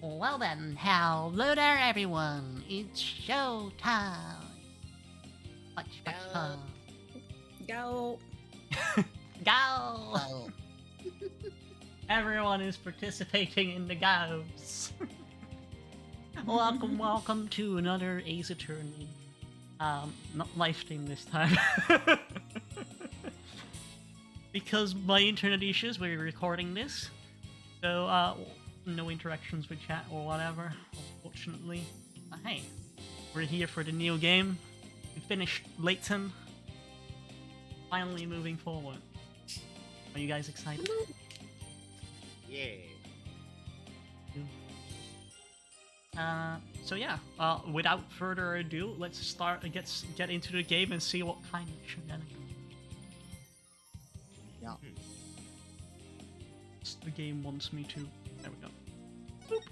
Well then, hello there everyone. It's show time. Punch, punch, punch. Go. Go! Oh, Everyone is participating in the goes. welcome to another Ace Attorney. Not live stream this time. Because my internet issues, we're recording this. So, no interactions with chat or whatever, unfortunately. But hey, we're here for the new game. We finished Layton. Finally moving forward. Are you guys excited? yeah. So yeah, without further ado, let's get into the game and see what kind of shenanigans Yeah. the game wants me to. There we go. Boop.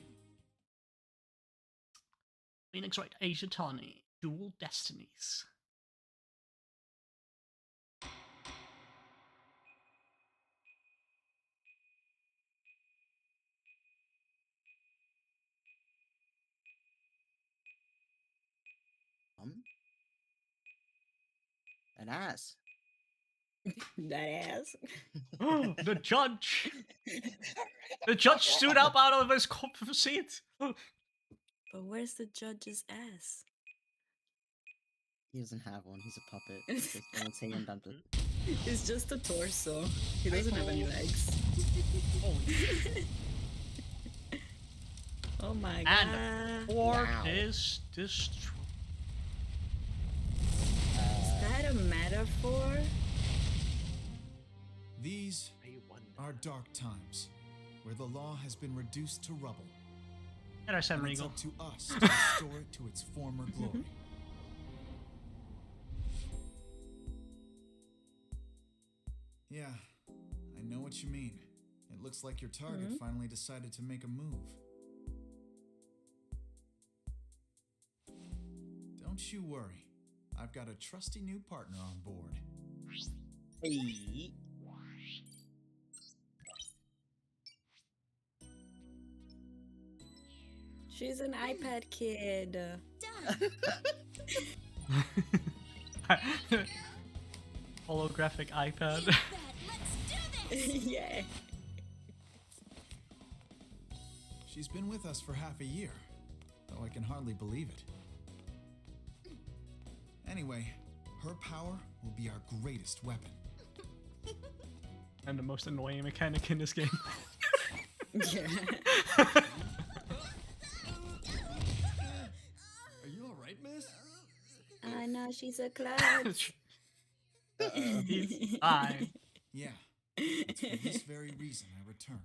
Phoenix Wright, Ace Attorney, Dual Destinies. An ass. That ass. The judge! The judge stood up out of his seat! But where's the judge's ass? He doesn't have one. He's a puppet. It's just entertainment puppet. It's just a torso. He doesn't have any legs. Holy Oh my And god. for Wow. this Is that a metaphor? These are dark times, where the law has been reduced to rubble. Get our Sam And it's Regal. up to us to restore it to its former glory. Yeah, I know what you mean. It looks like your target finally decided to make a move. Don't you worry. I've got a trusty new partner on board. Hey. She's an iPad kid. Holographic iPad. Yeah. She's been with us for half a year, though I can hardly believe it. Anyway, her power will be our greatest weapon. And the most annoying mechanic in this game. Yeah. Are you alright, miss? I know she's a clutch. He's fine. Yeah, it's for this very reason I returned.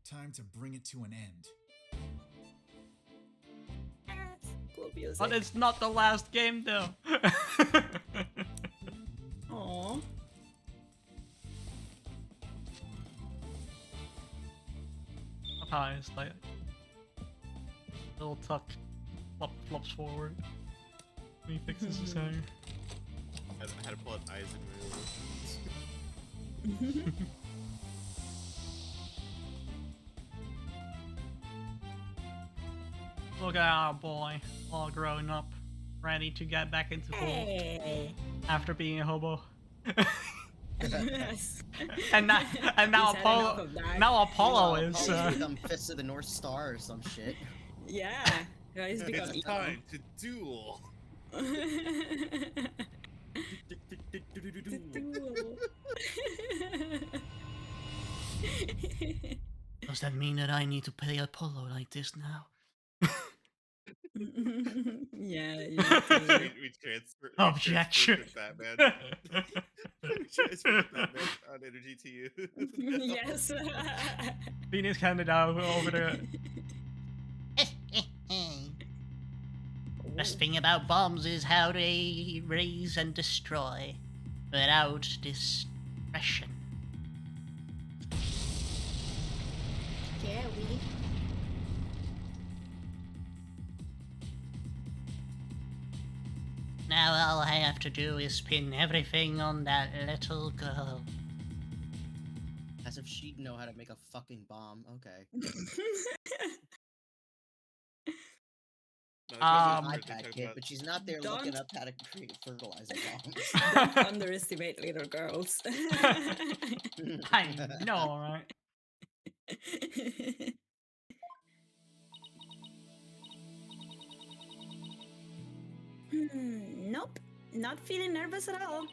Time to bring it to an end. Cool music. But it's not the last game though. Aww. Hi, it's like little tuck flops forward. When he fixes his hair. I had to pull out eyes Look at our boy, all grown up, ready to get back into court Hey. after being a hobo. Yes. and now He's had enough Apollo, of that. now Apollo is. Probably become Fist of the North Star or some shit. Yeah. He's become It's time to duel. Does that mean that I need to pay Apollo like this now? Yeah. we transfer. Objection. Batman. We transfer Batman on energy to you. Yes. Phoenix handed out over there. Best thing about bombs is how they raise and destroy without discretion. Yeah, we. Now all I have to do is pin everything on that little girl. As if she'd know how to make a fucking bomb. Okay. No, Um, iPad kid, but she's not there Don't- looking up how to create fertilizer bombs. Don't underestimate little girls. I know, right? Nope, not feeling nervous at all.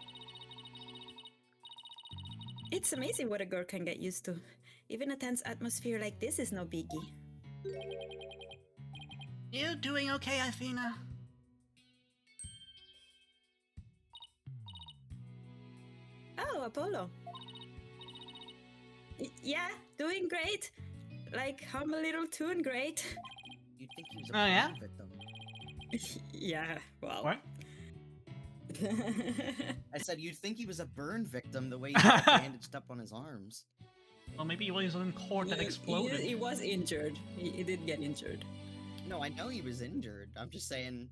It's amazing what a girl can get used to. Even a tense atmosphere like this is no biggie. You doing okay, Athena? Oh, Apollo. Yeah, doing great. Like, hum a little tune, great. You'd think he was a Oh, yeah? burn victim. Yeah, well. What? I said you'd think he was a burn victim the way he had bandaged up on his arms. Well, maybe he was in court that exploded. He was injured. He did get injured. No, I know he was injured. I'm just saying,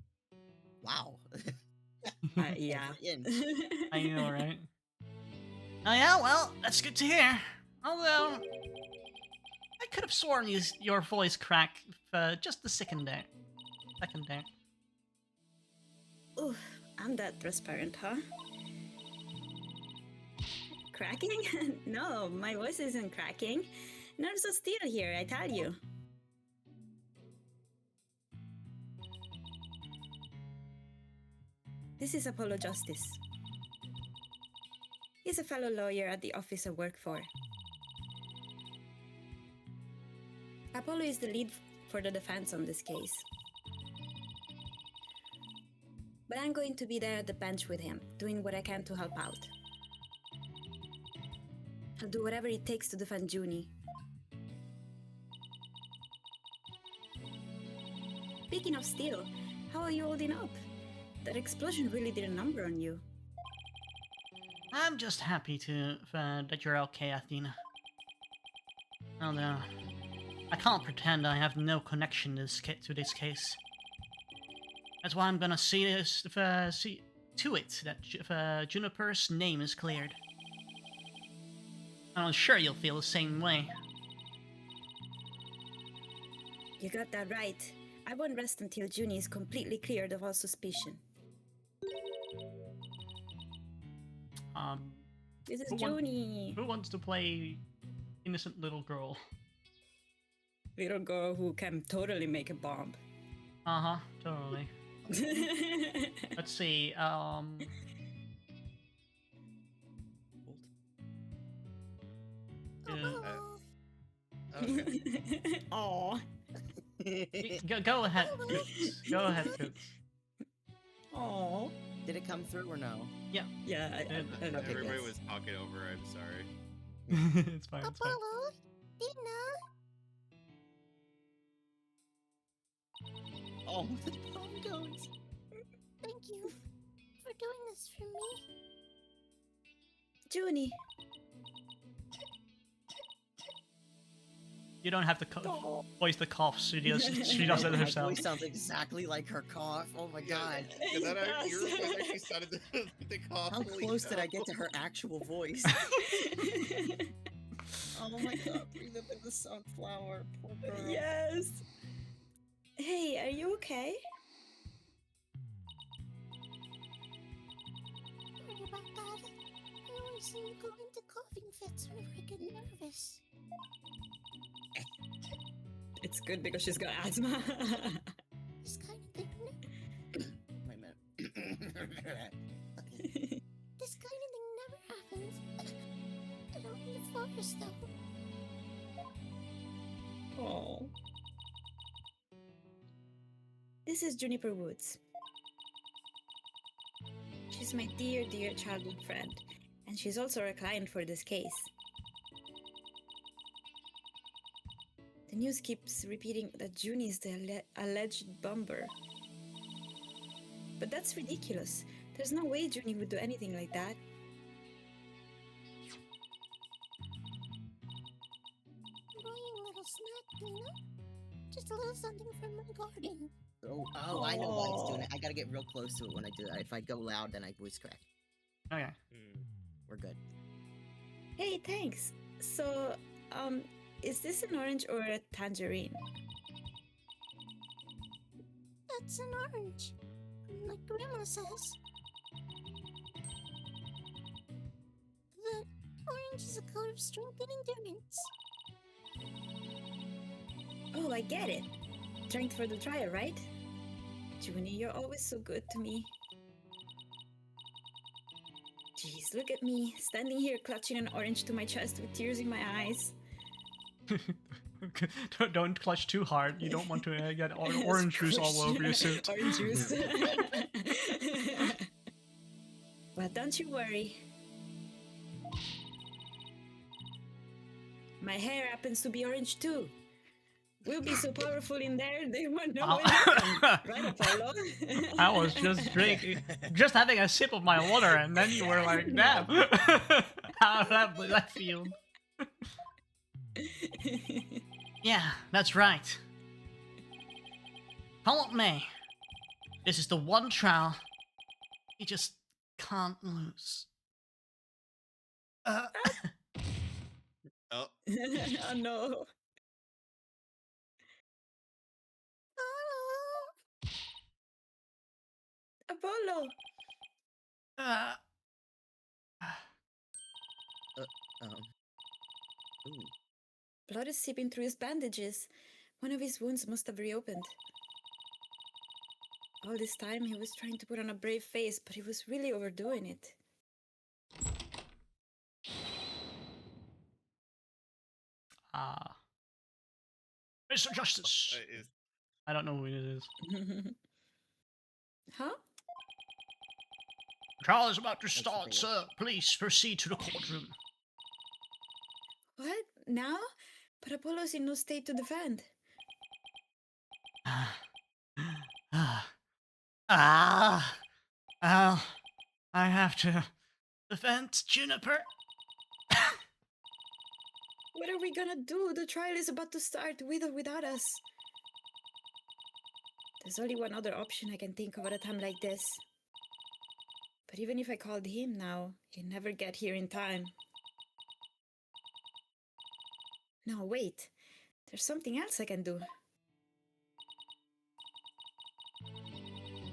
wow. Yeah. Every inch. I know, right? Oh yeah, well, that's good to hear. Although, I could have sworn your voice cracked for just the second there. Ooh, I'm that transparent, huh? Cracking? No, my voice isn't cracking. Nerves are still here, I tell you. This is Apollo Justice. He's a fellow lawyer at the office I work for. Apollo is the lead for the defense on this case. But I'm going to be there at the bench with him, doing what I can to help out. I'll do whatever it takes to defend Junie. Speaking of steel, how are you holding up? That explosion really did a number on you. I'm just happy that you're okay, Athena. Although, I can't pretend I have no connection to this case. That's why I'm gonna see to it that Juniper's name is cleared. I'm sure you'll feel the same way. You got that right. I won't rest until Junie is completely cleared of all suspicion. This is Who Junie. Who wants to play innocent little girl? Little girl who can totally make a bomb. Totally. Let's see, Okay. Aw. Go ahead, Coots. Go ahead, Coots. Aw. Did it come through or no? Yeah, I love it. Everybody yes. was talking over. I'm sorry. It's fine. Apollo, Dina. Oh, the bomb goes. Thank you for doing this for me. Junie. You don't have to voice the coughs. She does it My herself. voice sounds exactly like her cough. Oh my god. Yeah, that It your does. voice actually sounded the cough. How Holy close did I cow. get to her actual voice? Oh my god, breathe up in the sunflower. Poor girl. Yes. Hey, are you okay? Sorry about that. I always seem to go into coughing fits whenever I get nervous. It's good because she's got asthma. This kind of thing. Wait a minute. This kind of thing never happens. I don't in the forest though. Oh. This is Juniper Woods. She's my dear, dear childhood friend, and she's also a client for this case. The news keeps repeating that Junie is the alleged bomber. But that's ridiculous. There's no way Junie would do anything like that. Annoying little snack, Dina. Just a little something from my garden. Oh, I know why it's doing it. I gotta get real close to it when I do that. If I go loud, then I voice crack. Okay. We're good. Hey, thanks. So, is this an orange or a tangerine? That's an orange. Like Grandma says. The orange is a color of strength and endurance. Oh, I get it. Strength for the trial, right? Junie, you're always so good to me. Jeez, look at me, standing here clutching an orange to my chest with tears in my eyes. Don't clutch too hard. You don't want to get orange juice all over your suit. Orange juice. But don't you worry. My hair happens to be orange too. We'll be so powerful in there, they won't know where it comes. Right, Apollo? I was just just having a sip of my water, and then you were like, damn. How did that feel? Yeah, that's right. Call it May. This is the one trial you just can't lose. Oh, Oh no. Oh, Apollo! uh, Ooh. Blood is seeping through his bandages. One of his wounds must have reopened. All this time he was trying to put on a brave face, but he was really overdoing it. Mr. Justice. I don't know who it is. Huh? Trial is about to That's the start, thing. sir. Please proceed to the courtroom. What? Now? But Apollo's in no state to defend. I have to defend Juniper. What are we gonna do? The trial is about to start, with or without us. There's only one other option I can think of at a time like this. But even if I called him now, he'd never get here in time. No, wait. There's something else I can do.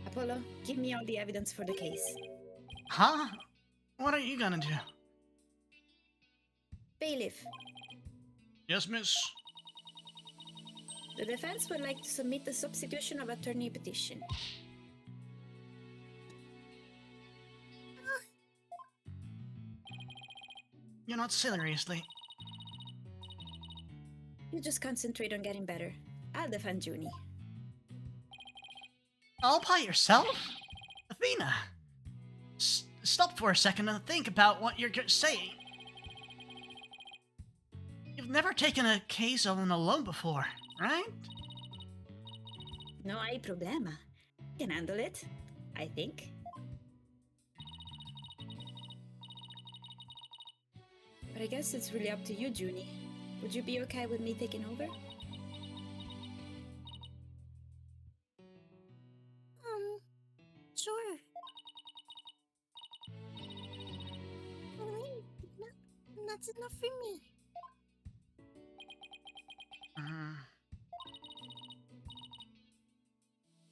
Apollo, give me all the evidence for the case. Huh? What are you gonna do? Bailiff, Yes, miss. the defense would like to submit the substitution of attorney petition. You're not seriously. You just concentrate on getting better. I'll defend Junie. All by yourself? Athena! Stop for a second and think about what you're saying. You've never taken a case on alone before, right? No hay problema. Can handle it, I think. But I guess it's really up to you, Junie. Would you be okay with me taking over? Sure. Really? That's enough for me.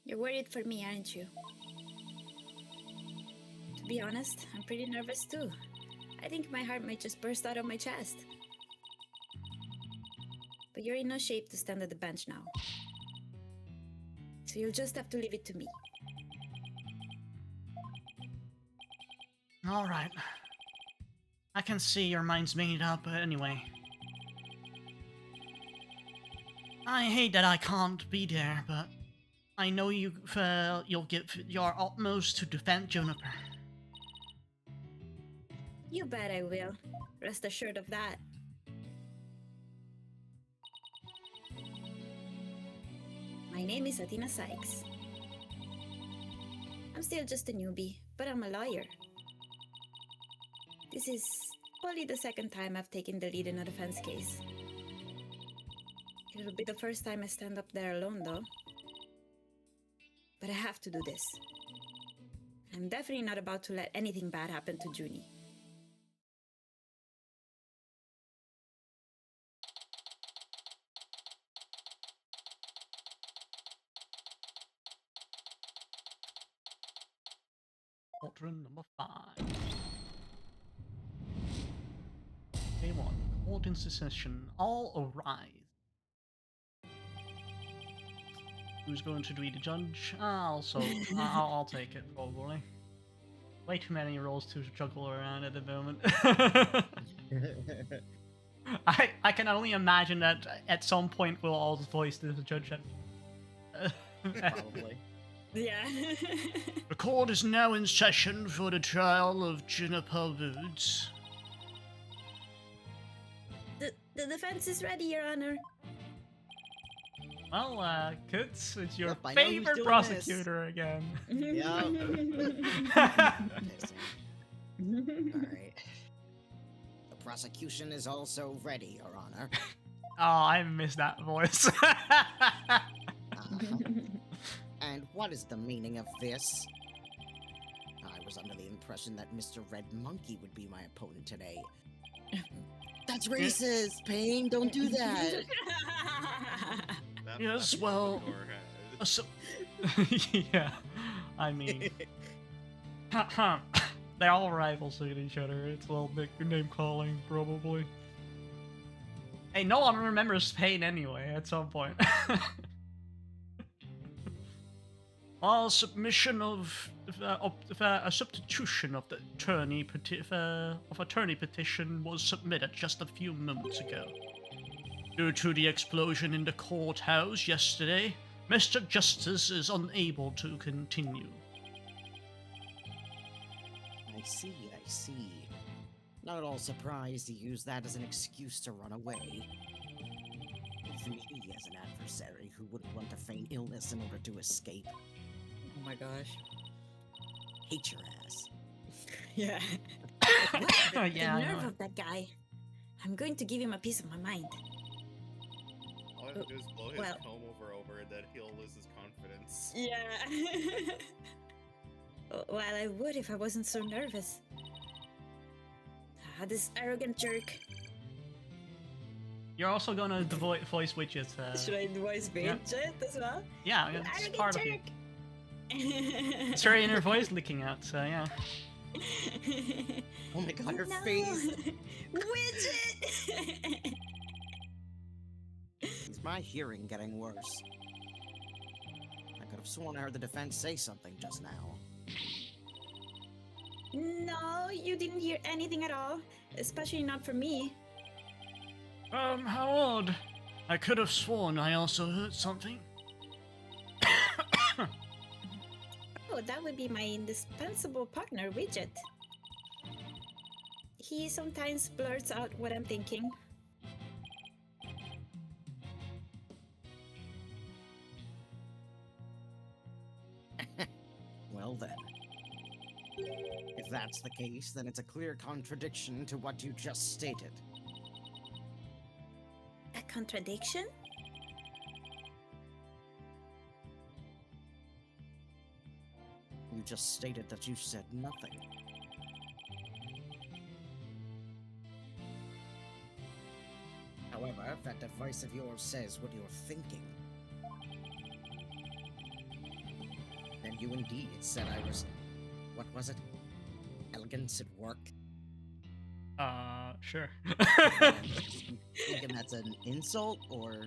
You're worried for me, aren't you? To be honest, I'm pretty nervous too. I think my heart might just burst out of my chest. But you're in no shape to stand at the bench now. So you'll just have to leave it to me. All right. I can see your mind's made up anyway. I hate that I can't be there, but I know you'll give your utmost to defend Juniper. You bet I will. Rest assured of that. My name is Athena Sykes. I'm still just a newbie, but I'm a lawyer. This is only the second time I've taken the lead in a defense case. It'll be the first time I stand up there alone, though. But I have to do this. I'm definitely not about to let anything bad happen to Junie. courtroom number 5. Day 1. Court in session. All arise. Who's going to be the judge? I'll take it, probably. Way too many roles to juggle around at the moment. I can only imagine that at some point we'll all voice the judge. Probably. Yeah. The court is now in session for the trial of Juniper Woods. The defense is ready, Your Honor. Well, Kutz, it's your Yep, I know who's favorite doing prosecutor again. Alright. The prosecution is also ready, Your Honor. Oh, I miss that voice. And what is the meaning of this? I was under the impression that Mr. Red Monkey would be my opponent today. That's racist, Payne, don't do that. Yes, well, yeah, I mean, they're all rivals to each other. It's a little bit name calling, probably. Hey, no one remembers Payne anyway. At some point. All submission of a substitution of the attorney petition was submitted just a few moments ago. Due to the explosion in the courthouse yesterday, Mr. Justice is unable to continue. I see. Not at all surprised he used that as an excuse to run away. With me as an adversary who wouldn't want to feign illness in order to escape. Oh my gosh. Hate your ass. Yeah. Yeah, The I nerve know. of that guy. I'm going to give him a piece of my mind. All I have to do is blow his Well- comb over and then he'll lose his confidence. Yeah. Well, I would if I wasn't so nervous. This arrogant jerk. You're also gonna voice widgets. Should I voice yeah. it as well? Yeah, it's Arrogant part of you. jerk. It's her inner voice leaking out, so yeah. Oh my god, her No. face! Widget! Is my hearing getting worse? I could have sworn I heard the defense say something just now. No, you didn't hear anything at all. Especially not from me. How odd. I could have sworn I also heard something. Oh, that would be my indispensable partner, Widget. He sometimes blurts out what I'm thinking. Well then. If that's the case, then it's a clear contradiction to what you just stated. A contradiction? You just stated that you said nothing. However, if that device of yours says what you're thinking, then you indeed said I was... what was it? Elegance at work? Sure. Thinking that's an insult, or...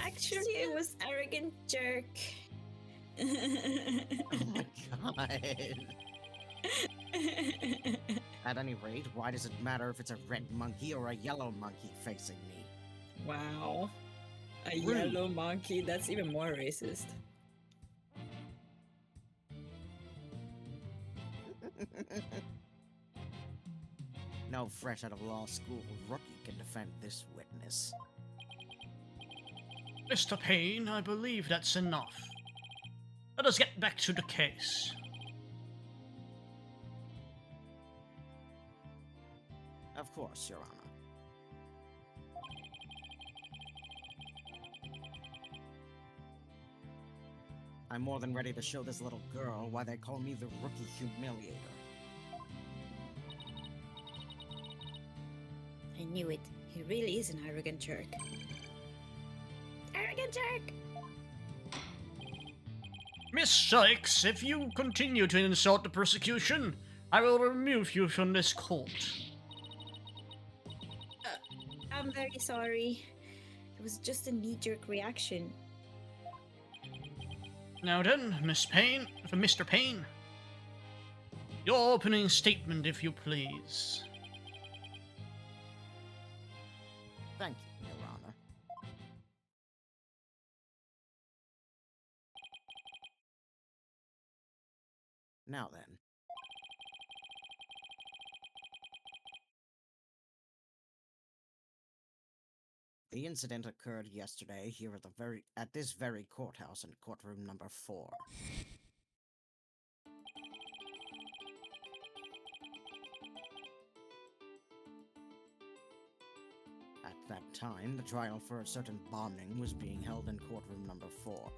Actually, it was arrogant jerk. Oh my god. At any rate, why does it matter if it's a red monkey or a yellow monkey facing me? Wow. A Rude. yellow monkey, that's even more racist. No fresh out of law school rookie can defend this witness. Mr. Payne, I believe that's enough. Let us get back to the case. Of course, Your Honor. I'm more than ready to show this little girl why they call me the Rookie Humiliator. I knew it. He really is an arrogant jerk. Arrogant jerk! Miss Sykes, if you continue to insult the prosecution, I will remove you from this court. I'm very sorry. It was just a knee-jerk reaction. Now then, Miss Payne, for Mr. Payne, your opening statement, if you please. Thank you, Your Honor. Now then. The incident occurred yesterday here at this very courthouse in courtroom number 4. At that time, the trial for a certain bombing was being held in courtroom number 4.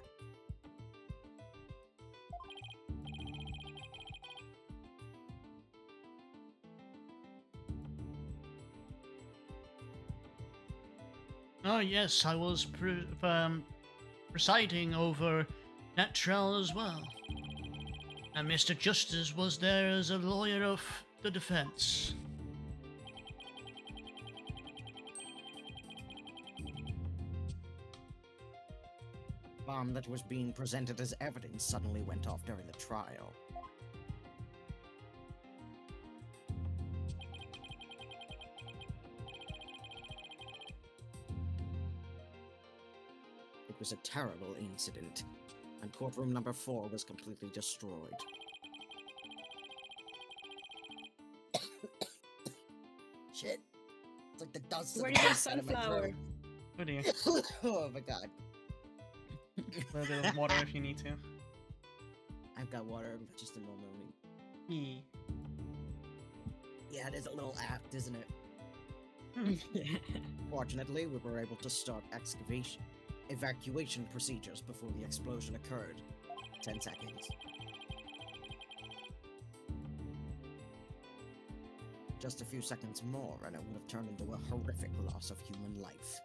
Oh yes, I was presiding over that trial as well. And Mr. Justice was there as a lawyer of the defense. Bomb that was being presented as evidence suddenly went off during the trial. It was a terrible incident, and courtroom number 4 was completely destroyed. Shit. It's like the dust. Where's your sunflower? What do you? Oh my god. A little bit of water if you need to. I've got water, just a moment. Yeah. Yeah, it is a little apt, isn't it? Yeah. Fortunately, we were able to start evacuation procedures before the explosion occurred. 10 seconds. Just a few seconds more, and it would have turned into a horrific loss of human life.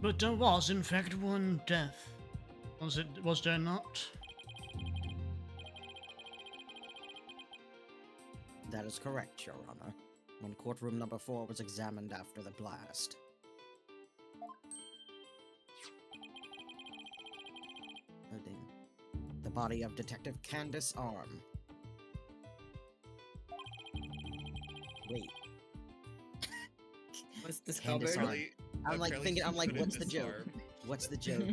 But there was, in fact, one death. Was there not? That is correct, Your Honor. When courtroom number 4 was examined after the blast. The body of Detective Candace Arm. Wait. What's Candace discovered? Arm. I'm like apparently thinking, she I'm like, couldn't what's the joke? disarm. What's the joke?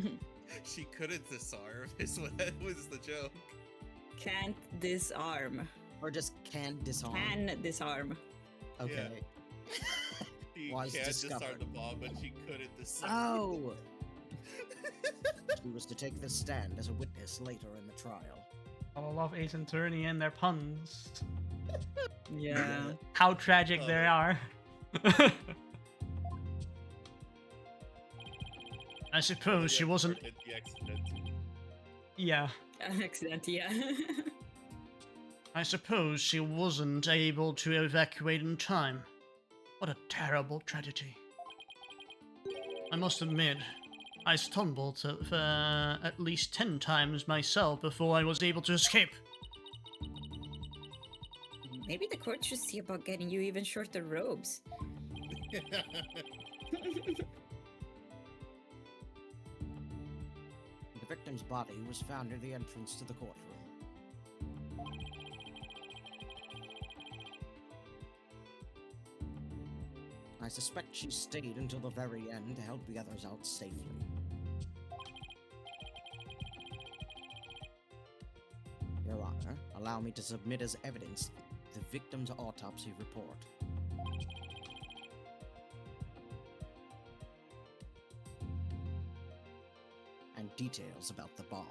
She couldn't disarm. Is what was the joke? Can't disarm. Or just can disarm? Can disarm. Okay. She Was can disarm discovered. the bomb, but she couldn't disarm. Oh! She was to take the stand as a witness later in the trial. I love Ace Attorney and their puns. Yeah. How tragic they are. I suppose she wasn't. The accident. Yeah. Accident, yeah. I suppose she wasn't able to evacuate in time. What a terrible tragedy. I must admit, I stumbled at least 10 times myself before I was able to escape. Maybe the court should see about getting you even shorter robes. The victim's body was found near the entrance to the courtroom. I suspect she stayed until the very end to help the others out safely. Your Honor, allow me to submit as evidence the victim's autopsy report. And details about the bomb.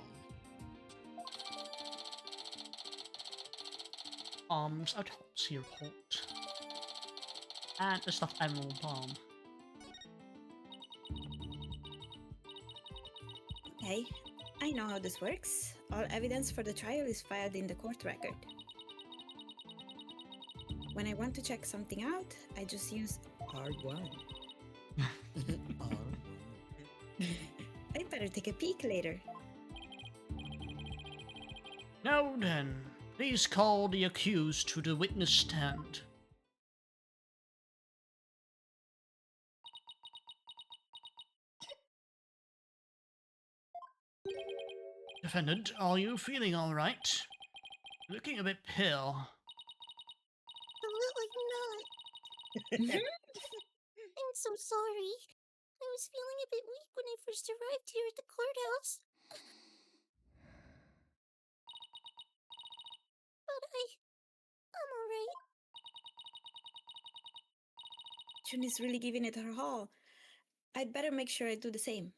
Arms autopsy report. And a stuffed animal bomb. Okay, I know how this works. All evidence for the trial is filed in the court record. When I want to check something out, I just use R1. I better take a peek later. Now then, please call the accused to the witness stand. Defendant, are you feeling alright? Looking a bit pale. Absolutely not. I'm so sorry. I was feeling a bit weak when I first arrived here at the courthouse. But I'm alright. Juni's really giving it her all. I'd better make sure I do the same.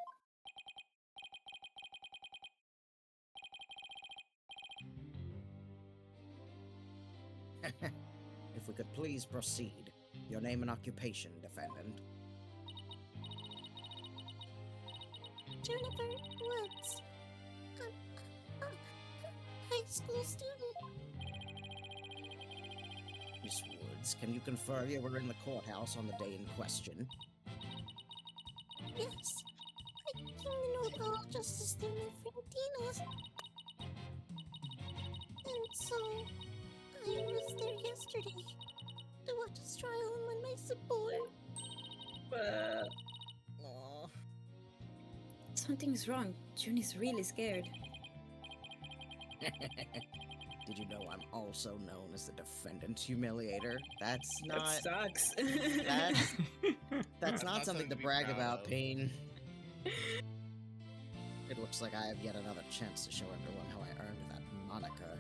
If we could please proceed. Your name and occupation, defendant. Jennifer Woods. A high school student. Miss Woods, can you confirm you were in the courthouse on the day in question? Yes. I came to know the Hall Justice through my friend Dina's. And so, I was there yesterday to watch his trial and lend my support. Aw. Something's wrong. Juni's really scared. Did you know I'm also known as the defendant humiliator? That's not... sucks. That's not something to be brag proud about, of. Payne. It looks like I have yet another chance to show everyone how I earned that moniker.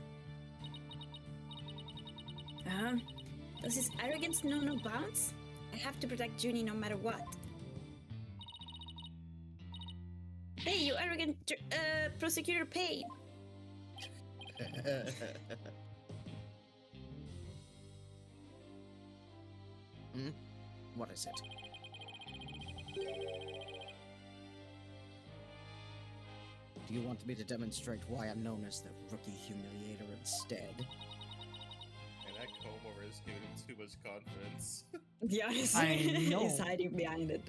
Does his arrogance know no bounds? I have to protect Junie no matter what. Hey, you arrogant prosecutor Payne! What is it? Do you want me to demonstrate why I'm known as the rookie humiliator instead? And that comb over is giving him too much confidence. Yeah, I know. he's hiding behind it.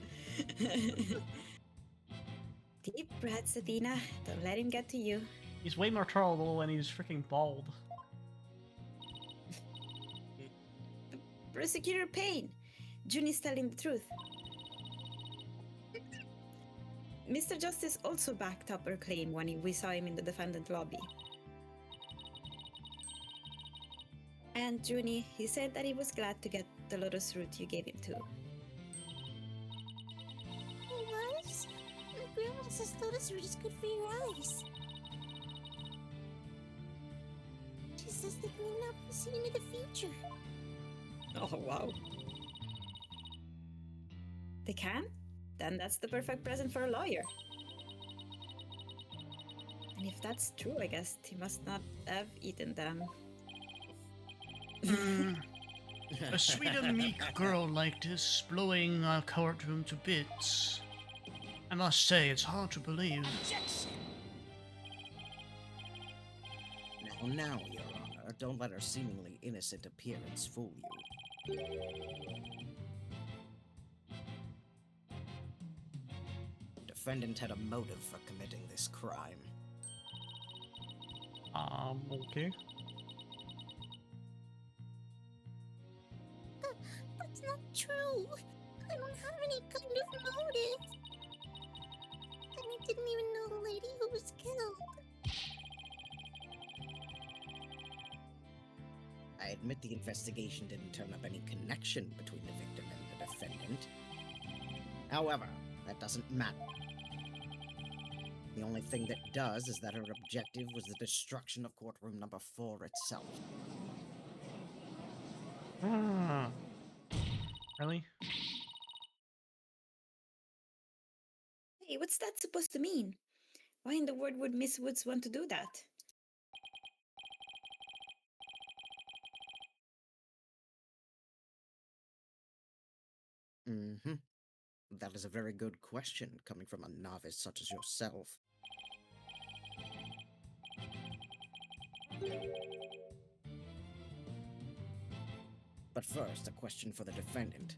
Deep breaths, Athena. Don't let him get to you. He's way more terrible when he's freaking bald. Prosecutor Payne, Junie's telling the truth. Mr. Justice also backed up her claim when we saw him in the defendant lobby. And Junie, he said that he was glad to get the lotus root you gave him too. He was? My grandma says lotus root is good for your eyes. She says they can now see into the future. Oh, wow. They can? Then that's the perfect present for a lawyer. And if that's true, I guess he must not have eaten them. A sweet and meek girl like this, blowing our courtroom to bits. I must say, it's hard to believe. Now, Your Honor, don't let her seemingly innocent appearance fool you. Defendant had a motive for committing this crime. Okay. That's not true. I don't have any kind of motive. And I didn't even know the lady who was killed. I admit the investigation didn't turn up any connection between the victim and the defendant. However, that doesn't matter. The only thing that does is that her objective was the destruction of courtroom number 4 itself. Really? Hey, what's that supposed to mean? Why in the world would Miss Woods want to do that? Mm-hmm. That is a very good question, coming from a novice such as yourself. But first, a question for the defendant.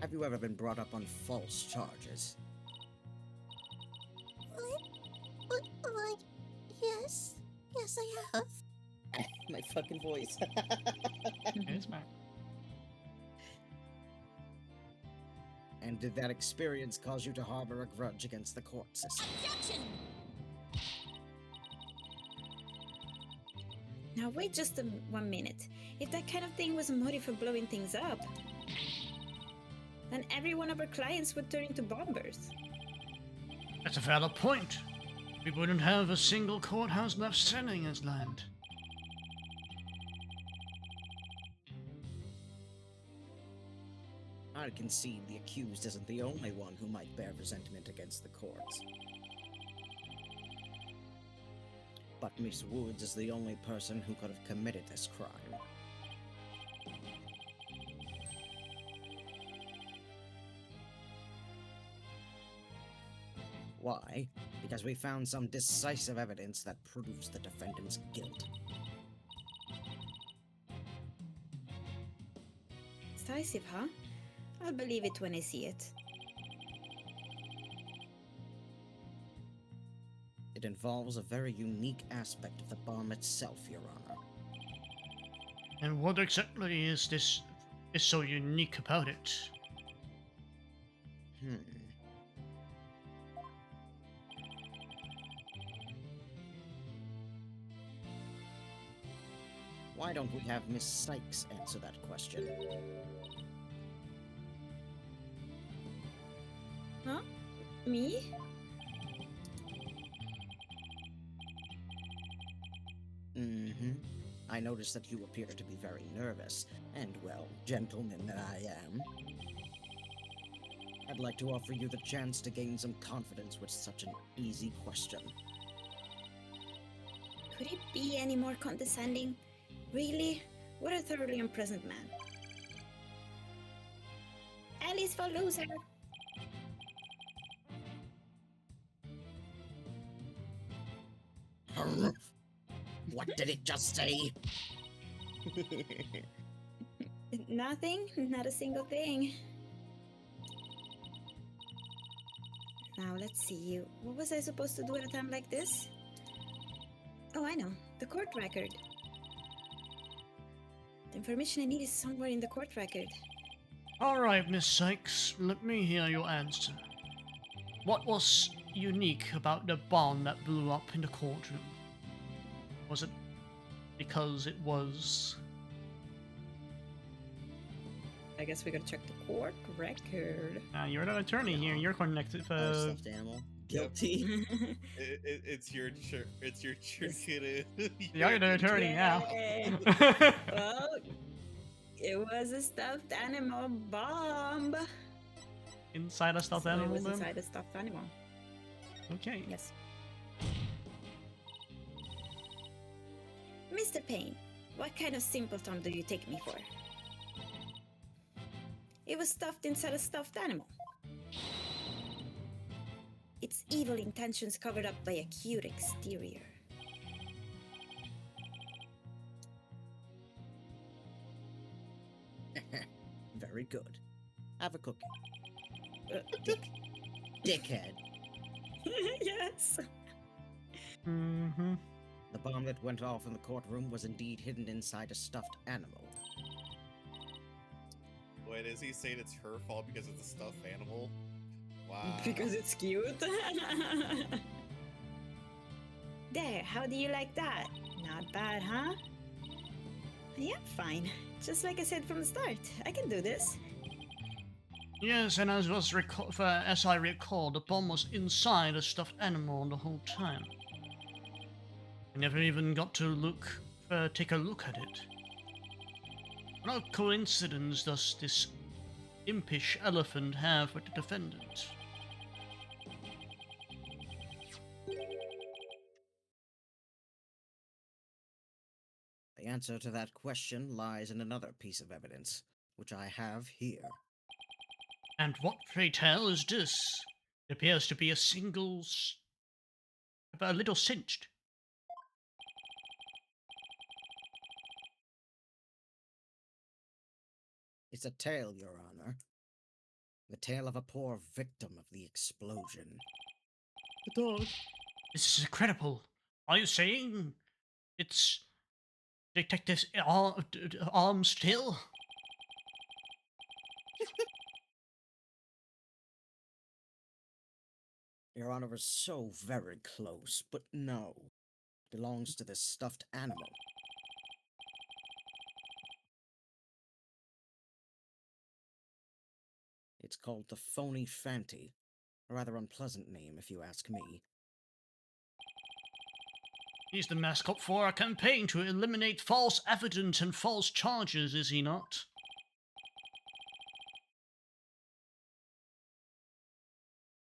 Have you ever been brought up on false charges? What? Yes. Yes, I have. My fucking voice. It's back. And did that experience cause you to harbor a grudge against the court system? Objection! Now wait just 1 minute. If that kind of thing was a motive for blowing things up, then every one of our clients would turn into bombers. That's a valid point. We wouldn't have a single courthouse left standing as land. I concede the accused isn't the only one who might bear resentment against the courts. But Miss Woods is the only person who could have committed this crime. Why? Because we found some decisive evidence that proves the defendant's guilt. Decisive, huh? I'll believe it when I see it. It involves a very unique aspect of the bomb itself, Your Honor. And what exactly is so unique about it? Why don't we have Miss Sykes answer that question? Huh? Me? Mm-hmm. I noticed that you appear to be very nervous, and well, gentleman that I am. I'd like to offer you the chance to gain some confidence with such an easy question. Could it be any more condescending? Really? What a thoroughly unpleasant man. Alice for loser! What did it just say? Nothing? Not a single thing. Now let's see. What was I supposed to do at a time like this? Oh, I know. The court record. The information I need is somewhere in the court record. Alright, Miss Sykes, let me hear your answer. What was unique about the bomb that blew up in the courtroom? Was it because it was... I guess we gotta check the court record. you're an attorney here, you're connected. Stuffed animal. Guilty. It's your turn. It's your turn. You're the attorney now. Yay. Well, it was a stuffed animal bomb. Inside a stuffed So animal it was then? inside a stuffed animal. Okay. Yes. Mr. Payne, what kind of simpleton do you take me for? It was stuffed inside a stuffed animal. Its evil intentions covered up by a cute exterior. Very good. Have a cookie. Dick. Dickhead. Yes. Mm-hmm. The bomb that went off in the courtroom was indeed hidden inside a stuffed animal. Wait, is he saying it's her fault because it's a stuffed animal? Wow. Because it's cute. There, how do you like that? Not bad, huh? Yeah, fine. Just like I said from the start, I can do this. Yes, and as I recall, the bomb was inside a stuffed animal the whole time. I never even got to take a look at it. What coincidence does this impish elephant have with the defendant? The answer to that question lies in another piece of evidence, which I have here. And what, pray tell, is this? It appears to be a little cinched. It's a tail, Your Honor. The tale of a poor victim of the explosion. The dog. This is incredible. Are you saying it's Detective Arm still? Your Honor is so very close, but no. Belongs to this stuffed animal. It's called the Phony Fanty. A rather unpleasant name, if you ask me. He's the mascot for our campaign to eliminate false evidence and false charges, is he not?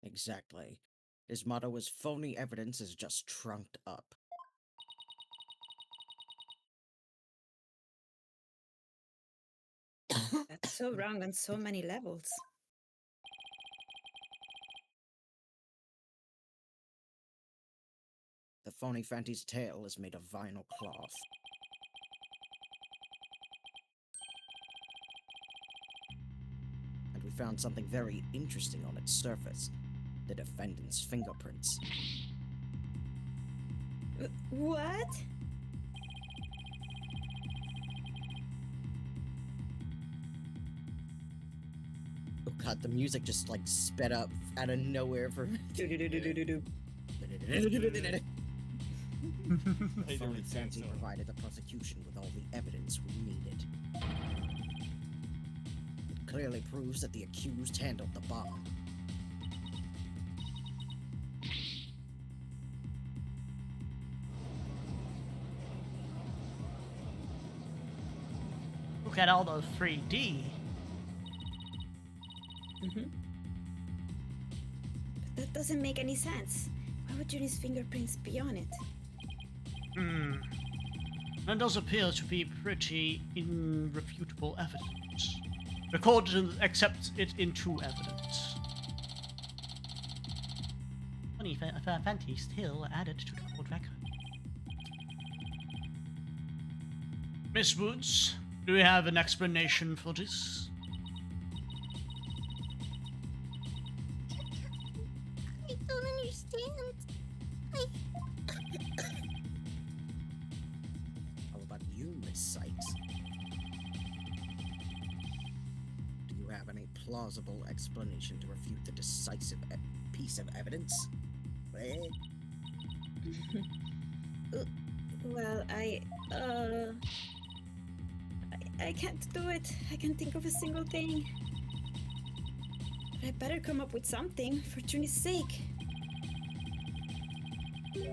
Exactly. His motto is phony evidence is just trunked up. That's so wrong on so many levels. The Phony Fanty's tail is made of vinyl cloth. And we found something very interesting on its surface. The defendant's fingerprints. What? Oh god, the music just like sped up out of nowhere for Do-do-do-do-do-do. The I Phony don't Fanty so. provided the prosecution with all the evidence we needed. It clearly proves that the accused handled the bomb. Look at all the 3D. But that doesn't make any sense. Why would Junie's fingerprints be on it? That does appear to be pretty irrefutable evidence. The court accepts it into evidence. Funny Fanty still added to the court record. Miss Woods, do you have an explanation for this? I don't understand. How about you, Miss Sykes? Do you have any plausible explanation to refute the decisive piece of evidence? Eh? Well, I can't do it. I can't think of a single thing. But I better come up with something for Junie's sake. If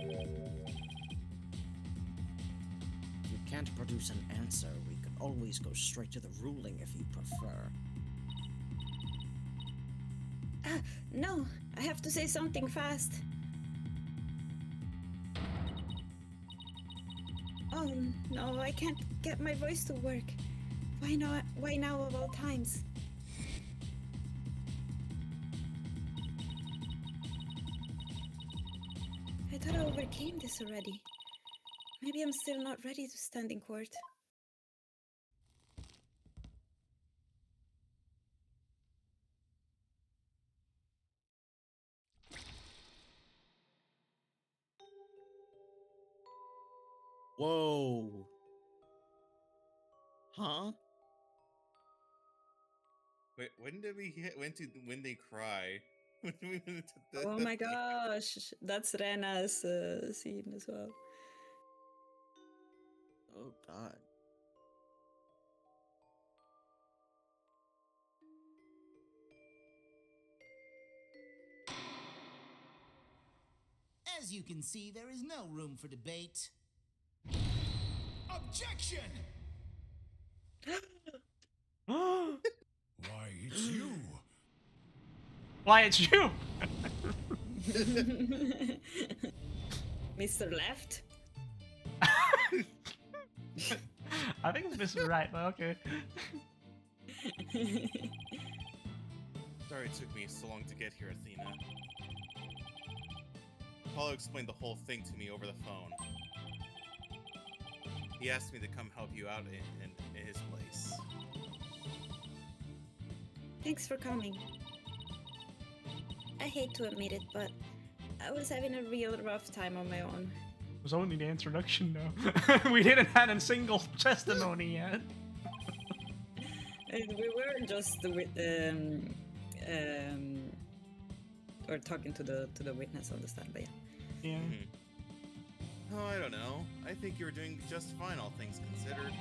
you can't produce an answer, we could always go straight to the ruling if you prefer. No, I have to say something fast. Oh no, I can't get my voice to work. Why not? Why now of all times? I thought I overcame this already. Maybe I'm still not ready to stand in court. Whoa! Huh? Wait, when did we hit? When they cry? When we went into the, Oh my gosh, that's Rena's scene as well. Oh god. As you can see, there is no room for debate. Objection! Why, Why, it's you. it's you! Mr. Left? I think it's Mr. Right, but okay. Sorry it took me so long to get here, Athena. Apollo explained the whole thing to me over the phone. He asked me to come help you out in his place. Thanks for coming. I hate to admit it, but I was having a real rough time on my own. It was only the introduction, though. We didn't have a single testimony yet. And we were just with or talking to the witness on the stand, but yeah. Yeah. Oh, I don't know. I think you were doing just fine, all things considered.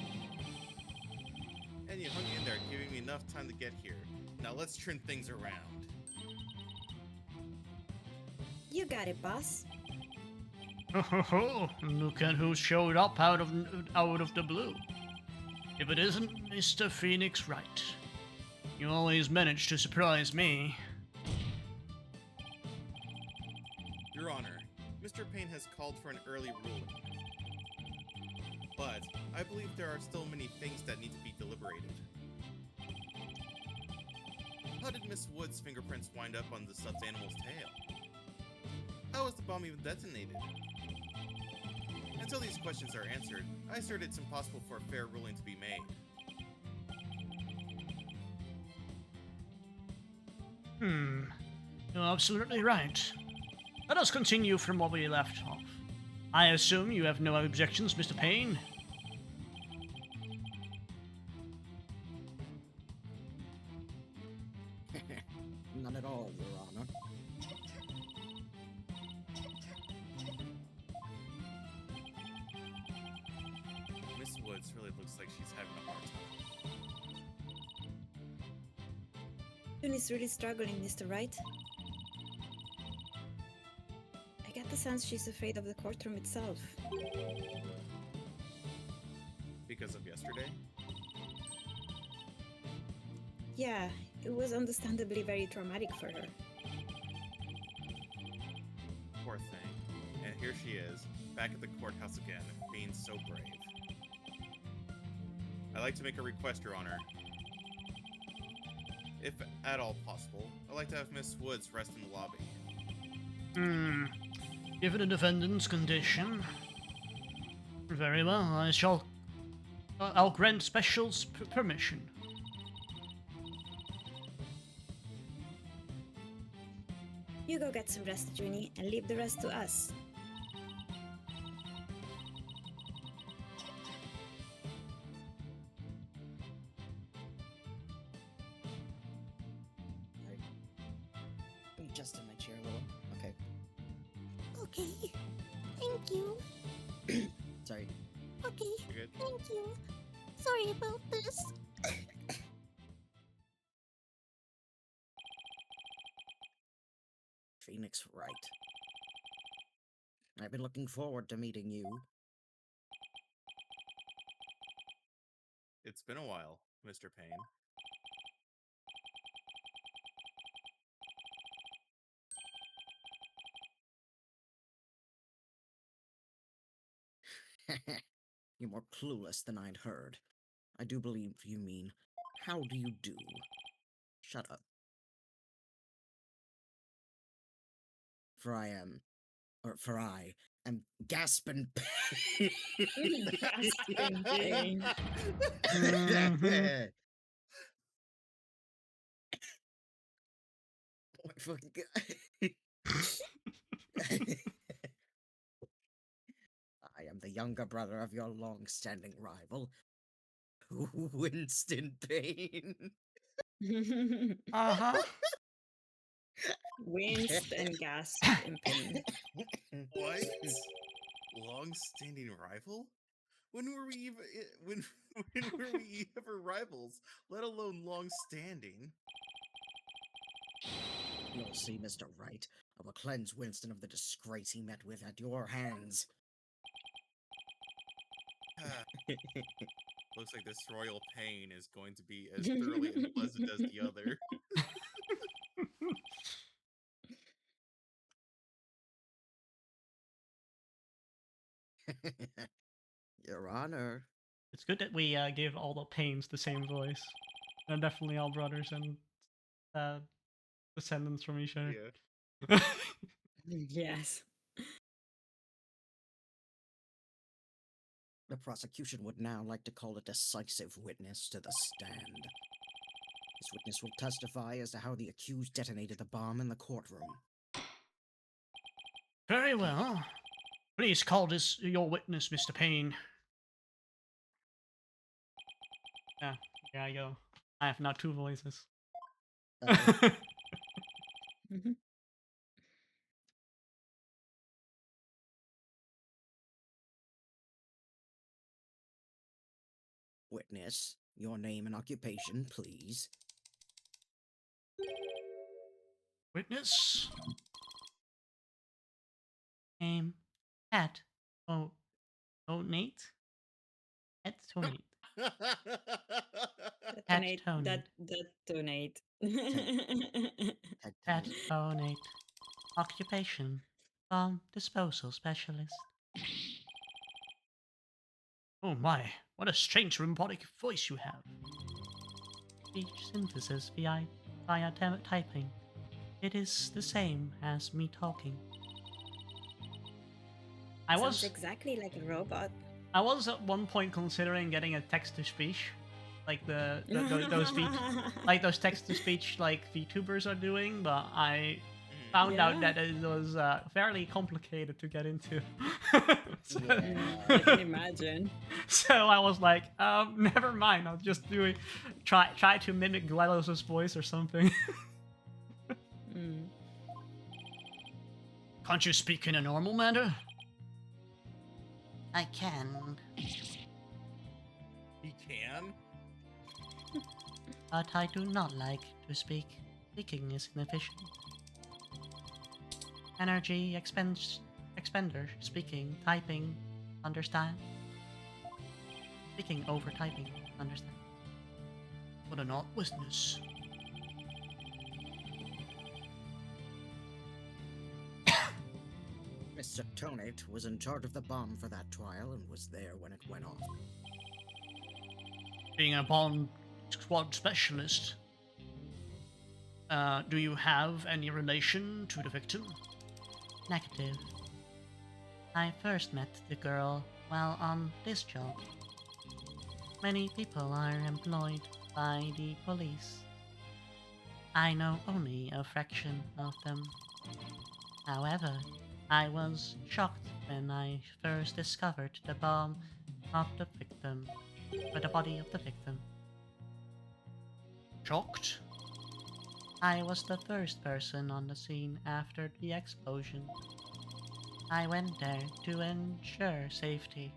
And you hung in there, giving me enough time to get here. Now let's turn things around. You got it, boss. Oh, look at who showed up out of the blue. If it isn't Mr. Phoenix Wright. You always manage to surprise me. Your Honor, Mr. Payne has called for an early ruling. But I believe there are still many things that need to be deliberated. How did Miss Wood's fingerprints wind up on the stuffed animal's tail? How was the bomb even detonated? Until these questions are answered, I assert it's impossible for a fair ruling to be made. You're absolutely right. Let us continue from where we left off. I assume you have no objections, Mr. Payne? None at all, Your Honor. Miss Woods really looks like she's having a hard time. June is really struggling, Mr. Wright. I get the sense she's afraid of the courtroom itself. Because of yesterday? Yeah, it was understandably very traumatic for her. Poor thing. And here she is, back at the courthouse again, being so brave. I'd like to make a request, Your Honor. If at all possible, I'd like to have Miss Woods rest in the lobby. Given the defendant's condition. Very well, I'll grant special permission. You go get some rest, Junie, and leave the rest to us. Let me adjust in my chair a little. Okay. Okay. Thank you. Sorry. Okay. You good? Thank you. Sorry about this. Phoenix Wright. I've been looking forward to meeting you. It's been a while, Mr. Payne. You're more clueless than I'd heard. I do believe you mean, how do you do? Shut up. For I am gasping pain. Gasping pain. Oh my fucking god. I am the younger brother of your long-standing rival, Winston Payne. Uh-huh. Winced and gasped in pain. What? Long-standing rival? When were we even when were we ever rivals? Let alone long-standing. You'll see, Mr. Wright. I will cleanse Winston of the disgrace he met with at your hands. Looks like this royal pain is going to be as thoroughly unpleasant as the other. Your Honor. It's good that we give all the Paynes the same voice. They're definitely all brothers and descendants from each other. Yeah. Yes. The prosecution would now like to call a decisive witness to the stand. This witness will testify as to how the accused detonated the bomb in the courtroom. Very well. Please call this your witness, Mr. Payne. Yeah, here I go. I have now two voices. Mhm. Witness, your name and occupation, please. Witness. Name. At. Oh. Donate. At Tony. Detonate. Tonate. Detonate. At Donate. Occupation. Bomb disposal specialist. Oh my, what a strange robotic voice you have. Speech synthesis via typing. It is the same as me talking. Sounds exactly like a robot. I was at one point considering getting a text to speech, like those text to speech like VTubers are doing, but I found out that it was fairly complicated to get into. So, I can imagine. so I was like, never mind. I'll just try to mimic GLaDOS's voice or something. Can't you speak in a normal manner? I can. He can? But I do not like to speak. Speaking is inefficient. Energy expender. Speaking, typing, understand. Speaking over typing, understand. What an odd witness. Mr. Tonate was in charge of the bomb for that trial and was there when it went off. Being a bomb squad specialist, do you have any relation to the victim? Negative. I first met the girl while on this job. Many people are employed by the police. I know only a fraction of them. However, I was shocked when I first discovered the bomb of the victim, or the body of the victim. Shocked? I was the first person on the scene after the explosion. I went there to ensure safety,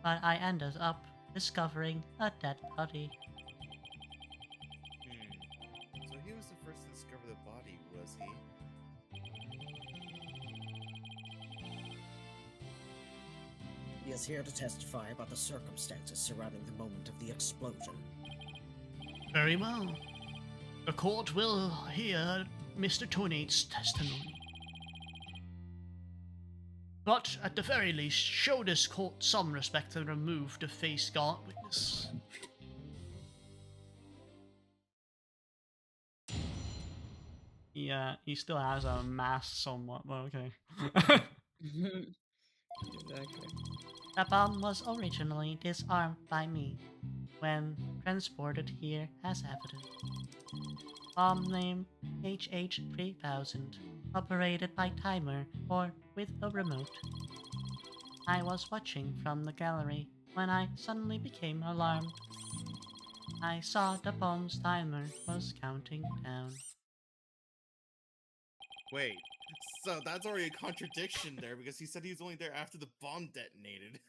but I ended up discovering a dead body. So he was the first to discover the body, was he? He is here to testify about the circumstances surrounding the moment of the explosion. Very well. The court will hear Mr. Tonate's testimony. But at the very least, show this court some respect and remove the face guard witness. Yeah, he still has a mask somewhat, but okay. Exactly. The bomb was originally disarmed by me when transported here as evidence. Bomb name HH3000, operated by timer or with a remote. I was watching from the gallery when I suddenly became alarmed. I saw the bomb's timer was counting down. Wait, so that's already a contradiction there because he said he was only there after the bomb detonated.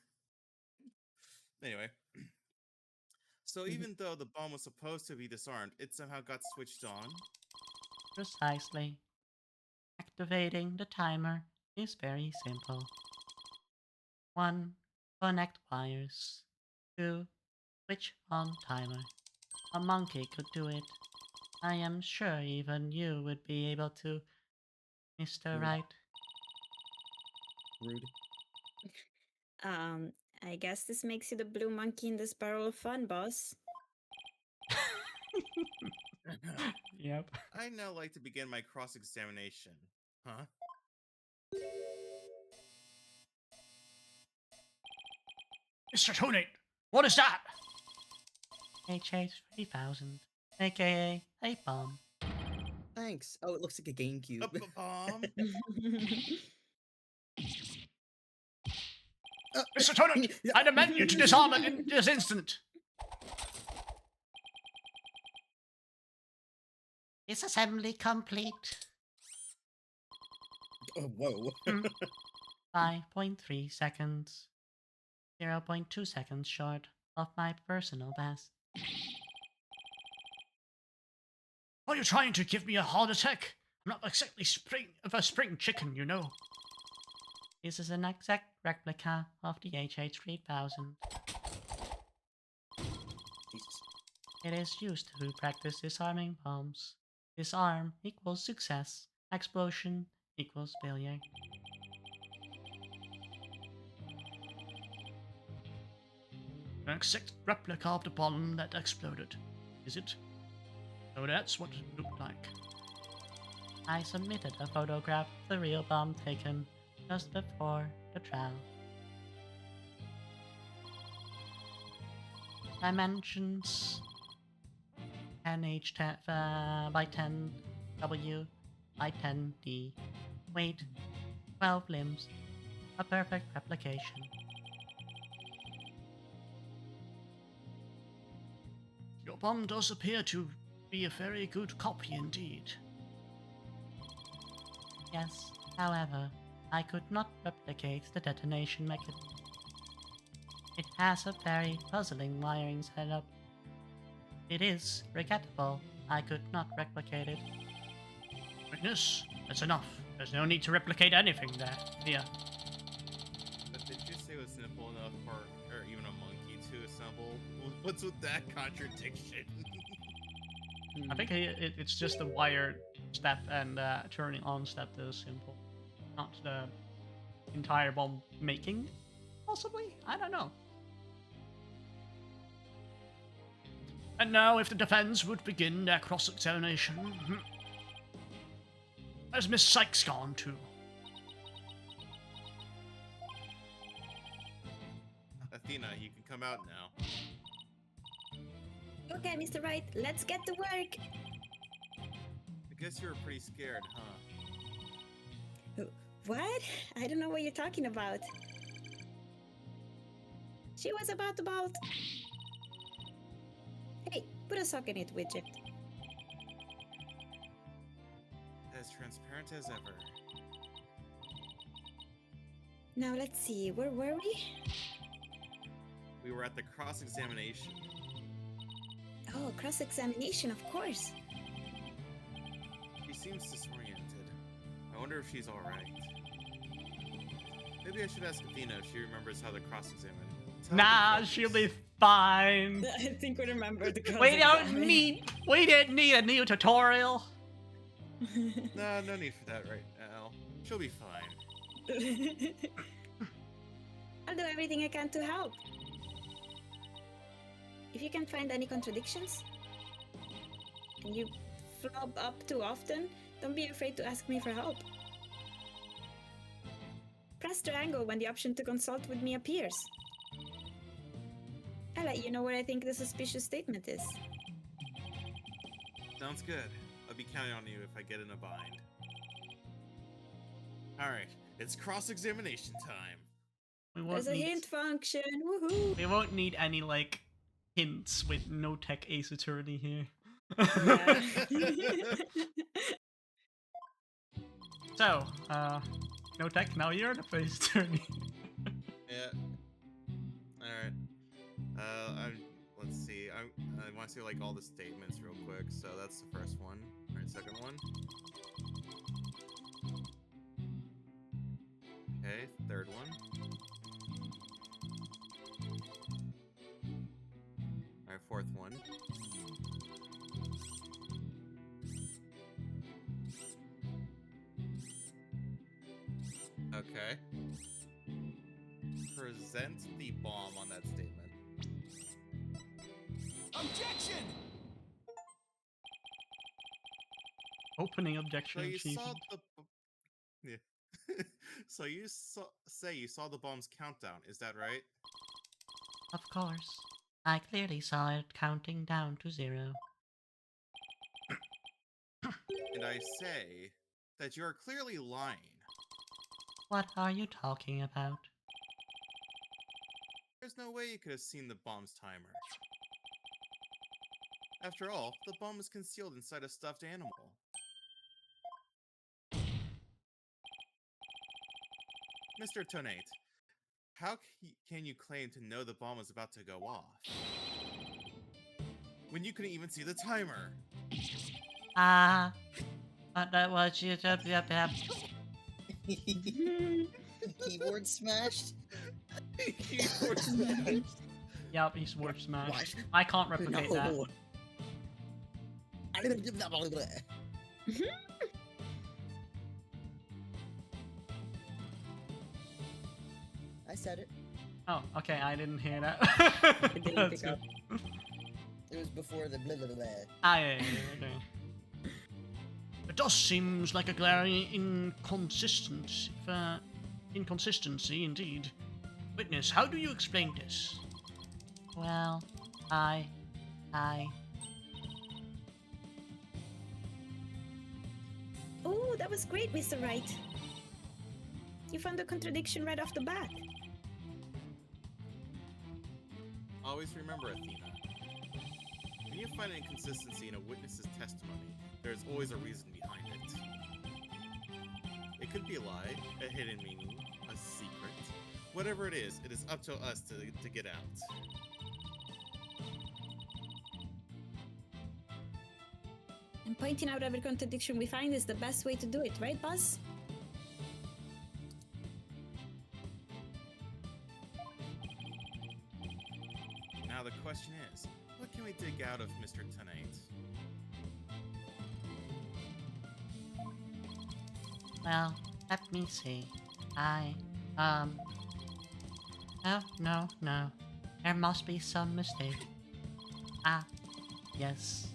Anyway. So even though the bomb was supposed to be disarmed, it somehow got switched on? Precisely. Activating the timer is very simple. 1. Connect wires. 2. Switch on timer. A monkey could do it. I am sure even you would be able to, Mr. Wright. Rude. I guess this makes you the blue monkey in this barrel of fun, boss. Yep. I'd now like to begin my cross-examination. Huh? Mr. Tonate, what is that? HH3000. aka a bomb. Thanks. Oh, it looks like a GameCube. Up a bomb. Mr. Turnant, I demand you to disarm it in this instant. Disassembly complete. Oh, whoa. 5.3 seconds. 0.2 seconds short of my personal best. Are you trying to give me a heart attack? I'm not exactly a spring chicken, you know. This is an exact replica of the HH3000. Jesus. It is used to practice disarming bombs. Disarm equals success. Explosion equals failure. An exact replica of the bomb that exploded, is it? So that's what it looked like. I submitted a photograph of the real bomb taken just before the trial. Dimensions 10H10 by 10W by 10D. Weight 12 limbs. A perfect replication. Your bomb does appear to be a very good copy indeed. Yes, however, I could not replicate the detonation mechanism. It has a very puzzling wiring setup. It is regrettable I could not replicate it. Witness, that's enough. There's no need to replicate anything there. Here. But did you say it was simple enough for or even a monkey to assemble? What's with that contradiction? I think it's just the wire step and turning on step that is simple. Not the entire bomb making, possibly? I don't know. And now, if the defense would begin their cross-examination. Where's Miss Sykes gone to? Athena, you can come out now. Okay, Mr. Wright, let's get to work. I guess you were pretty scared, huh? What? I don't know what you're talking about. She was about to bolt. Hey, put a sock in it, widget. As transparent as ever. Now let's see, where were we? We were at the cross-examination. Oh, cross-examination, of course. She seems disoriented. I wonder if she's alright. Maybe I should ask Athena if she remembers how the cross-examination. Nah, she'll be fine. I think we remember the We didn't need a new tutorial. No, no need for that right now. She'll be fine. I'll do everything I can to help. If you can find any contradictions, and you flub up too often, don't be afraid to ask me for help. Press triangle when the option to consult with me appears. I'll let you know where I think the suspicious statement is. Sounds good. I'll be counting on you if I get in a bind. Alright, it's cross-examination time. There's a hint function, woohoo! We won't need any, like, hints with no tech ace attorney here. So, no tech, now you're the face attorney. Yeah. Alright. Let's see. I want to see like all the statements real quick. So that's the first one. Alright, second one. Okay, third one. Alright, fourth one. Okay. Present the bomb on that statement. Objection! Opening objection So you achieved. saw the. Yeah. So you say you saw the bomb's countdown. Is that right? Of course. I clearly saw it counting down to 0. And I say that you are clearly lying. What are you talking about? There's no way you could have seen the bomb's timer. After all, the bomb is concealed inside a stuffed animal. Mr. Tonate, how can you claim to know the bomb is about to go off when you couldn't even see the timer? But that was you. Keyboard smashed. Keyboard smash. Yep, he's word smash. What? I can't replicate that. No. I said it. Oh, okay, I didn't hear that. I didn't That's pick up. good. It was before the blah blah blah. Ah, yeah, okay. It does seems like a glaring inconsistency indeed. Witness, how do you explain this? Well, I... Oh, that was great, Mr. Wright. You found a contradiction right off the bat. Always remember, Athena. When you find an inconsistency in a witness's testimony, there's always a reason behind it. It could be a lie, a hidden meaning, a secret. Whatever it is up to us to get out. And pointing out every contradiction we find is the best way to do it, right, Buzz? Now the question is, what can we dig out of Mr. Tonate? Well, let me see. No. There must be some mistake. Ah, yes.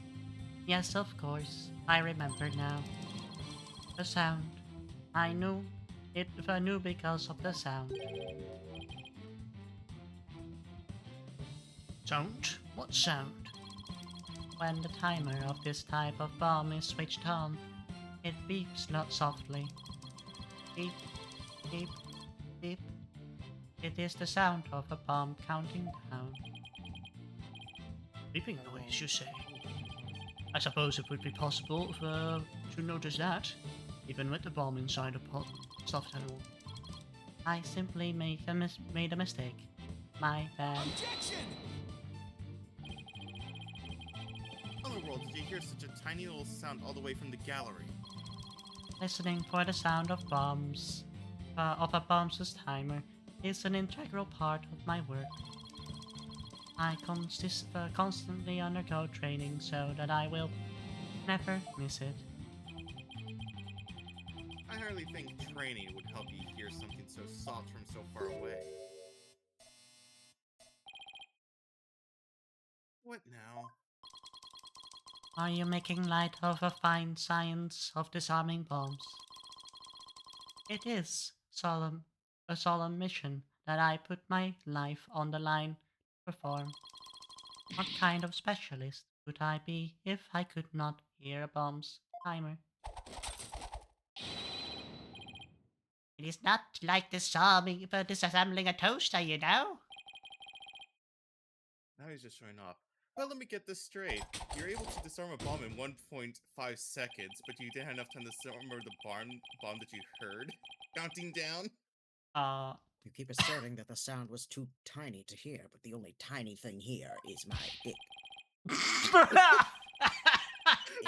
Yes, of course. I remember now. The sound. I knew because of the sound. Sound? What sound? When the timer of this type of bomb is switched on, it beeps not softly. Beep, beep, beep. It is the sound of a bomb counting down. Beeping noise, you say? I suppose it would be possible to notice that, even with the bomb inside a soft animal. I simply made a mistake. My bad. Objection! How in the world did you hear such a tiny little sound all the way from the gallery? Listening for the sound of bombs, of a bomb's timer, is an integral part of my work. I constantly undergo training so that I will never miss it. I hardly think training would help you hear something so soft from so far away. What now? Are you making light of a fine science of disarming bombs? It is a solemn mission that I put my life on the line to perform. What kind of specialist would I be if I could not hear a bomb's timer? It is not like disassembling a toaster, you know? Now he's just showing off. Well, let me get this straight. You're able to disarm a bomb in 1.5 seconds, but you didn't have enough time to disarm the bomb that you heard counting down? You keep asserting that the sound was too tiny to hear, but the only tiny thing here is my dick.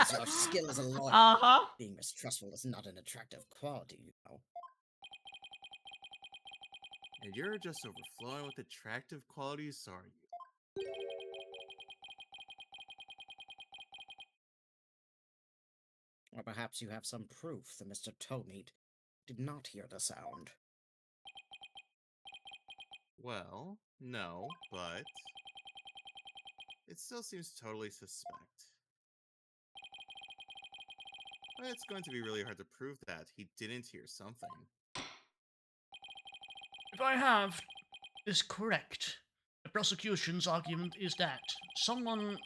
Is your skill as a lawyer. Uh-huh. Being mistrustful is not an attractive quality, you know. And you're just overflowing with attractive qualities, are you? Or perhaps you have some proof that Mr. Tonate did not hear the sound. Well, no, but it still seems totally suspect. But it's going to be really hard to prove that he didn't hear something. If I have this correct, the prosecution's argument is that someone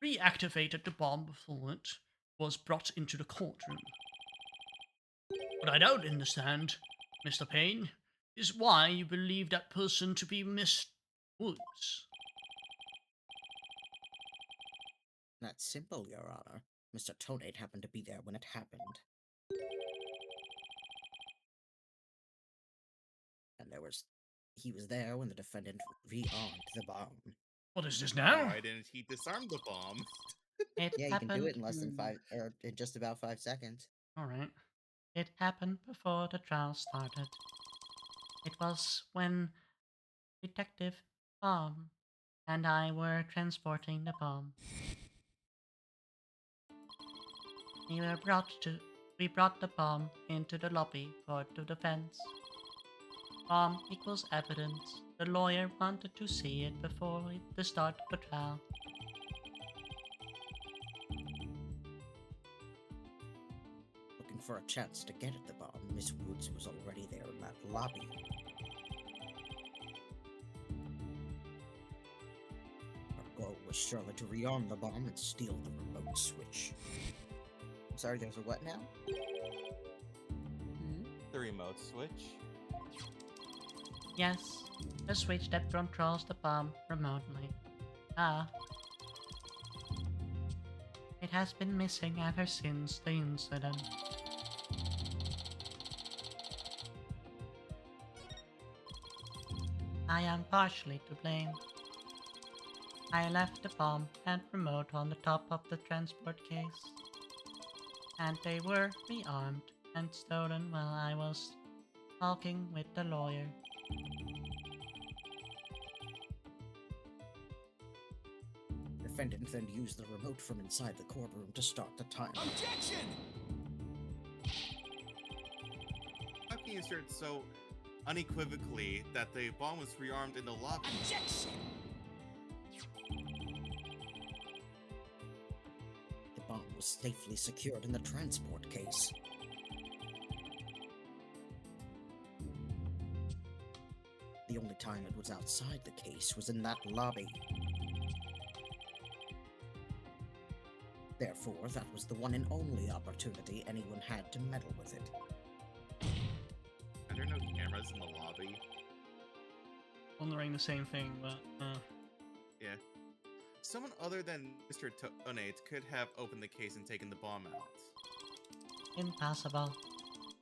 reactivated the bomb before it, was brought into the courtroom. What I don't understand, Mr. Payne, is why you believe that person to be Miss Woods. That's simple, Your Honor. Mr. Toadate happened to be there when it happened. And he was there when the defendant rearmed the bomb. What is this now? Why didn't he disarm the bomb? It Yeah, you happened. can do it in less than in just about 5 seconds. Alright. It happened before the trial started. It was when Detective Bomb and I were transporting the bomb. We brought the bomb into the lobby for the defense. Bomb equals evidence. The lawyer wanted to see it before the start of the trial. Looking for a chance to get at the bomb, Miss Woods was already there in that lobby. Our goal was surely to rearm the bomb and steal the remote switch. I'm sorry, there's a what now? The remote switch? Yes, the switch that controls the bomb remotely. It has been missing ever since the incident. I am partially to blame. I left the bomb and remote on the top of the transport case, and they were rearmed and stolen while I was talking with the lawyer. Defendant then used the remote from inside the courtroom to start the timer. Objection! How can you assert so unequivocally that the bomb was rearmed in the lobby? Objection! The bomb was safely secured in the transport case. The only time it was outside the case was in that lobby. Therefore, that was the one and only opportunity anyone had to meddle with it. Are there no cameras in the lobby? Wondering the same thing, but Yeah. Someone other than Mr. Tonate could have opened the case and taken the bomb out. impossible.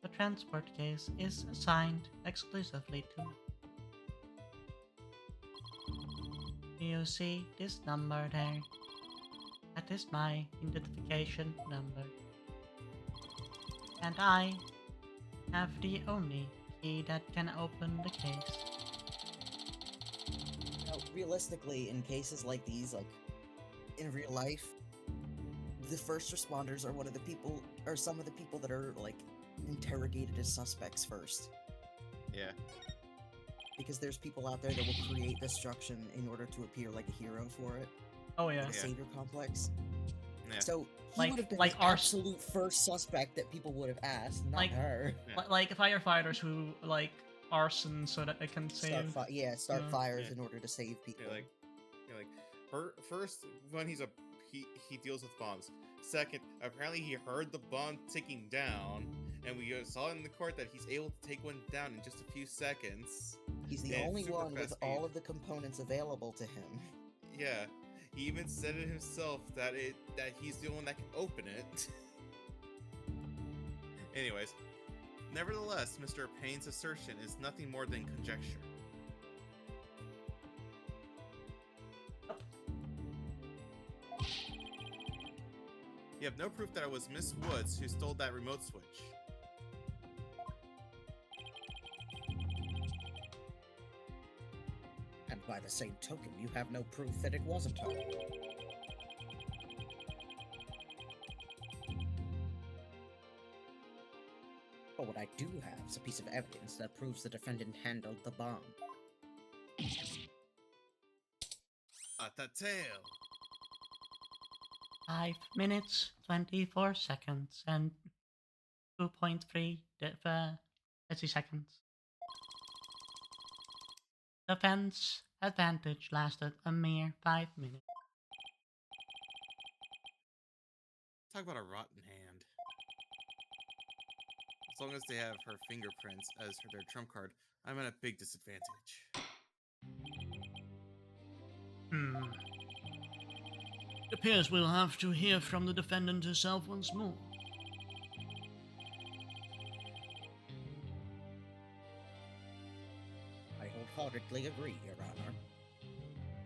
The transport case is assigned exclusively to me. Do you see this number there? That is my identification number. And I have the only key that can open the case. Now, realistically, in cases like these, like, in real life, the first responders are some of the people that are, like, interrogated as suspects first. Yeah. Because there's people out there that will create destruction in order to appear like a hero for it. Oh yeah. Like a savior complex. Yeah. So, he Like- would have been like the our- absolute first suspect that people would have asked, not Like- her. Yeah. Like firefighters who like arson so that they can save. Start Yeah. fires Yeah. in order to save people. You're like, first when he deals with bombs. Second, apparently he heard the bomb ticking down, and we saw in the court that he's able to take one down in just a few seconds. He's the and only super one with fast all speed. of the components available to him. Yeah, he even said it himself that he's the one that can open it. Anyways, nevertheless, Mr. Payne's assertion is nothing more than conjecture. You have no proof that it was Miss Woods who stole that remote switch. And by the same token, you have no proof that it wasn't her. But what I do have is a piece of evidence that proves the defendant handled the bomb. At the tail. 5 minutes, 24 seconds, and 2.3 seconds. Defense advantage lasted a mere 5 minutes. Talk about a rotten hand. As long as they have her fingerprints as their trump card, I'm at a big disadvantage. It appears we'll have to hear from the defendant herself once more. I wholeheartedly agree, Your Honor.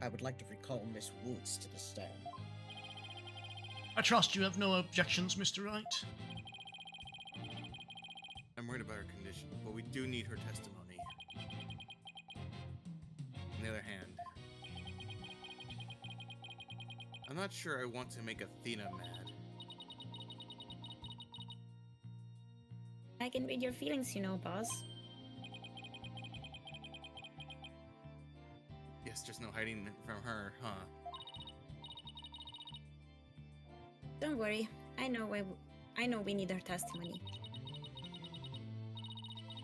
I would like to recall Miss Woods to the stand. I trust you have no objections, Mr. Wright. I'm worried about her condition, but we do need her testimony. On the other hand, I'm not sure I want to make Athena mad. I can read your feelings, you know, boss. Yes, there's no hiding from her, huh? Don't worry. I know we need her testimony.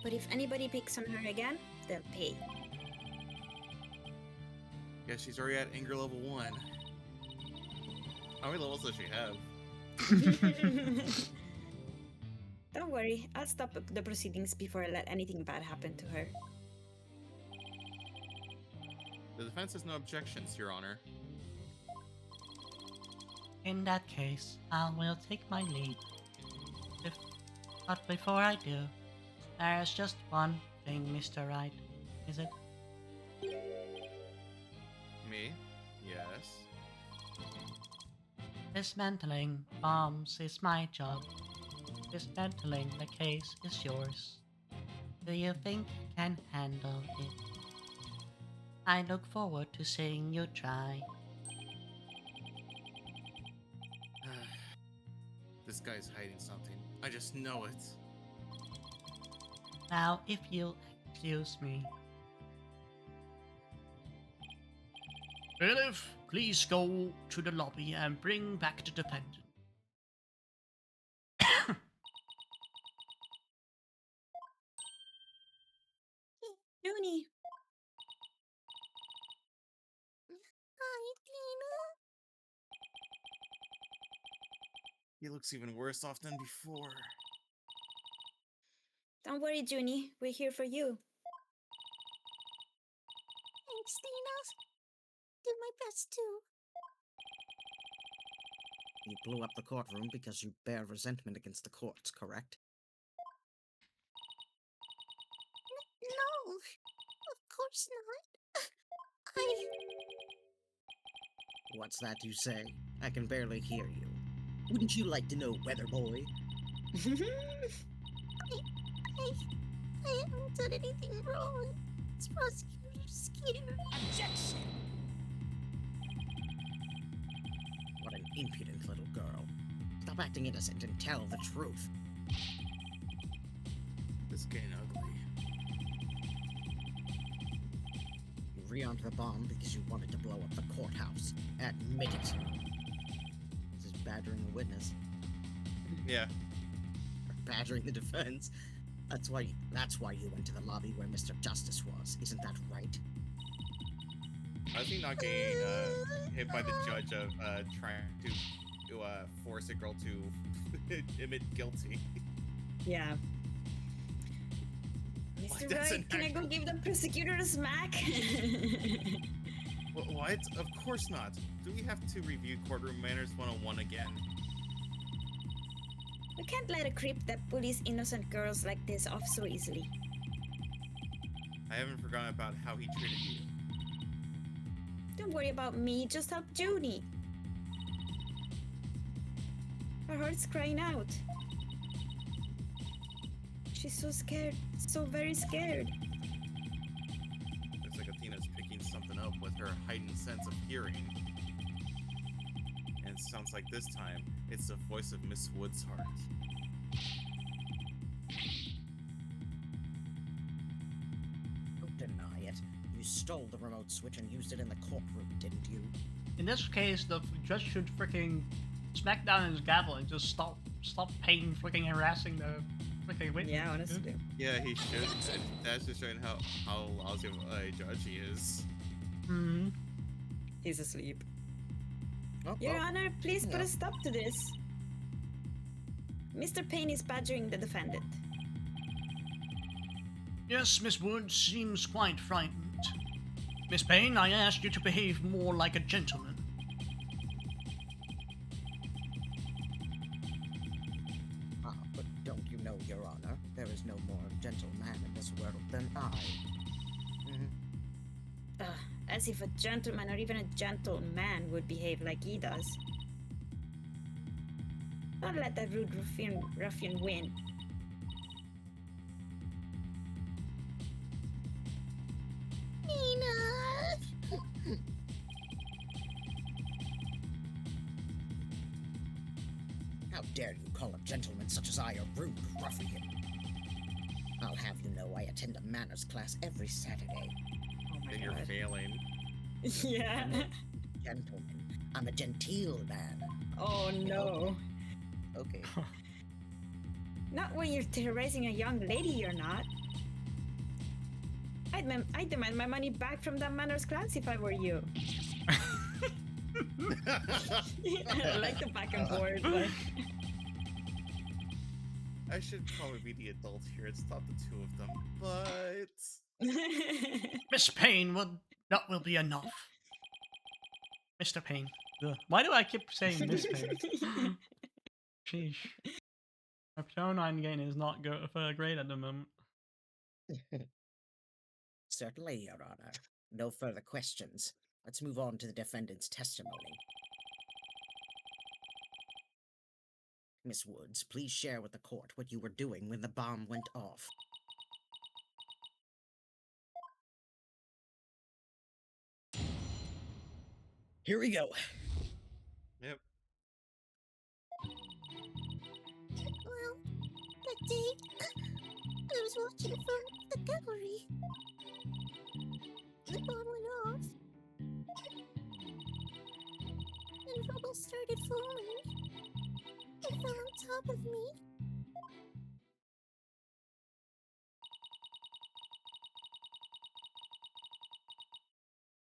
But if anybody picks on her again, they'll pay. Yeah, she's already at anger level 1. How many levels does she have? Don't worry, I'll stop the proceedings before I let anything bad happen to her. The defense has no objections, Your Honor. In that case, I will take my leave. But before I do, there's just one thing, Mr. Wright, is it? Me? Yes. Dismantling bombs is my job. Dismantling the case is yours. Do you think you can handle it? I look forward to seeing you try. This guy's hiding something. I just know it. Now, if you'll excuse me. Bailiff, please go to the lobby and bring back the defendant. Junie! Hi, Tina. He looks even worse off than before. Don't worry, Junie. We're here for you. Thanks, Tina. Did my best too. You blew up the courtroom because you bear resentment against the courts, correct? No, of course not. What's that you say? I can barely hear you. Wouldn't you like to know, Weather Boy? I haven't done anything wrong. This prosecutor's scared. Objection! What an impudent little girl. Stop acting innocent and tell the truth. This is getting ugly. You rearmed the bomb because you wanted to blow up the courthouse. Admit it. This is badgering a witness. Yeah. Or badgering the defense. That's why you went to the lobby where Mr. Justice was. Isn't that right? How's he not getting hit by the judge of trying to force a girl to admit guilty? Yeah. Like, Mr. that's Wright, can I go give the prosecutor a smack? What? Of course not. Do we have to review Courtroom Manners 101 again? We can't let a creep that bullies innocent girls like this off so easily. I haven't forgotten about how he treated you. Don't worry about me, just help Junie. Her heart's crying out. She's so scared, so very scared. Looks like Athena's picking something up with her heightened sense of hearing. And it sounds like this time, it's the voice of Miss Wood's heart. Don't deny it. You stole the remote switch and used it in the courtroom, didn't you? In this case, the judge should freaking smack down his gavel and just stop pain freaking harassing the freaking witness. Yeah, honestly. Yeah, he should. And that's just showing how lousy of a judge he is. Hmm. He's asleep. Oh, Your well, Honor, please put yeah. a stop to this. Mr. Payne is badgering the defendant. Yes, Miss Wood seems quite frightened. Miss Payne, I ask you to behave more like a gentleman. But don't you know, Your Honor, there is no more gentle man in this world than I. As if a gentleman or even a gentleman would behave like he does. Don't let that rude ruffian win. Nina! How dare you call a gentleman such as I a rude ruffian? I'll have you know I attend a manners class every Saturday. Oh my Then you're god. failing. Yeah. Gentleman. I'm a genteel man. Oh no. Okay. Not when you're terrorizing a young lady, you're not. I'd demand my money back from that manners class if I were you. I like the back and forth. Like. I should probably be the adult here and stop the two of them, but... Miss Payne, that will be enough. Mr. Payne. Ugh. Why do I keep saying Miss Payne? Sheesh. My pronoun gain is not great at the moment. Certainly, Your Honor. No further questions. Let's move on to the defendant's testimony. Miss Woods, please share with the court what you were doing when the bomb went off. Here we go. Yep. Well, that day, I was watching from the gallery. The bomb went off. And rubble started falling. It fell on top of me.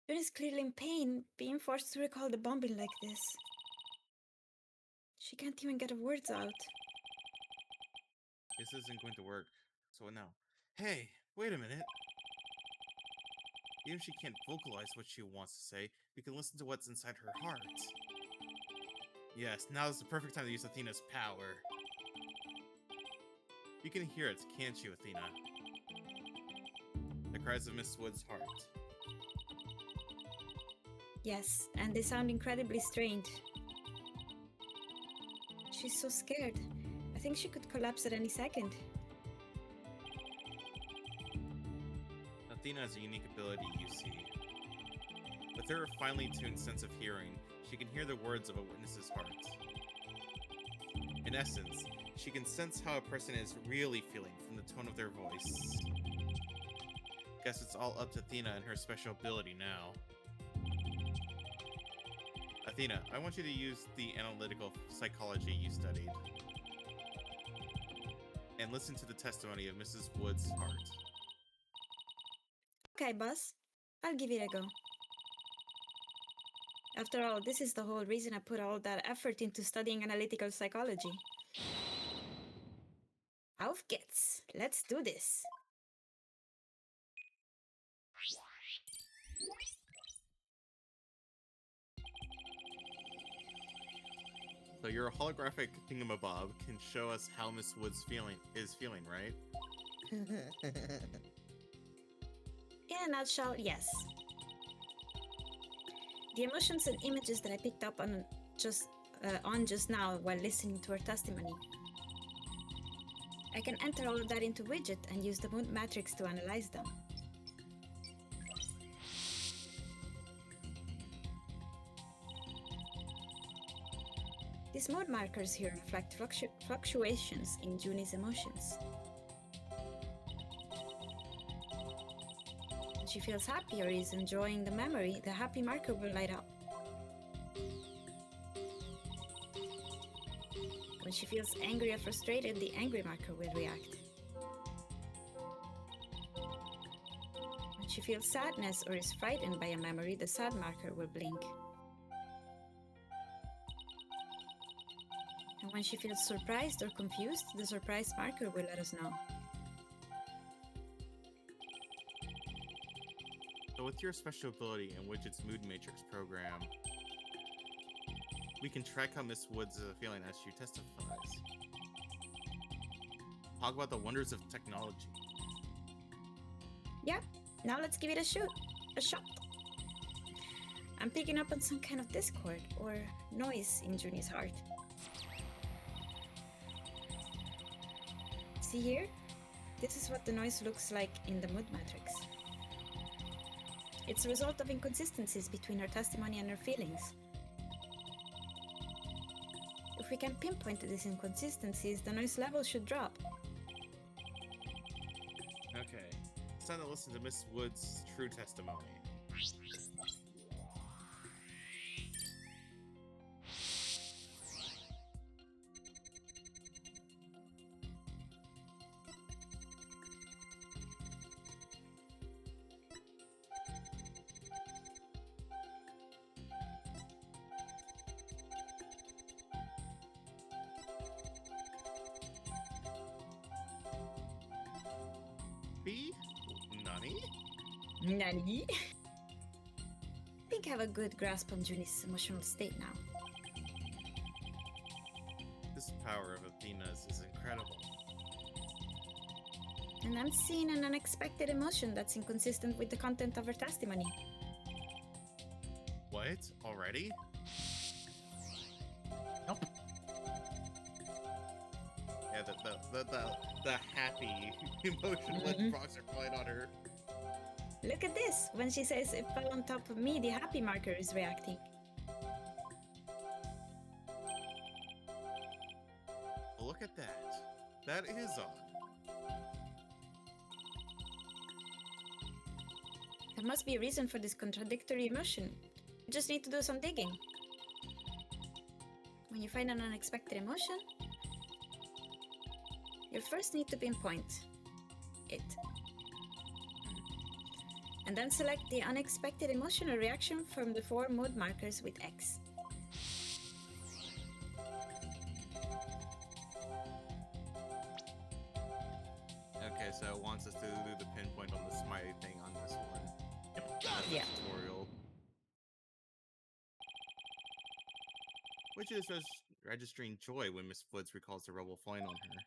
June is clearly in pain, being forced to recall the bombing like this. She can't even get her words out. This isn't going to work. So what now? Hey, wait a minute. Even if she can't vocalize what she wants to say, we can listen to what's inside her heart. Yes, now is the perfect time to use Athena's power. You can hear it, can't you, Athena? The cries of Miss Wood's heart. Yes, and they sound incredibly strained. She's so scared. I think she could collapse at any second. Athena has a unique ability, you see. With her finely tuned sense of hearing, she can hear the words of a witness's heart. In essence, she can sense how a person is really feeling from the tone of their voice. Guess it's all up to Athena and her special ability now. Athena, I want you to use the analytical psychology you studied. And listen to the testimony of Mrs. Wood's heart. Okay, boss. I'll give it a go. After all, this is the whole reason I put all that effort into studying analytical psychology. Auf geht's. Let's do this. So your holographic thingamabob can show us how Miss Woods is feeling, right? In a nutshell, yes. The emotions and images that I picked up on just now while listening to her testimony. I can enter all of that into Widget and use the mood matrix to analyze them. These mood markers here reflect fluctuations in Junie's emotions. When she feels happy or is enjoying the memory, the happy marker will light up. When she feels angry or frustrated, the angry marker will react. When she feels sadness or is frightened by a memory, the sad marker will blink. And when she feels surprised or confused, the surprise marker will let us know. So with your special ability and Widget's Mood Matrix program, we can track how Miss Woods is feeling as she testifies. Talk about the wonders of technology. Yep, now let's give it a shot. I'm picking up on some kind of discord or noise in Junie's heart. See here? This is what the noise looks like in the mood matrix. It's a result of inconsistencies between her testimony and her feelings. If we can pinpoint these inconsistencies, the noise level should drop. Okay, it's time to listen to Miss Woods' true testimony. B? Nani? Nani? I think I have a good grasp on Junie's emotional state now. This power of Athena's is incredible. And I'm seeing an unexpected emotion that's inconsistent with the content of her testimony. What? Already? Nope. Yeah, the happy emotionless rocks are flying on her. Look at this! When she says it fell on top of me, the happy marker is reacting. Look at that. That is odd. There must be a reason for this contradictory emotion. You just need to do some digging. When you find an unexpected emotion, you first need to pinpoint it. And then select the unexpected emotional reaction from the 4 mood markers with X. Okay, so it wants us to do the pinpoint on the smiley thing on this one. That's Yeah. the tutorial. Which is registering joy when Miss Woods recalls the rubble flying on her.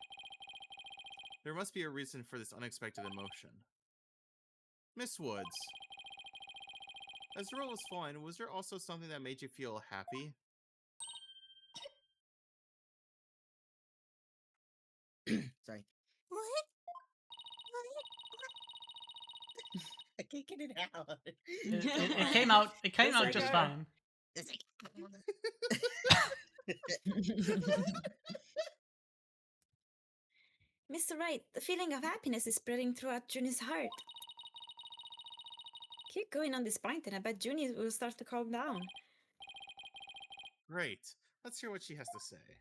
There must be a reason for this unexpected emotion. Miss Woods, as the rubble was flying, was there also something that made you feel happy? Sorry. What? I can't get it out. It came out. It came It's out like just a- fine. It's like... Mr. Wright, the feeling of happiness is spreading throughout Junie's heart. Keep going on this point and I bet Junie will start to calm down. Great. Let's hear what she has to say.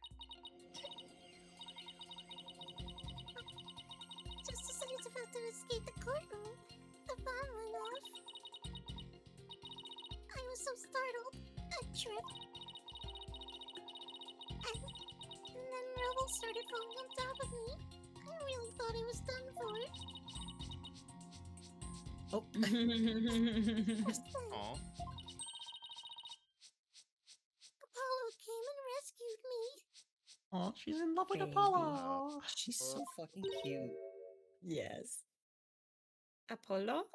Just as I was about to escape the courtroom, the bomb went off. I was so startled, I tripped. And then rubble started falling on top of me. I really thought I was done for. Oh. Just then, Aw. Apollo came and rescued me. Oh, she's in love with Baby. Apollo. She's so fucking cute. Yes. Apollo?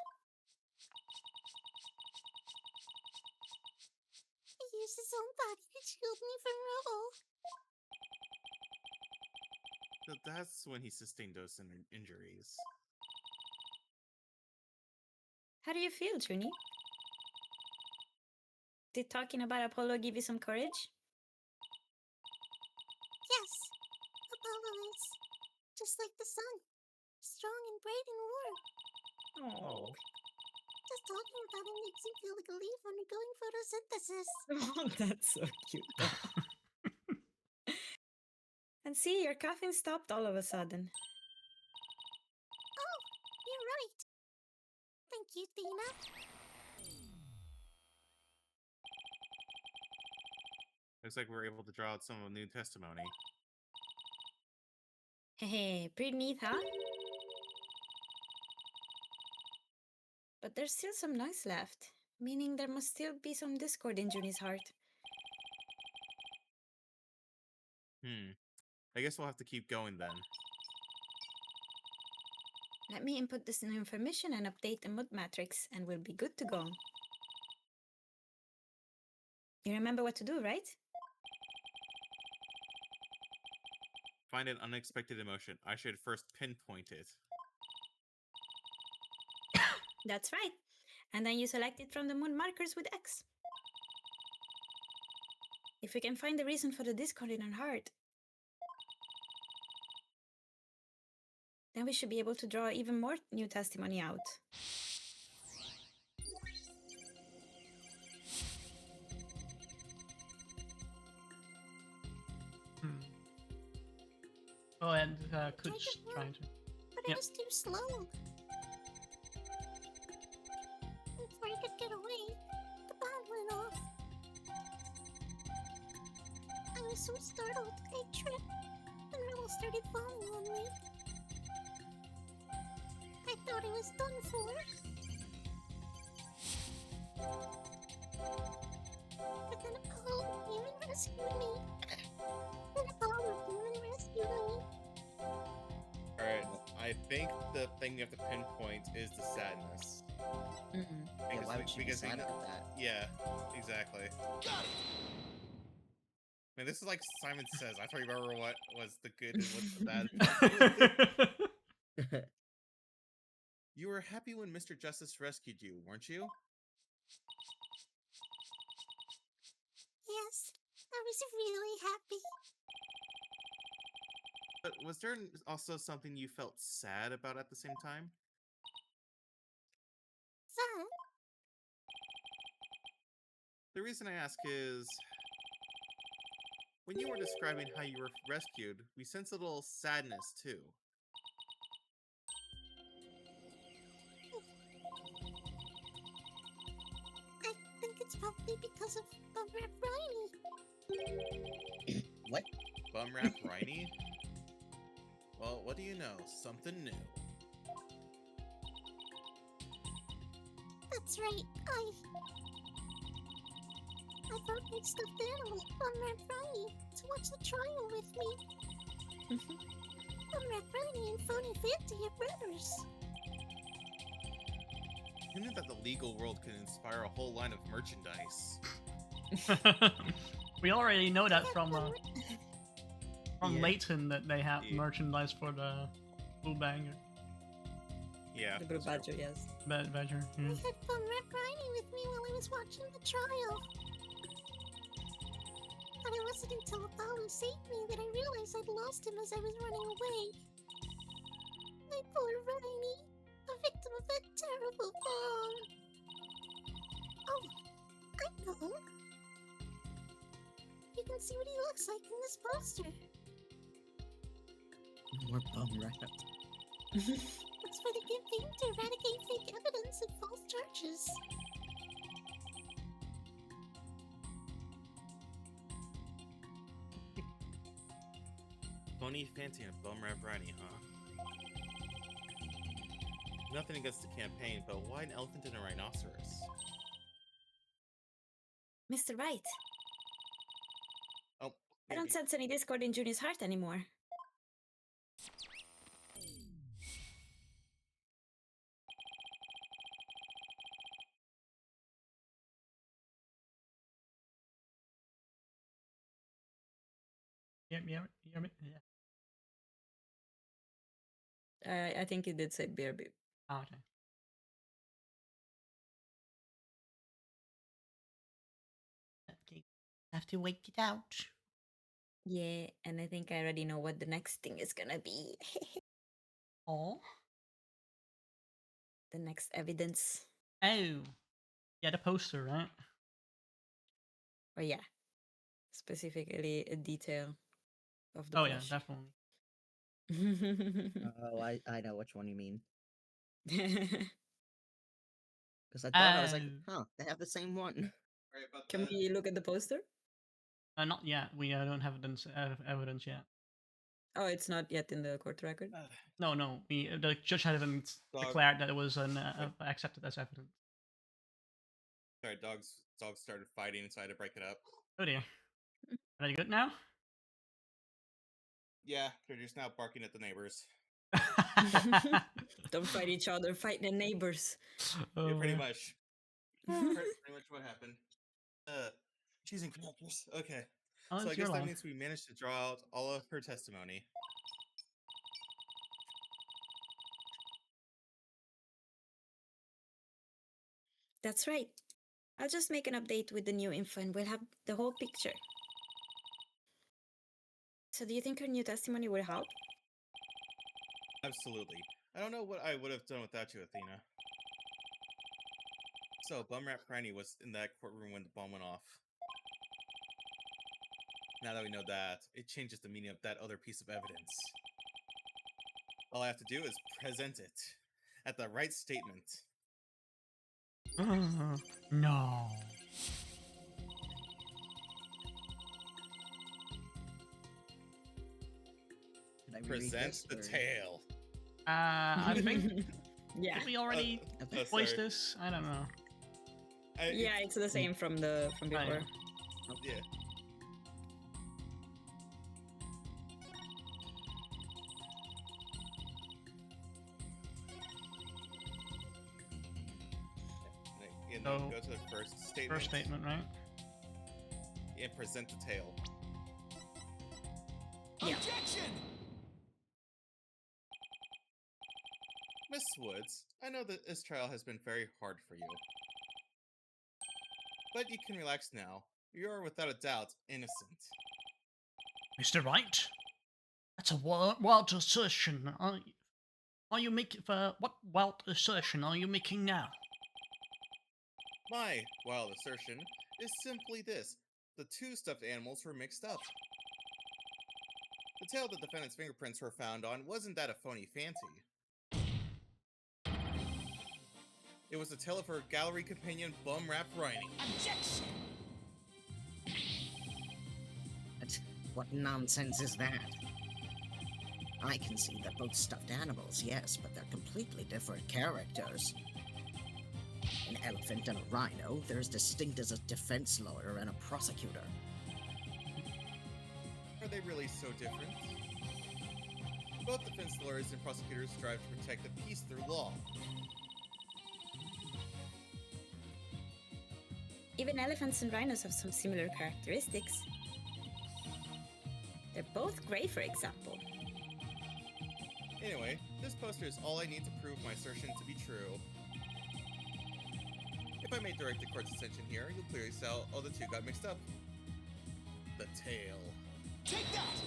He used his own body to shield me from rubble. That's when he sustained those injuries. How do you feel, Junie? Did talking about Apollo give you some courage? Yes, Apollo is just like the sun, strong and bright and warm. Oh. Just talking about him makes me feel like a leaf undergoing photosynthesis. Oh, that's so cute. And see, your coughing stopped all of a sudden. Oh, you're right. Thank you, Tina. Looks like we're able to draw out some new testimony. Hey, pretty neat, huh? But there's still some noise left, meaning there must still be some discord in Junie's heart. I guess we'll have to keep going then. Let me input this new information and update the mood matrix, and we'll be good to go. You remember what to do, right? Find an unexpected emotion. I should first pinpoint it. That's right. And then you select it from the mood markers with X. If we can find the reason for the discord in our heart, then we should be able to draw even more new testimony out. Oh, and Tried Kuch to trying to. But Yep. I was too slow. Before I could get away, the bomb went off. I was so startled, I tripped, and Rebel started falling on me. I thought I was done for. But then Apollo came and rescued me. Then Apollo came and rescued me. Alright, I think the thing you have to pinpoint is the sadness. Yeah, Because why we- would she be because we sad know- about that? Yeah, exactly. Man, this is like Simon Says. I have to remember what was the good and what's the bad. You were happy when Mr. Justice rescued you, weren't you? Yes, I was really happy. But was there also something you felt sad about at the same time? Sad? The reason I ask is, when you were describing how you were rescued, we sense a little sadness too. I think it's probably because of Bumrap Riley. What? Bumrap Riney? Well, what do you know? Something new. That's right, I brought my stuffed animal, Bumrap Riley, to watch the trial with me. Bumrap Riley and Phony Fancy are brothers. Who knew that the legal world could inspire a whole line of merchandise? We already know that They from have Yeah. Layton that they have Yeah. merchandise for the Blue Banger Yeah. The Blue Badger, yes. Badger. I Yeah. had Bumrap Riley with me while I was watching the trial. But it wasn't until Apollo saved me that I realized I'd lost him as I was running away. My poor Riley, a victim of that terrible bomb. Oh, I know. You can see what he looks like in this poster. More bum rap. It's for the campaign to eradicate fake evidence and false charges. Phony Fancy and Bumrap Riney, huh? Nothing against the campaign, but why an elephant and a rhinoceros? Mr. Wright, Oh, I don't sense any discord in Junie's heart anymore. Yeah. I think you did say BRB. Oh, okay. Okay. Have to wait it out. Yeah, and I think I already know what the next thing is gonna be. Oh. The next evidence. Oh. Yeah, the poster, right? Or yeah, specifically a detail of the Oh yeah, plush. definitely. Oh, I know which one you mean. Because I thought I was like, Oh. huh, they have the same one. Right about Can we look at the poster? Not yet. We don't have evidence yet. Oh, it's not yet in the court record. No. The judge hasn't Dog. declared that it was accepted as evidence. Sorry, dogs started fighting, so I had to break it up. Oh dear. Are they good now? Yeah, they're just now barking at the neighbors. Don't fight each other, fight the neighbors. Oh, Yeah, pretty man. much. Pretty much what happened. Choosing characters. Okay. Oh, So I it's your guess that line. means we managed to draw out all of her testimony. That's right. I'll just make an update with the new info and we'll have the whole picture. So do you think her new testimony will help? Absolutely. I don't know what I would have done without you, Athena. So, Bumrap Franny was in that courtroom when the bomb went off. Now that we know that, it changes the meaning of that other piece of evidence. All I have to do is present it at the right statement. No. Should I reread Present this, the or- tale. I think Yeah. did we already Okay. voice sorry. this? I don't know. Yeah, it's the same from before. Yeah. And then So, go to the first statement. First statement, right? And present the tale. Yeah. Objection! Miss Woods, I know that this trial has been very hard for you. But you can relax now. You are without a doubt innocent. Mr. Wright? That's a wild assertion. Are you making what wild assertion are you making now? My wild assertion is simply this. The two stuffed animals were mixed up. The tail the defendant's fingerprints were found on wasn't that a phony fancy. It was the tail of her gallery companion Bumrap Riney. Objection! What nonsense is that? I can see they're both stuffed animals, yes, but they're completely different characters. An elephant and a rhino, they're as distinct as a defense lawyer and a prosecutor. Are they really so different? Both defense lawyers and prosecutors strive to protect the peace through law. Even elephants and rhinos have some similar characteristics. They're both gray, for example. Anyway, this poster is all I need to prove my assertion to be true. If I may direct the court's attention here, you'll clearly see how the two got mixed up. The tail. Take that!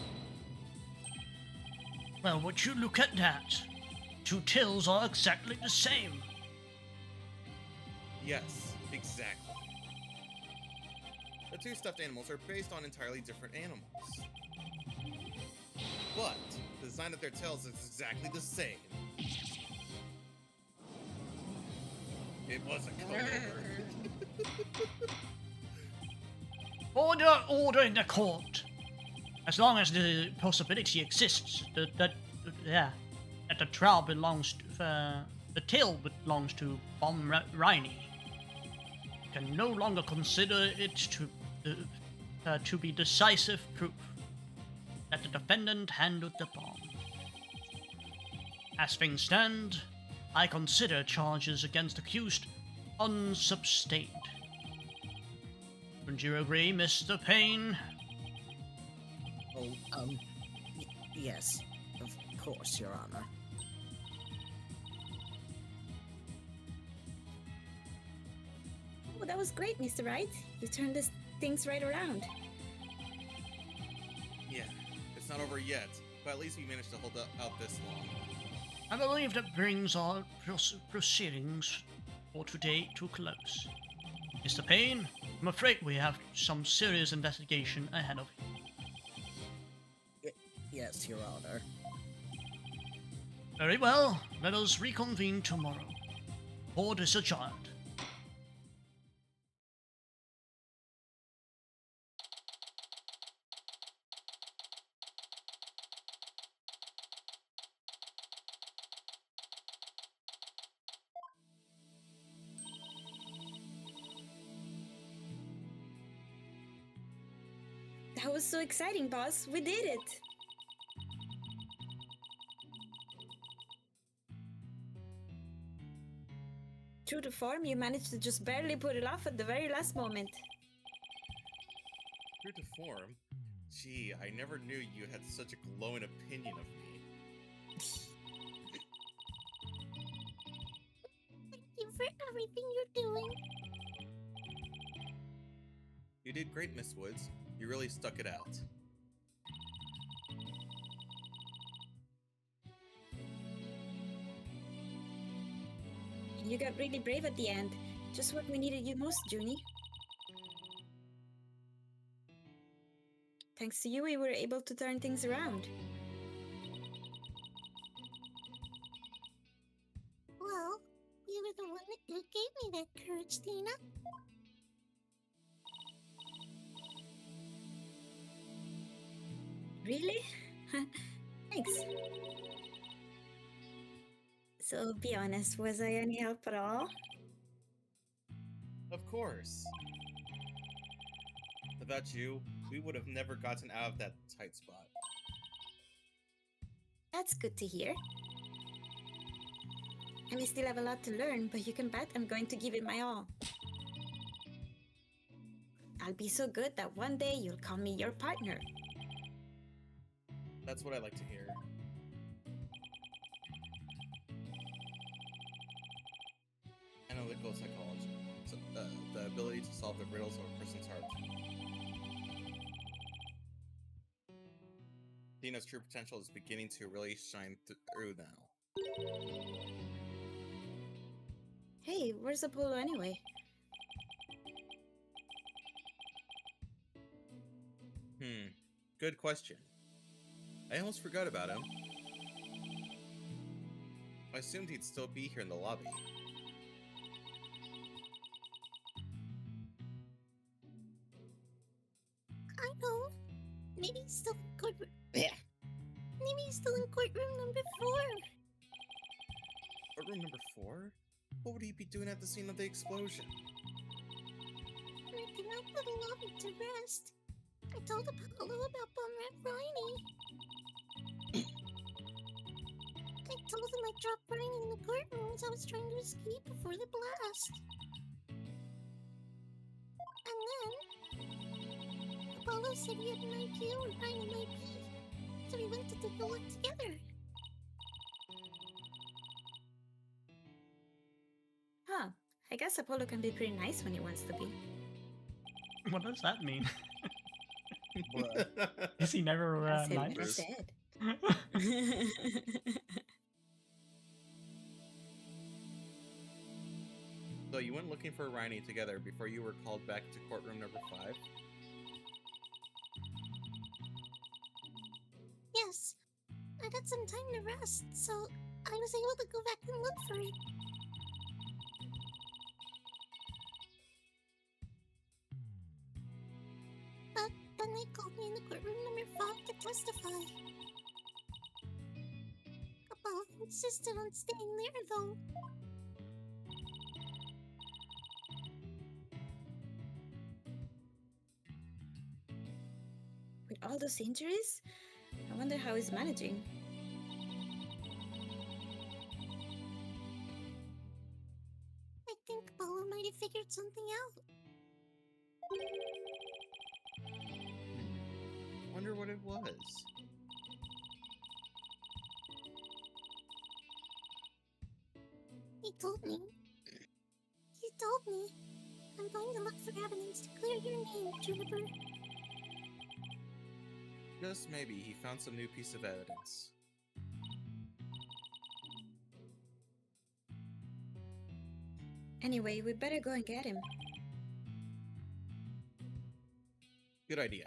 Well, would you look at that? Two tails are exactly the same. Yes, exactly. The two stuffed animals are based on entirely different animals. But the design of their tails is exactly the same. It was a cover. Order in the court. As long as the possibility exists that the trial belongs to, the tail belongs to Riney, can no longer consider it to be decisive proof that the defendant handled the bomb. As things stand, I consider charges against accused unsubstained. Wouldn't you agree, Mr. Payne? Oh, yes, of course, Your Honor. Oh, that was great, Mr. Wright. You turned things right around. Yeah, it's not over yet, but at least we managed to hold out this long. I believe that brings our proceedings for today to a close. Mr. Payne, I'm afraid we have some serious investigation ahead of you. Yes, Your Honor. Very well, let us reconvene tomorrow. Court is adjourned. That was so exciting, boss. We did it. True to form, you managed to just barely put it off at the very last moment. True to form? Gee, I never knew you had such a glowing opinion of me. Thank you for everything you're doing. You did great, Miss Woods. You really stuck it out. You got really brave at the end. Just what we needed you most, Junie. Thanks to you, we were able to turn things around. Well, you were the one who gave me that courage, Tina. Really? Thanks. So, be honest, was I any help at all? Of course. Without you, we would have never gotten out of that tight spot. That's good to hear. I may still have a lot to learn, but you can bet I'm going to give it my all. I'll be so good that one day you'll call me your partner. That's what I like to hear. Analytical psychology. So, the ability to solve the riddles of a person's heart. Dina's true potential is beginning to really shine through now. Hey, where's Apollo anyway? Good question. I almost forgot about him. I assumed he'd still be here in the lobby. I know. Maybe he's still in courtroom. Maybe he's still in courtroom number 4. Courtroom number 4? What would he be doing at the scene of the explosion? I came out to the lobby to rest. I told Apollo about Bumrat Riney. I told him I dropped Riney in the courtroom as I was trying to escape before the blast. And then Apollo said he had an idea where Riney might be, so we went to take a look together. Huh. I guess Apollo can be pretty nice when he wants to be. What does that mean? Bruh. Is he never I said what I nice? said. So you went looking for Riney together before you were called back to courtroom number 5? Yes, I got some time to rest, so I was able to go back and look for it. But then they called me in the courtroom number 5 to testify. Apollo insisted on staying there, though. With all those injuries, I wonder how he's managing. I think Apollo might have figured something out. Wonder what it was. He told me. He told me. I'm going to look for evidence to clear your name, Juniper. Just maybe he found some new piece of evidence. Anyway, we better go and get him. Good idea.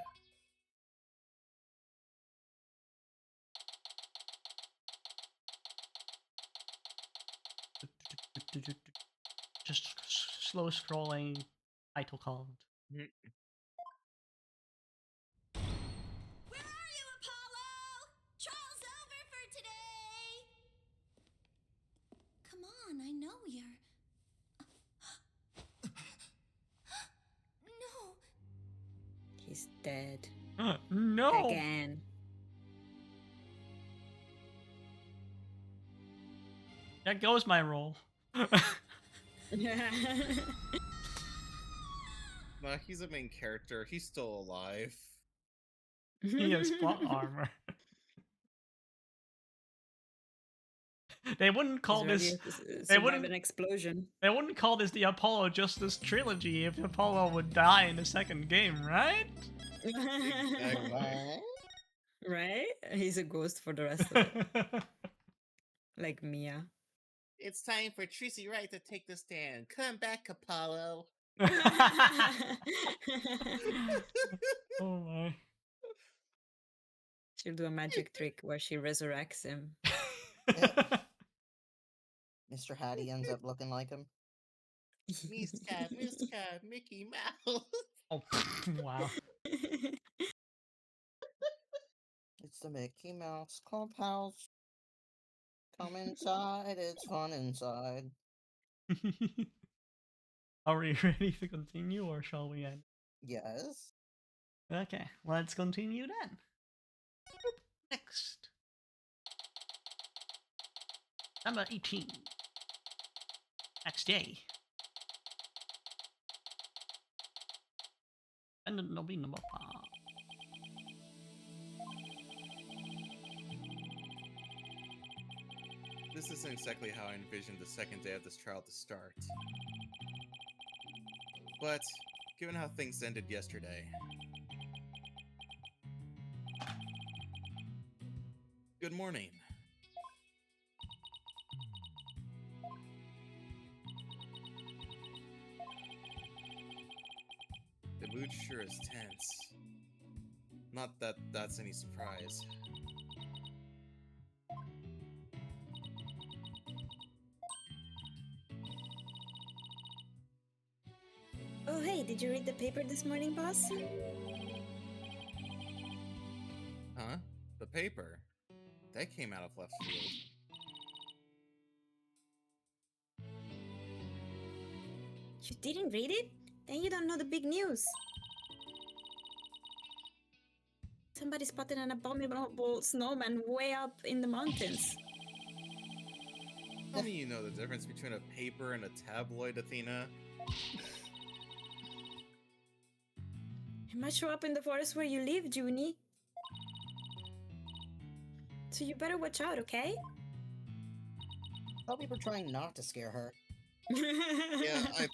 Just slow scrolling title called. Where are you, Apollo? Trial's over for today. Come on, I know you're... No. He's dead. No! Again. There goes my roll. Nah, he's a main character. He's still alive. He has plot armor. They wouldn't call He's this. ready to They survive wouldn't. an explosion. They wouldn't call this the Apollo Justice trilogy if Apollo would die in the second game, right? Exactly. Right? He's a ghost for the rest of it. Like Mia. It's time for Tracy Wright to take the stand. Come back, Apollo. Oh my. She'll do a magic trick where she resurrects him. Mr. Hattie ends up looking like him. Miska, Mickey Mouse. Oh, wow. It's the Mickey Mouse Clubhouse. Come inside, it's fun inside. Are we ready to continue or shall we end? Yes. Okay, let's continue then. Next. Number 18. Next day. And then there'll be number 5. This isn't exactly how I envisioned the second day of this trial to start. But, given how things ended yesterday... Good morning. The mood sure is tense. Not that that's any surprise. Oh, hey, did you read the paper this morning, boss? Huh? The paper? That came out of left field. You didn't read it? Then you don't know the big news. Somebody spotted an abominable snowman way up in the mountains. Tell me you know the difference between a paper and a tabloid, Athena. It might show up in the forest where you live, Junie. So you better watch out, okay? Thought we were trying not to scare her. I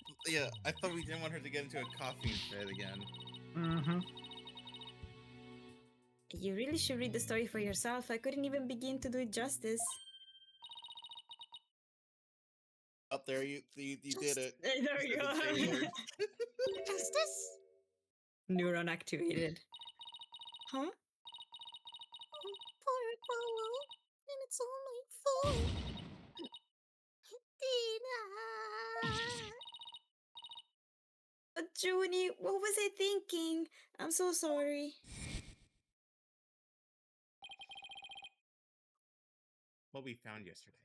thought we didn't want her to get into a coughing fit again. Mm-hmm. You really should read the story for yourself. I couldn't even begin to do it justice. Up there, you did it. There you go. Justice? Neuron activated. Huh? Poor Apollo. And it's all my fault. Tina. But Junie, what was I thinking? I'm so sorry. What we found yesterday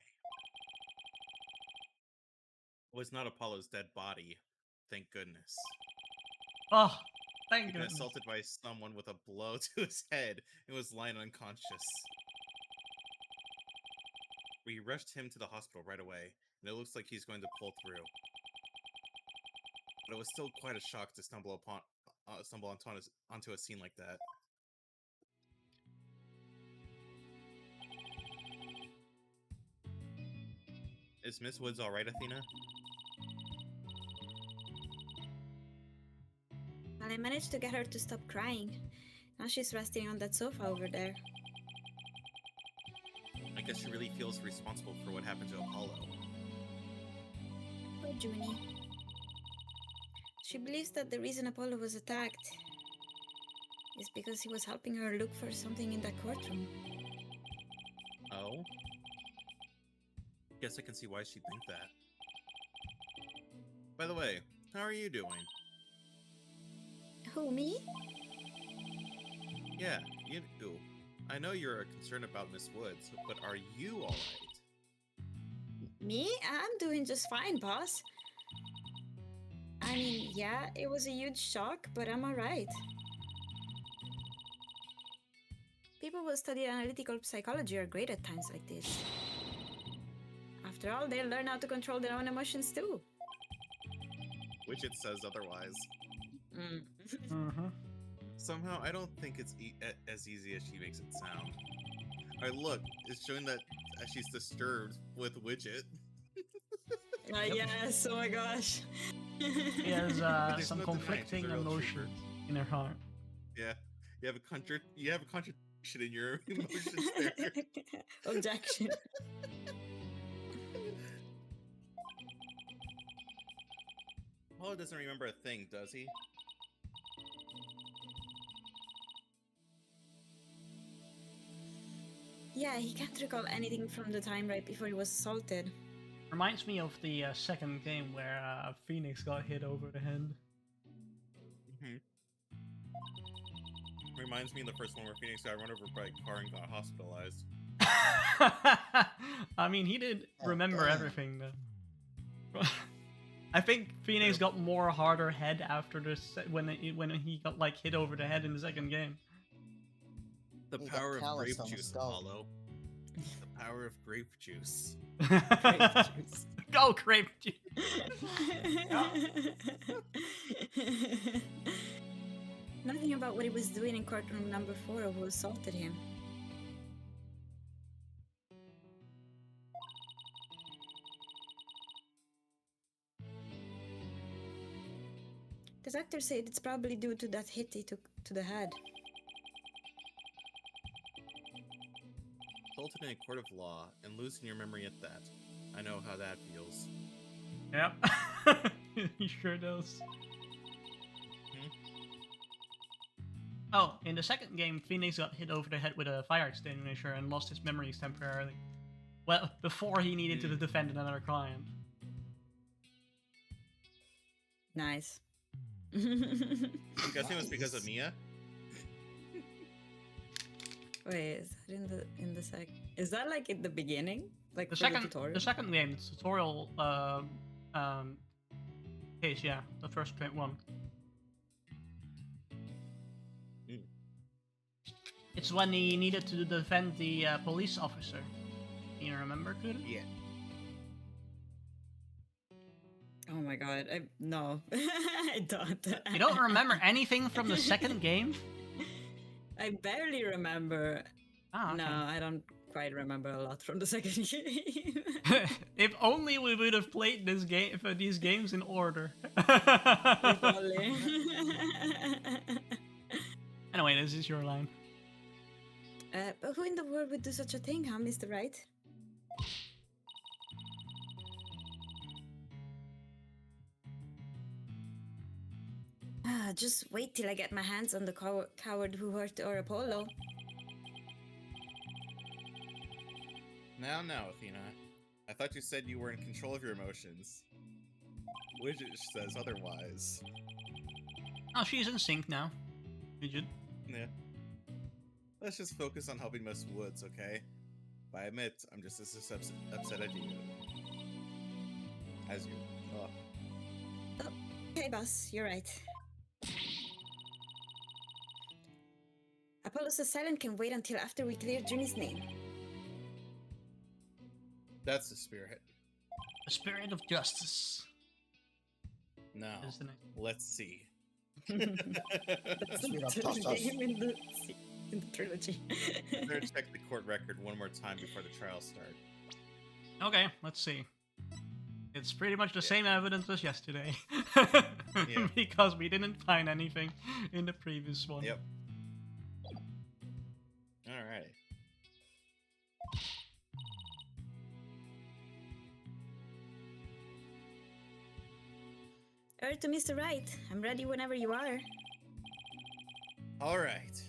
was not Apollo's dead body. Thank goodness. Oh, thank He'd been goodness. assaulted by someone with a blow to his head and was lying unconscious. We rushed him to the hospital right away, and it looks like he's going to pull through. But it was still quite a shock to stumble onto a scene like that. Is Miss Woods alright, Athena? Well, I managed to get her to stop crying. Now she's resting on that sofa over there. I guess she really feels responsible for what happened to Apollo. Poor Junie. She believes that the reason Apollo was attacked is because he was helping her look for something in that courtroom. Oh? Guess I can see why she'd think that. By the way, how are you doing? Who, me? Yeah, you do. I know you're concerned about Miss Woods, but are you alright? Me? I'm doing just fine, boss. I mean, yeah, it was a huge shock, but I'm alright. People who study analytical psychology are great at times like this. After all, they learn how to control their own emotions too. Which it says otherwise. Mm. Mm-hmm. Somehow, I don't think it's as easy as she makes it sound. Alright, look, it's showing that she's disturbed with Widget. Yes, oh my gosh. She has There's some no denying she's a conflicting real emotions trooper. in her heart. Yeah, you have a contradiction in your emotions there. Objection. Paul doesn't remember a thing, does he? Yeah, he can't recall anything from the time right before he was assaulted. Reminds me of the second game where Phoenix got hit over the head. Mm-hmm. Reminds me of the first one where Phoenix got run over by a car and got hospitalized. I mean, he did remember everything though. I think Phoenix got more harder head after this when he got like hit over the head in the second game. The He got power of calloused grape on the juice, skull. Apollo. The power of grape juice. Go grape juice. Nothing about what he was doing in courtroom number 4 or who assaulted him. The doctor said it's probably due to that hit he took to the head. Assaulted in a court of law and losing your memory at that. I know how that feels. Yep. He sure does. Oh, in the second game, Phoenix got hit over the head with a fire extinguisher and lost his memories temporarily. Well, before he needed to defend another client. Nice. I'm guessing it was because of Mia. Wait, is that in the sec? Is that like in the beginning, like The for second, the tutorial? the second game, the tutorial case, yeah, the first one. It's when he needed to defend the police officer. You remember, Kuda? Yeah. Oh my god, no, I don't. You don't remember anything from the second game? I barely remember. Ah, okay. No, I don't quite remember a lot from the second game. If only we would have played this game for these games in order. If only. Anyway, this is your line. But who in the world would do such a thing, huh, Mr. Wright? Just wait till I get my hands on the coward who hurt our Apollo. Now, Athena. I thought you said you were in control of your emotions. Widget says otherwise. Oh, she's in sync now. Widget. Yeah. Let's just focus on helping Miss Woods, okay? I admit, I'm just as upset as you. Oh. Okay, boss, you're right. Apollo's assailant can wait until after we clear Junie's name. That's the spirit. The spirit of justice. Now, Isn't it? let's see. That's Spirit of the justice. name in the trilogy. Better check the court record one more time before the trial starts. Okay, let's see. It's pretty much the same evidence as yesterday. Yeah. Because we didn't find anything in the previous one. Yep. Alright. To Mr. Wright, I'm ready whenever you are. Alright.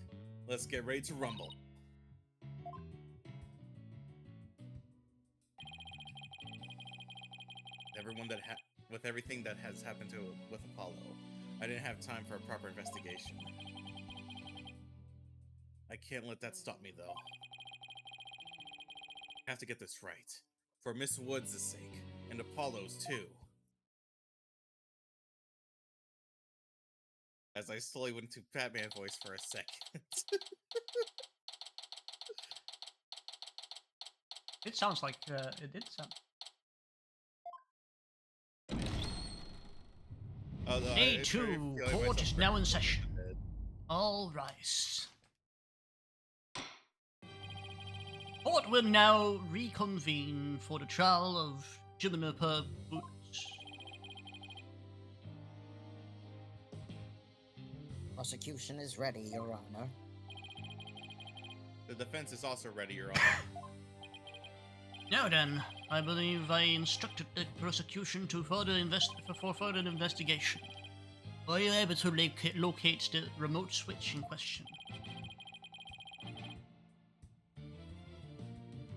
Let's get ready to rumble. With everything that has happened with Apollo, I didn't have time for a proper investigation. I can't let that stop me, though. I have to get this right. For Miss Woods' sake, and Apollo's too. As I slowly went to Batman voice for a second. It sounds like it did sound. Day 2, court is now in session. All rise. Court will now reconvene for the trial of Juniper Woods. Prosecution is ready, Your Honor. The defense is also ready, Your Honor. Now then, I believe I instructed the prosecution to further for further investigation. Were you able to locate the remote switch in question?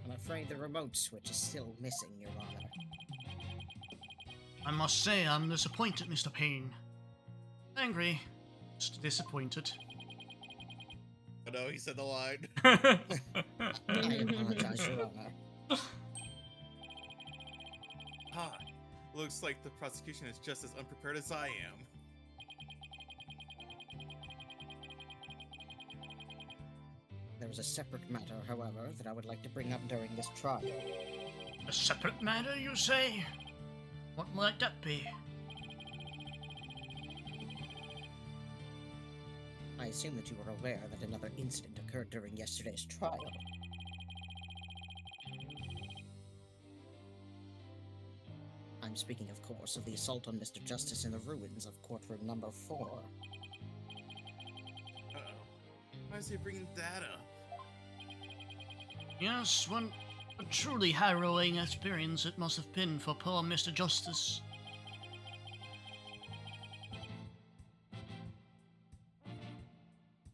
I'm afraid the remote switch is still missing, Your Honor. I must say I'm disappointed, Mr. Payne. Angry, just disappointed. Oh no, he said the line. I apologize, Your Honor. Ah, looks like the prosecution is just as unprepared as I am. There is a separate matter, however, that I would like to bring up during this trial. A separate matter, you say? What might that be? I assume that you are aware that another incident occurred during yesterday's trial. I'm speaking, of course, of the assault on Mr. Justice in the ruins of courtroom number 4. Uh-oh. Why is he bringing that up? Yes, a truly harrowing experience it must have been for poor Mr. Justice.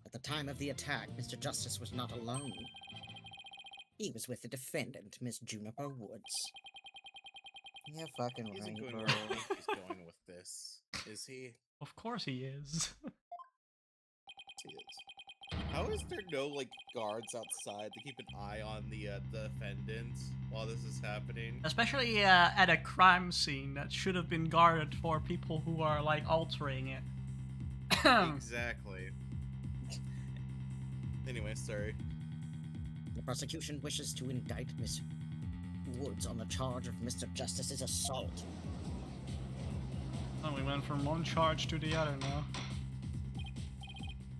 At the time of the attack, Mr. Justice was not alone. He was with the defendant, Miss Juniper Woods. Yeah, fucking He's right, going bro. where I think he's going with this. Is he? Of course he is. He is. How is there no like guards outside to keep an eye on the defendant while this is happening? Especially at a crime scene that should have been guarded for people who are like altering it. Exactly. Anyway, sorry. The prosecution wishes to indict Miss Woods on the charge of Mr. Justice's assault. Oh, we went from one charge to the other now.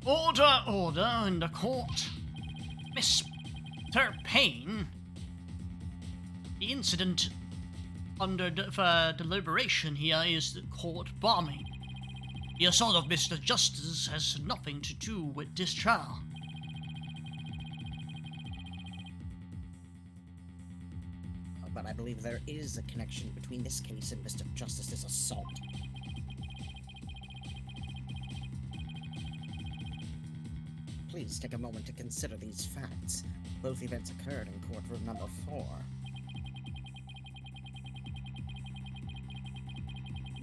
Order, order in the court. Mr. Payne. The incident under deliberation here is the court bombing. The assault of Mr. Justice has nothing to do with this trial. But I believe there is a connection between this case and Mr. Justice's assault. Please take a moment to consider these facts. Both events occurred in courtroom number 4.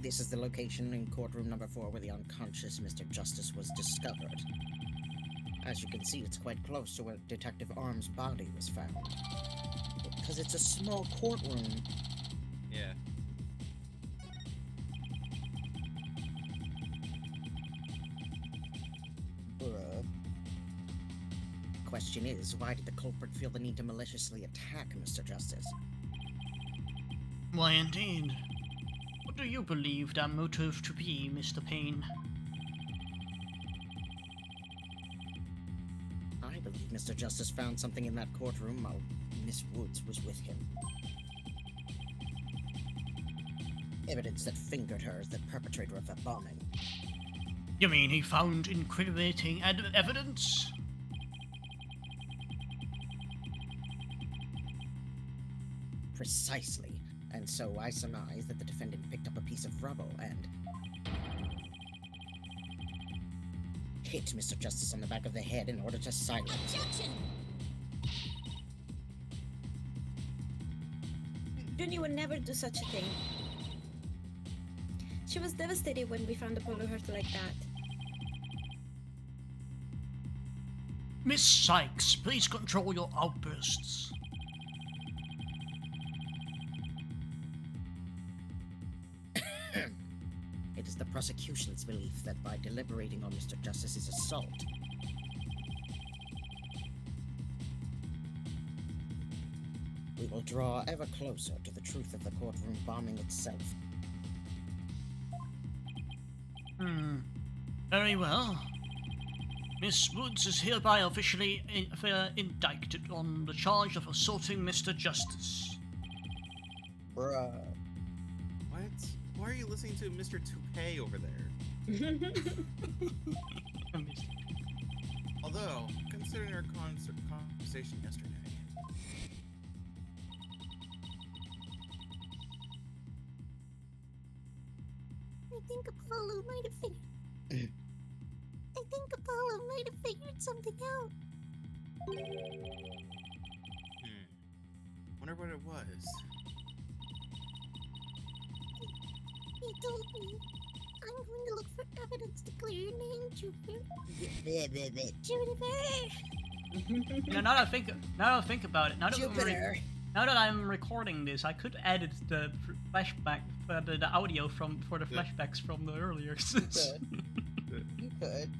This is the location in courtroom number 4 where the unconscious Mr. Justice was discovered. As you can see, it's quite close to where Detective Arm's body was found. Because it's a small courtroom. Yeah. Question is, why did the culprit feel the need to maliciously attack Mr. Justice? Why indeed. What do you believe that motive to be, Mr. Payne? I believe Mr. Justice found something in that courtroom while Miss Woods was with him. Evidence that fingered her as the perpetrator of the bombing. You mean he found incriminating evidence? Precisely. And so I surmise that the defendant picked up a piece of rubble and hit Mr. Justice on the back of the head in order to silence him. Objection! Junie would never do such a thing. She was devastated when we found the polo hurt like that. Miss Sykes, please control your outbursts. It is the prosecution's belief that by deliberating on Mr. Justice's assault, we will draw ever closer to the truth of the courtroom bombing itself. Very well. Miss Woods is hereby officially indicted on the charge of assaulting Mr. Justice. Bruh. What? Why are you listening to Mr. Toupee over there? Although, considering our conversation yesterday. I think Apollo might have figured. I think Apollo might have figured something out. Wonder what it was. He told me, I'm going to look for evidence to clear your name, Jupiter. Jupiter! Now that I think about it, now that I'm recording this, I could edit the flashback, the audio for the flashbacks from the earlier. You could.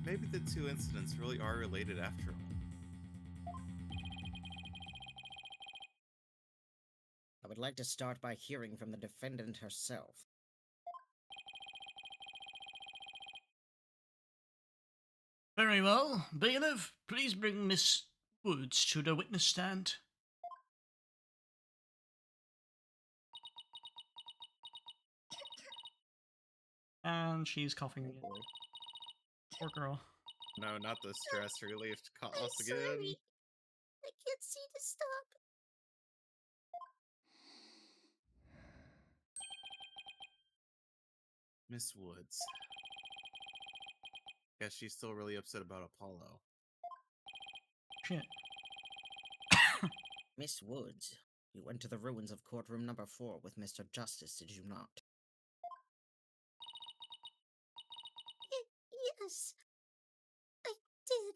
Maybe the two incidents really are related after all. I would like to start by hearing from the defendant herself. Very well. Bailiff, please bring Miss Woods to the witness stand. And she's coughing again. Poor girl. No, not the stress relief I'm cost again. sorry. I can't see to stop. Miss Woods. Guess she's still really upset about Apollo. Shit. Miss Woods, you went to the ruins of courtroom number 4 with Mr. Justice, did you not? Yes, I did.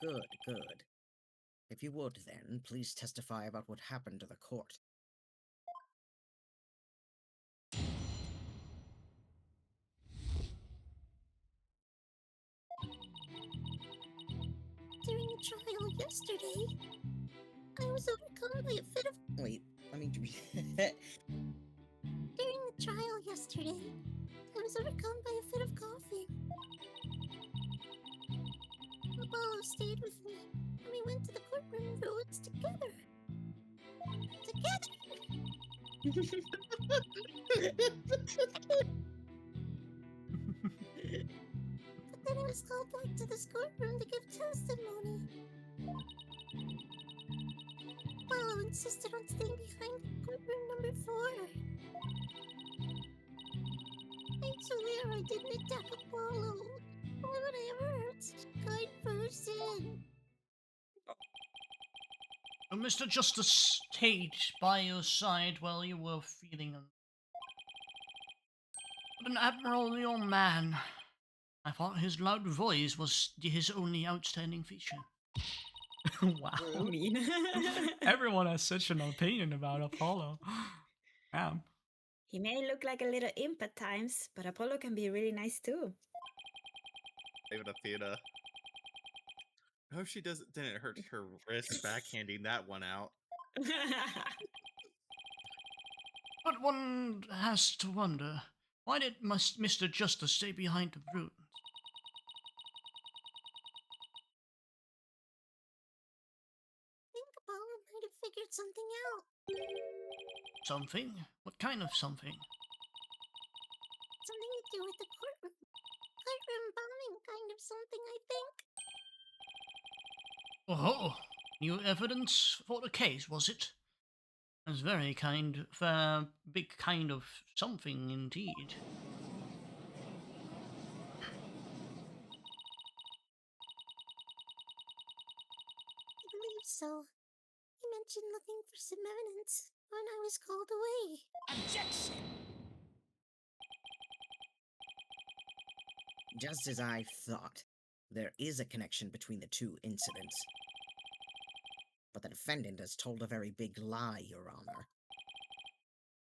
Good, good. If you would, then, please testify about what happened to the court. During the trial yesterday, I was overcome by a fit of... Wait, let me read During the trial yesterday, I was overcome by a fit of coughing. Apollo stayed with me, and we went to the courtroom ruins together. But then I was called back to this courtroom to give testimony. Apollo insisted on staying behind courtroom number 4. I swear I didn't attack Apollo. Why would I ever hurt such a kind person? Mr. Justice stayed by your side while you were feeling What an admirable young man. I thought his loud voice was his only outstanding feature. Wow. Mean. Everyone has such an opinion about Apollo. Damn. He may look like a little imp at times, but Apollo can be really nice too. Even Athena. I hope she didn't hurt her wrist backhanding that one out. But one has to wonder, why did Mr. Justice stay behind the ruins? I think Apollo might have figured something out. Something? What kind of something? Something to do with the courtroom. Courtroom bombing kind of something, I think. Oh, new evidence for the case, was it? That's very big kind of something indeed. I believe so. He mentioned looking for some evidence when I was called away. Objection! Just as I thought, there is a connection between the two incidents. But the defendant has told a very big lie, Your Honor.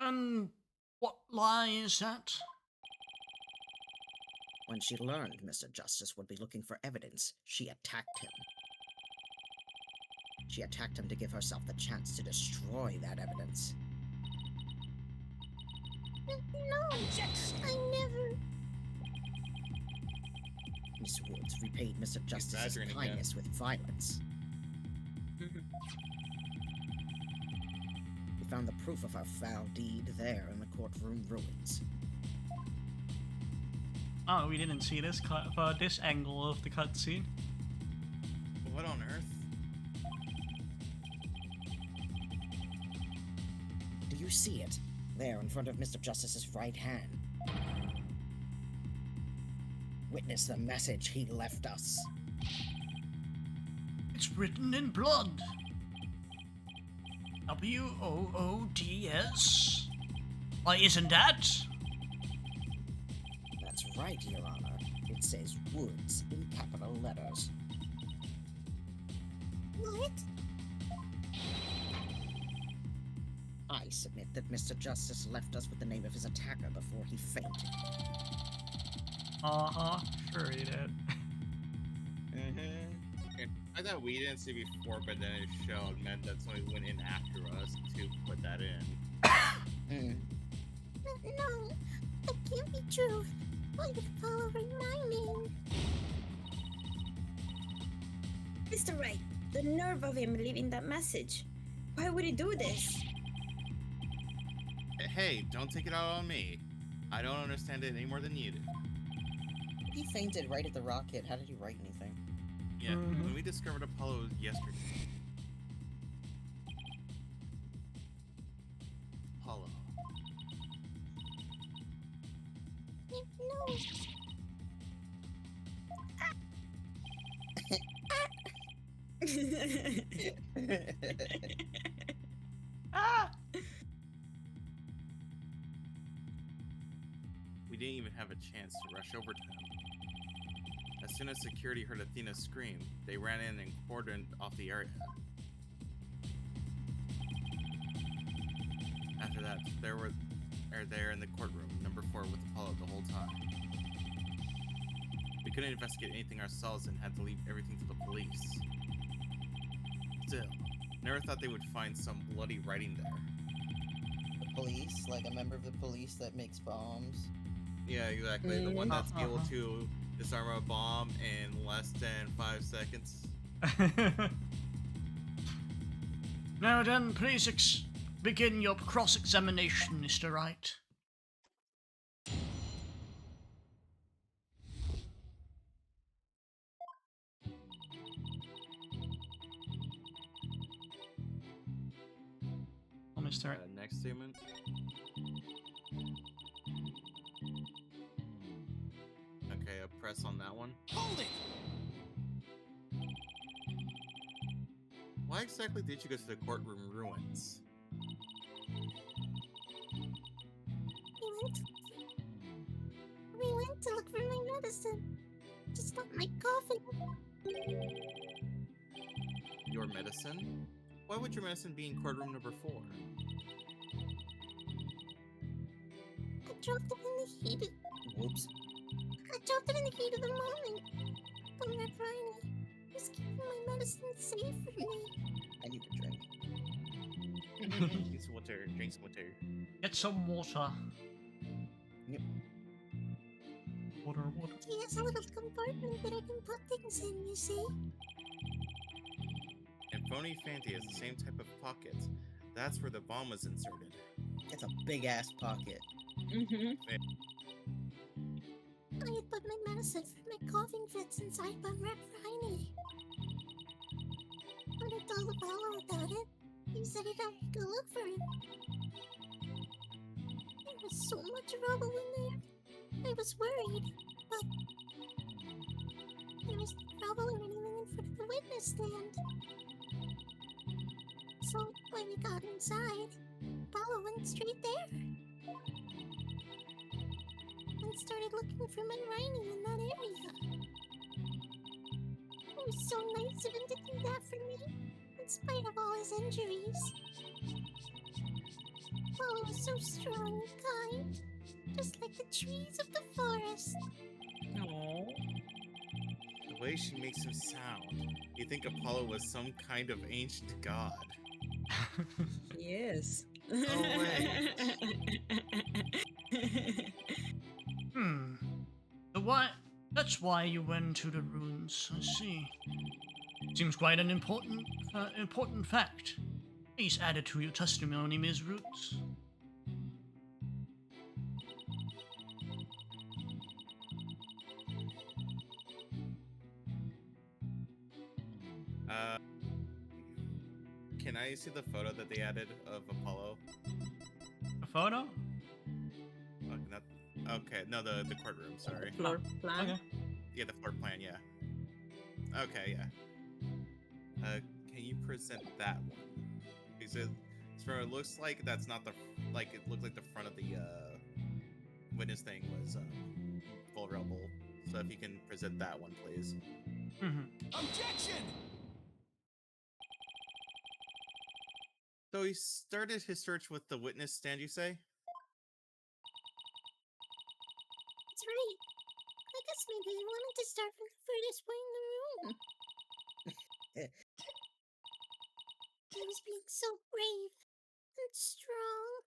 And what lie is that? When she learned Mr. Justice would be looking for evidence, she attacked him. She attacked him to give herself the chance to destroy that evidence. No, I never. Miss Woods repaid Mr. Justice's badgering again. kindness with violence. We found the proof of her foul deed there in the courtroom ruins. Oh, we didn't see this this angle of the cutscene. What on earth? Do you see it? There in front of Mr. Justice's right hand. Witness the message he left us. It's written in blood. W-O-O-D-S. Why, isn't that? That's right, Your Honor. It says Woods in capital letters. What? I submit that Mr. Justice left us with the name of his attacker before he fainted. Uh-huh, sure he did. And I thought we didn't see before, but then it showed meant that somebody went in after us to put that in. No, that can't be true. Why did Apollo write my name? Mr. Wright, the nerve of him leaving that message. Why would he do this? Hey, don't take it out on me. I don't understand it any more than you do. He fainted right at the rocket. How did he write anything? Yeah, when we discovered Apollo yesterday. Apollo. No. Ah! We didn't even have a chance to rush over to him. As soon as security heard Athena scream, they ran in and cordoned off the area. After that, they're there in the courtroom, number 4 with Apollo the whole time. We couldn't investigate anything ourselves and had to leave everything to the police. Still, never thought they would find some bloody writing there. The police? Like a member of the police that makes bombs? Yeah, exactly. The one that's able to disarm a bomb in less than 5 seconds. Now then, please begin your cross-examination, Mr. Wright. Oh, Mr. Wright. Next statement. Okay, a press on that one. Hold it! Why exactly did you go to the courtroom ruins? We went to look for my medicine. To stop my coughing. Your medicine? Why would your medicine be in courtroom number 4? I dropped it in the heat. Whoops. I dropped it in the heat of the moment. But Red Riney was keeping my medicine safe for me. I need a drink. Drink some water. Drink some water. Get some water. Yep. Water. He has a little compartment that I can put things in, you see? And Phony Fanty has the same type of pocket. That's where the bomb was inserted. It's a big ass pocket. I had put my medicine for my coughing fits inside by Red Riney. When I told Apollo about it, he said he'd have me go look for him. There was so much rubble in there. I was worried, but there was no rubble or anything in front of the witness stand. So when we got inside, Apollo went straight there. And started looking for my Riney in that area. It was so nice of him to do that for me, in spite of all his injuries. Apollo was so strong and kind, just like the trees of the forest. The The way she makes him sound, you think Apollo was some kind of ancient god. He is. Oh, wait. So why? That's why you went to the ruins. I see. Seems quite an important fact. Please add it to your testimony, Ms. Roots. Can I see the photo that they added of Apollo? A photo? Okay, no, the courtroom, sorry. Floor plan. Okay. Yeah, the floor plan, yeah. Okay, yeah. Can you present that one? Because it looks like that's not the, like, it looked like the front of the, witness thing was, vulnerable. So if you can present that one, please. Objection! So he started his search with the witness stand, you say? That's right. I guess maybe he wanted to start from the furthest point in the room. He was being so brave and strong.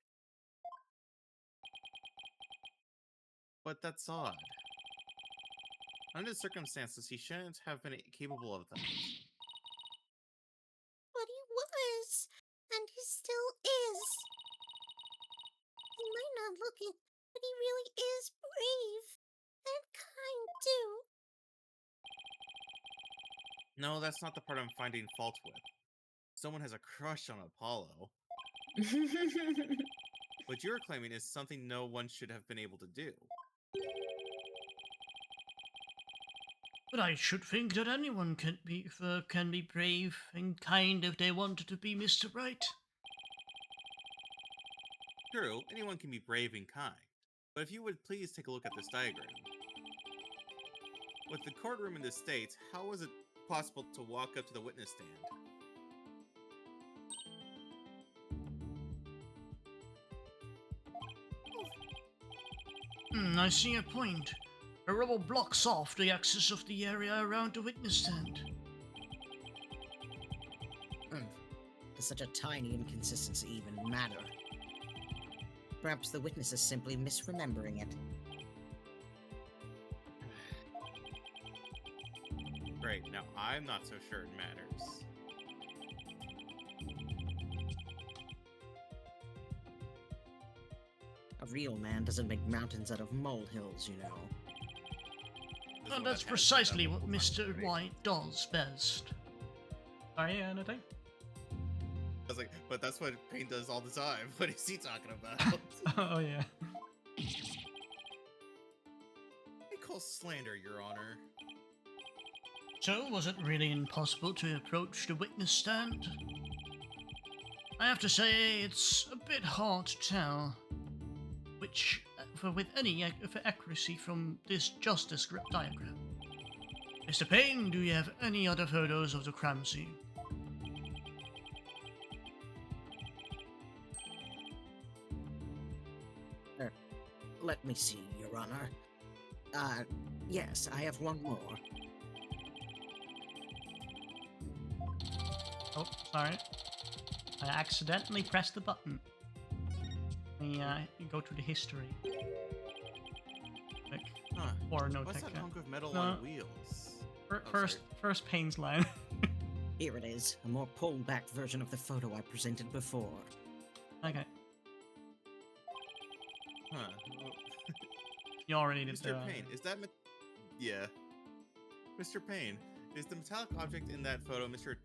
But that's odd. Under the circumstances, he shouldn't have been capable of that. But he was. And he still is. He might not look it, but he really is brave. And kind, too. No, that's not the part I'm finding fault with. Someone has a crush on Apollo. What you're claiming is something no one should have been able to do. But I should think that anyone can be brave and kind if they wanted to be, Mr. Wright. True, anyone can be brave and kind. But if you would please take a look at this diagram. With the courtroom in the States, how was it possible to walk up to the witness stand? I see your point. The rubble blocks off the access of the area around the witness stand. Does such a tiny inconsistency even matter? Perhaps the witness is simply misremembering it. Great, now I'm not so sure it matters. A real man doesn't make mountains out of molehills, you know. This And one that's that has precisely that what double Mr. button, right? White does best. Sorry, anything? I was like, but that's what Payne does all the time. What is he talking about? Oh, yeah. I call slander, Your Honor. So, was it really impossible to approach the witness stand? I have to say, it's a bit hard to tell with any accuracy from this script diagram. Mr. Payne, do you have any other photos of the crime scene? Let me see, Your Honor. Yes, I have one more. Oh, sorry. I accidentally pressed the button. You go to the history. Click. Huh. Or no, What's click. that hunk of metal no. on wheels? First Payne's line. Here it is, a more pulled-back version of the photo I presented before. Okay. Huh. You already did Mr. Payne, is that yeah. Mr. Payne, is the metallic object in that photo Mr.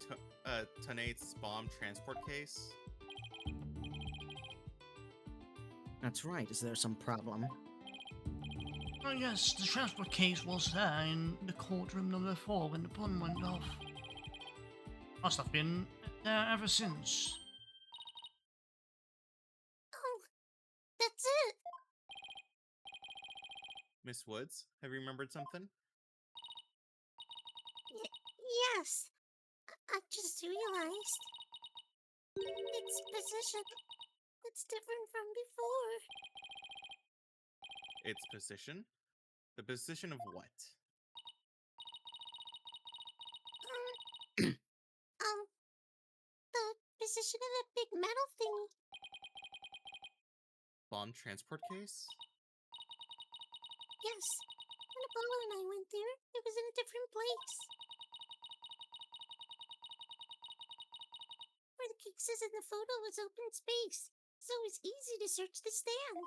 Tonate's bomb transport case? That's right, is there some problem? Oh yes, the transport case was there in the courtroom number 4 when the bomb went off. Must have been there ever since. Oh, that's it. Miss Woods, have you remembered something? Yes. I just realized. Its position. It's different from before. Its position? The position of what? position of that big metal thingy. Bomb transport case? Yes. When Apollo and I went there, it was in a different place. Where the cake says in the photo was open space, so it was easy to search the stand.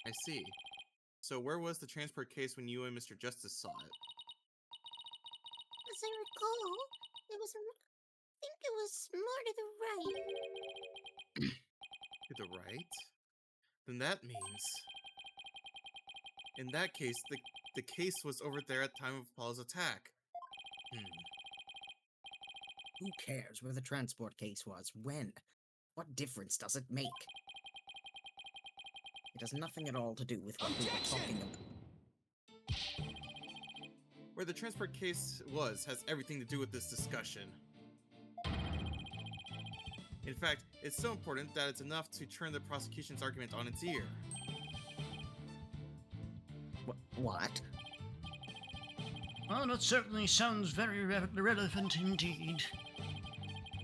I see. So where was the transport case when you and Mr. Justice saw it? As I recall, it was. I think it was more to the right. To the right? Then that means... In that case, the case was over there at the time of Apollo's attack. Who cares where the transport case was? When? What difference does it make? It has nothing at all to do with what we were talking about. Where the transport case was has everything to do with this discussion. In fact, it's so important that it's enough to turn the prosecution's argument on its ear. What? Well, that certainly sounds very relevant indeed.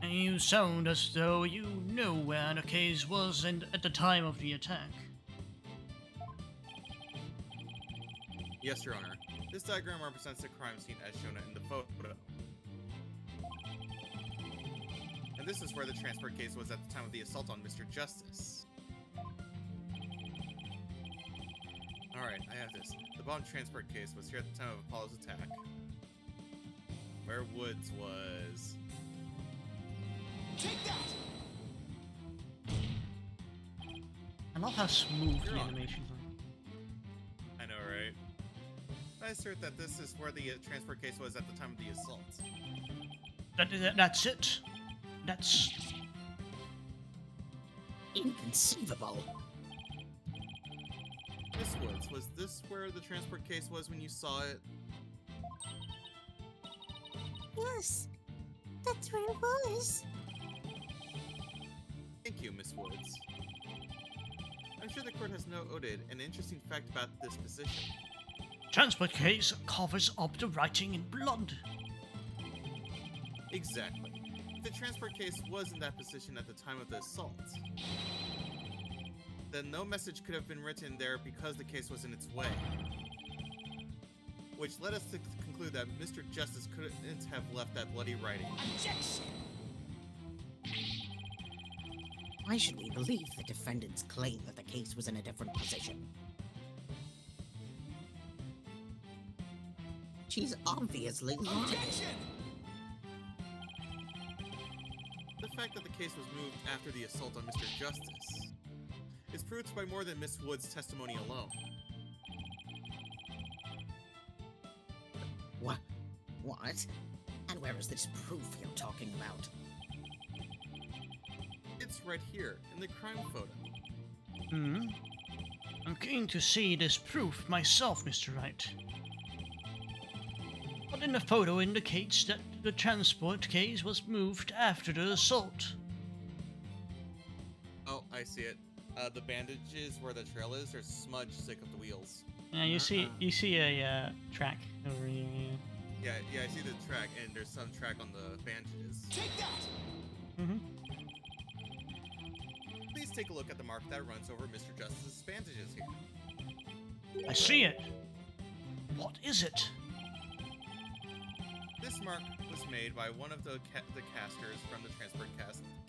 And you sound as though you know where the case was at the time of the attack. Yes, Your Honor. This diagram represents the crime scene as shown in the photo. And this is where the transport case was at the time of the assault on Mr. Justice. Alright, I have this. The bomb transport case was here at the time of Apollo's attack. Where Woods was... Take that! I love how smooth You're the on. animations are. I know, right? I assert that this is where the transport case was at the time of the assault. That's it. That's... Inconceivable. Miss Woods, was this where the transport case was when you saw it? Yes, that's where it was. Thank you, Miss Woods. I'm sure the court has noted an interesting fact about this position. transport case covers up the writing in blood. Exactly. If the transport case was in that position at the time of the assault, then no message could have been written there because the case was in its way. Which led us to conclude that Mr. Justice couldn't have left that bloody writing. Objection! Why should we believe the defendant's claim that the case was in a different position? She's obviously lying. Objection! The fact that the case was moved after the assault on Mr. Justice is proved by more than Miss Wood's testimony alone. What? What? And where is this proof you're talking about? It's right here, in the crime photo. I'm keen to see this proof myself, Mr. Wright. What in the photo indicates that the transport case was moved after the assault. Oh, I see it. The bandages where the trail is are smudged stick up the wheels. Yeah, you see a track over here. Yeah. Yeah, I see the track, and there's some track on the bandages. Take that! Please take a look at the mark that runs over Mr. Justice's bandages here. I see it. What is it? This mark was made by one of the casters from the transport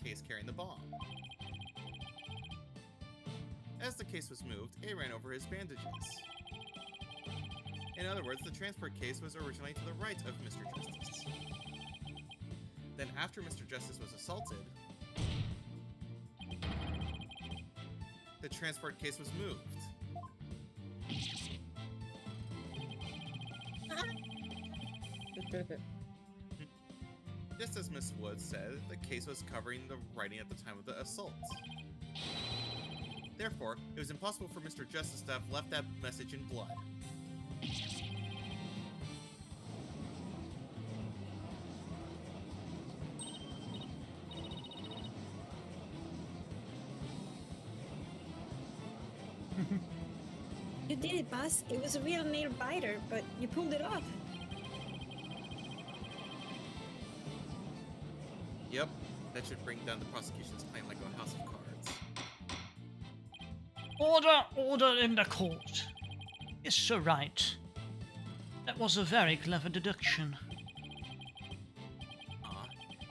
case carrying the bomb. As the case was moved, it ran over his bandages. In other words, the transport case was originally to the right of Mr. Justice. Then after Mr. Justice was assaulted, the transport case was moved. Just as Miss Woods said, the case was covering the writing at the time of the assault. Therefore, it was impossible for Mr. Justice to have left that message in blood. You did it, boss. It was a real nail biter, but you pulled it off. Yep, that should bring down the prosecution's claim like a house of cards. Order in the court. Mr. Wright. That was a very clever deduction.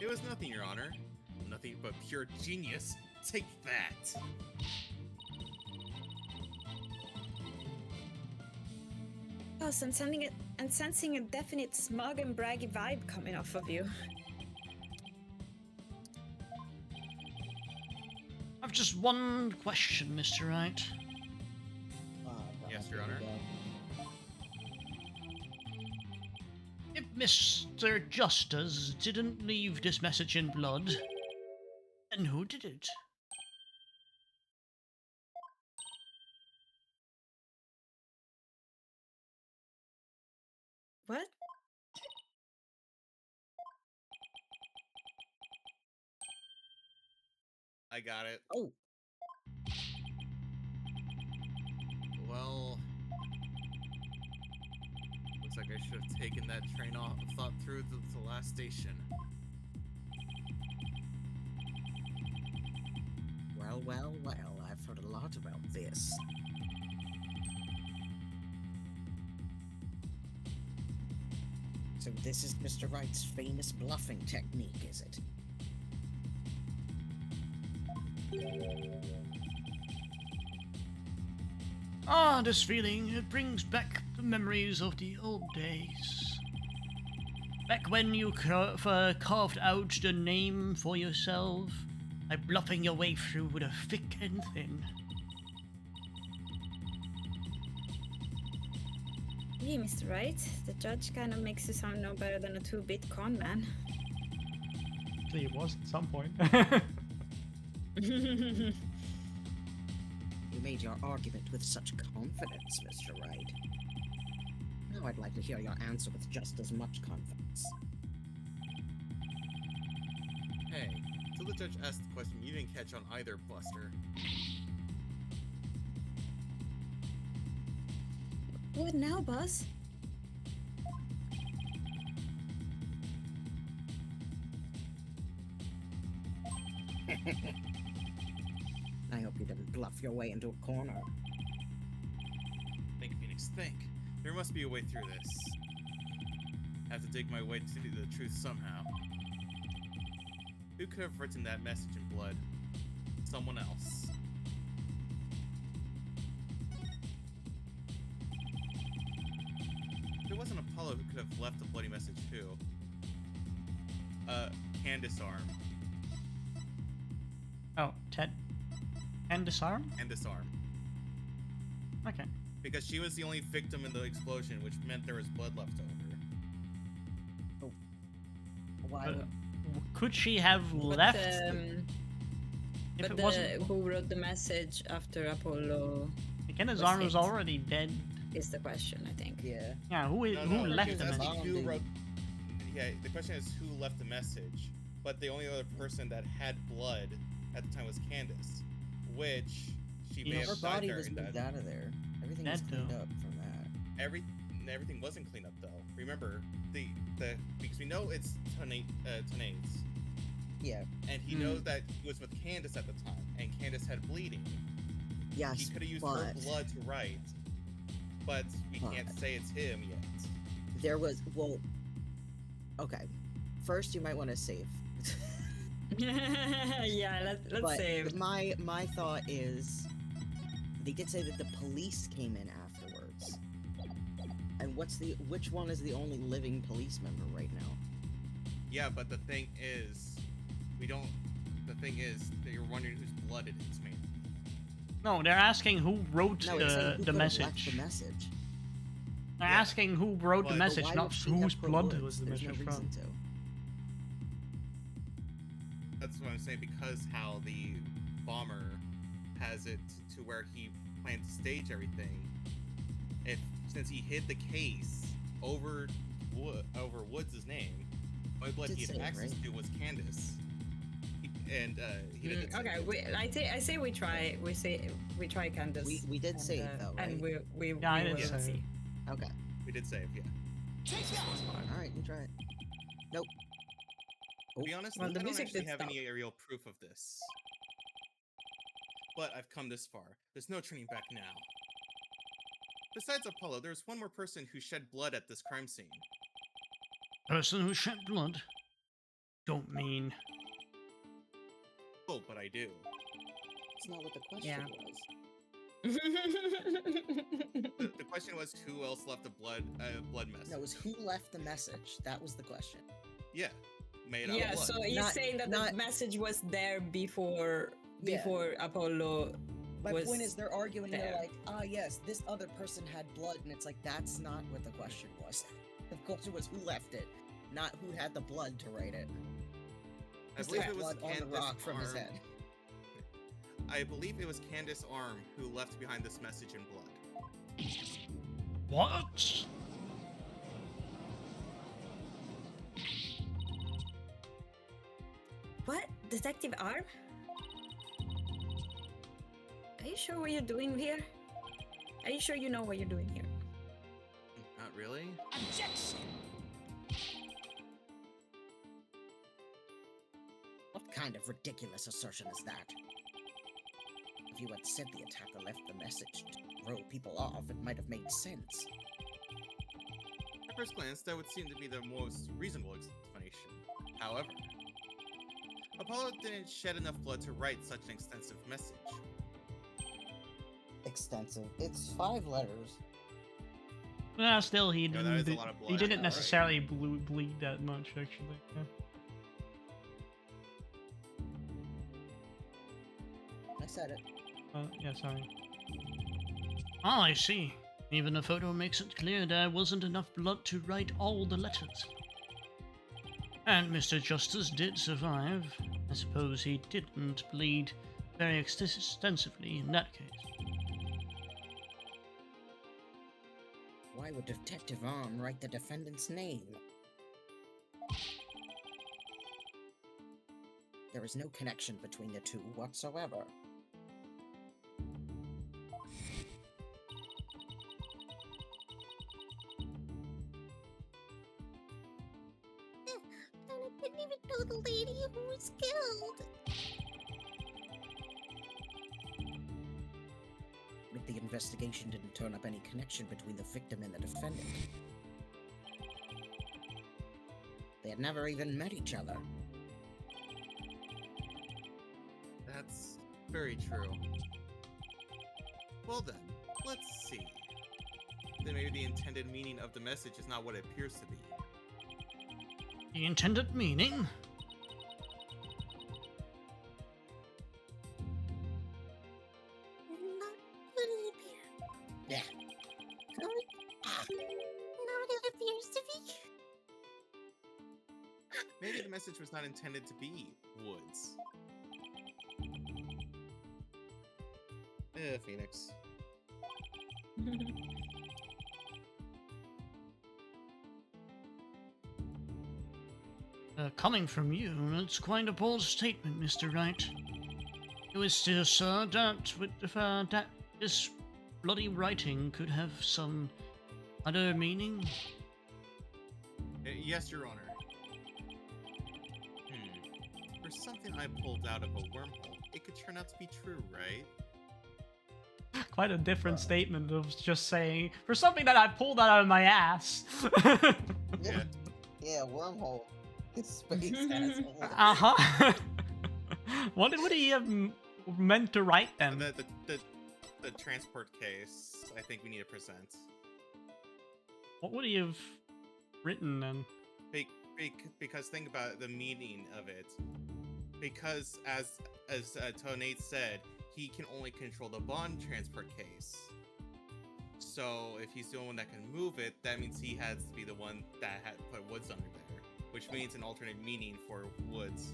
It was nothing, Your Honor. Nothing but pure genius. Take that. Oh, so I'm sensing a definite smug and braggy vibe coming off of you. I've just one question, Mr. Wright. Yes, Your Honor. If Mr. Justice didn't leave this message in blood, then who did it? What? I got it. Oh, Well, looks like I should have taken that train off thought through to the last station. well, I've heard a lot about this. So this is Mr. Wright's famous bluffing technique, is it? Ah, this feeling, it brings back the memories of the old days. Back when you carved out the name for yourself by bluffing your way through the thick and thin. Hey, Mr. Wright, the judge kind of makes you sound no better than a 2-bit con man. Actually, it was at some point. You made your argument with such confidence, Mr. Wright. Now I'd like to hear your answer with just as much confidence. Hey, till the judge asked the question, you didn't catch on either, Buster. What now, Buzz? I hope you didn't bluff your way into a corner. Think, Phoenix, think. There must be a way through this. I have to dig my way to the truth somehow. Who could have written that message in blood? Someone else. If it wasn't Apollo who could have left the bloody message, who? Candace Arm. Oh, Ted? And disarm? Candace Arm. Okay. Because she was the only victim in the explosion, which meant there was blood left over. Why But would... could she have But, left? If but it wasn't, who wrote the message after Apollo Candace was Arm was hit? already dead. is the question, I think. Yeah. Yeah, who No, left she the was message? asking who wrote. Yeah, the question is who left the message. But the only other person that had blood at the time was Candace, which she may Yes. Her have died body during was moved that. out of there. Everything was Dead, cleaned though. up from that. Everything wasn't cleaned up though. Remember the because we know it's Tanate's, Yeah. and he knows that he was with Candace at the time, and Candace had bleeding. Yes, He could have used but her blood to write, but we can't But- say it's him yet. there was... Well... Okay. First, you might want to save. Yeah, let's But save. my thought is... They did say that the police came in afterwards. And which one is the only living police member right now? Yeah, but the thing is, the thing is that you're wondering whose blood it is, man. No, they're asking who wrote No, it's saying who the could have left message. the message. They're Yeah. asking who wrote the But message, Why not would she whose have her blood words? was the There's message no from. reason to. That's what I'm saying, because how the bomber has it to where he planned to stage everything. Since he hid the case over Woods' name, the only blood Did he had say, access right? to was Candace. He didn't Okay, I say we try. We try Candace. We did and, save though, right? and we Yeah, I will did save. see. Okay. We did save, yeah. Take that! All right, you try it. Nope. To be honest, Well, the I don't music actually did have stop. any aerial proof of this. But I've come this far. There's no turning back now. Besides Apollo, there's one more person who shed blood at this crime scene. Person who shed blood? Don't mean. Oh, but I do. That's not what the question Yeah. was. The question was who else left a blood message. No, it was who left the message. That was the question. Yeah, made out Yeah, of blood. so he's Not- saying that not- the message was there before Yeah. Apollo My was point is, they're arguing. They're there. like, yes, this other person had blood, and it's like that's not what the question was. The question was who left it, not who had the blood to write it. I Just believe had it was blood on the Candace rock from his Arm. head. I believe it was Candace Arm who left behind this message in blood. What? What? Detective Arm? Are you sure what you're doing here? Are you sure you know what you're doing here? Not really. Objection! What kind of ridiculous assertion is that? If you had said the attacker left the message to throw people off, it might have made sense. At first glance, that would seem to be the most reasonable explanation. However, Apollo didn't shed enough blood to write such an extensive message. Extensive. It's 5 letters. Well, still, he No, didn't. that is a lot of He blood. didn't Alright. necessarily bleed that much, actually. Yeah. I said it. Yeah, sorry. Ah, I see. Even the photo makes it clear there wasn't enough blood to write all the letters. And Mr. Justice did survive. I suppose he didn't bleed very extensively in that case. Why would Detective Arm write the defendant's name? There is no connection between the two whatsoever. And I didn't even know the lady who was killed. But the investigation didn't turn up any connection between the victim and the defendant. They had never even met each other. That's very true. Well then, let's see. Then maybe the intended meaning of the message is not what it appears to be. The intended meaning? Not what it appears. Yeah. Not what it appears to be. Maybe the message was not intended to be Woods. Phoenix. Coming from you, that's quite a bold statement, Mr. Wright. You wish to assert that this bloody writing could have some other meaning? Yes, Your Honor. For something I pulled out of a wormhole, it could turn out to be true, right? Quite a different statement of just saying, for something that I pulled out of my ass. Yeah. Yeah, wormhole. It's space asshole. Uh-huh. What would he have meant to write then? The transport case, I think we need to present. What would he have written then? Because think about the meaning of it. Because as Tonate said, he can only control the bond transport case. So if he's the only one that can move it, that means he has to be the one that had put Woods under there, which means an alternate meaning for Woods.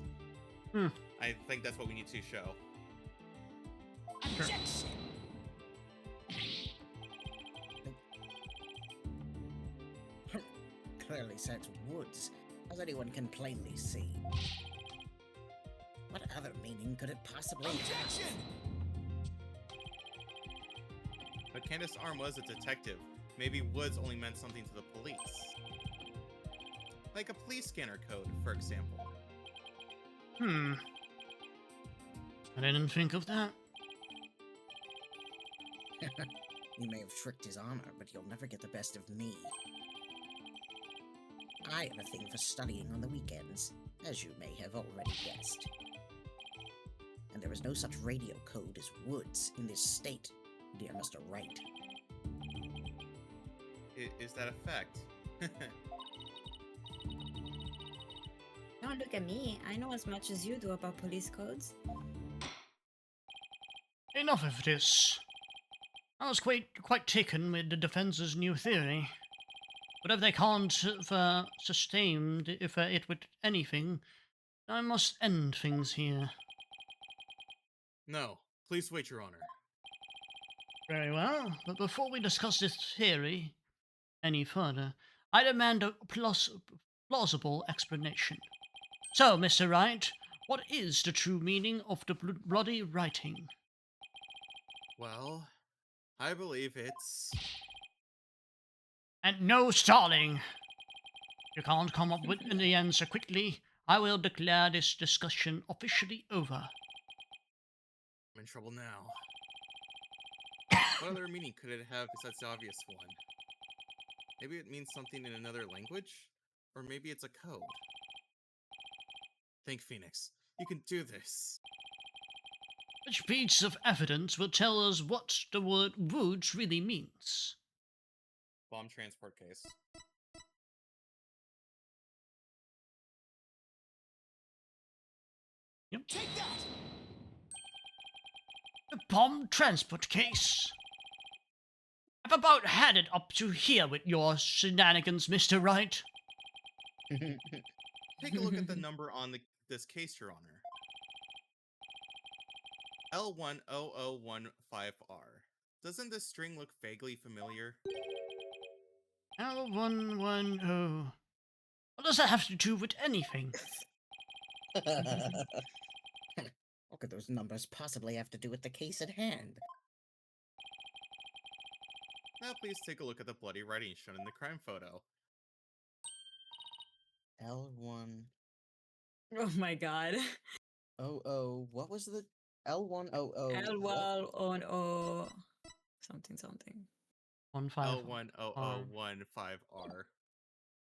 I think that's what we need to show. Objection! Clearly says Woods, as anyone can plainly see. What other meaning could it possibly have? Objection! But Candace Arm was a detective. Maybe Woods only meant something to the police. Like a police scanner code, for example. I didn't think of that. You may have tricked his honor, but you'll never get the best of me. I have a thing for studying on the weekends, as you may have already guessed. And there is no such radio code as woods in this state, dear Mr. Wright. Is that a fact? Don't look at me. I know as much as you do about police codes. Enough of this. I was quite taken with the defense's new theory. But if they can't sustain it with anything, I must end things here. No, please wait, Your Honor. Very well, but before we discuss this theory any further, I demand a plausible explanation. So, Mr. Wright, what is the true meaning of the bloody writing? Well, I believe it's... And no stalling! If you can't come up with the answer quickly, I will declare this discussion officially over. I'm in trouble now. What other meaning could it have besides the obvious one? Maybe it means something in another language? Or maybe it's a code. Think, Phoenix. You can do this. Which piece of evidence will tell us what the word woods really means? Bomb transport case. Yep. Take that! The bomb transport case. I've about had it up to here with your shenanigans, Mr. Wright. Take a look at the number on this case, Your Honor. L10015R. Doesn't this string look vaguely familiar? L110. What does that have to do with anything? What could those numbers possibly have to do with the case at hand? Now please take a look at the bloody writing shown in the crime photo. L1... Oh my god. what was the... L100... L100 something something. 15. L10015R.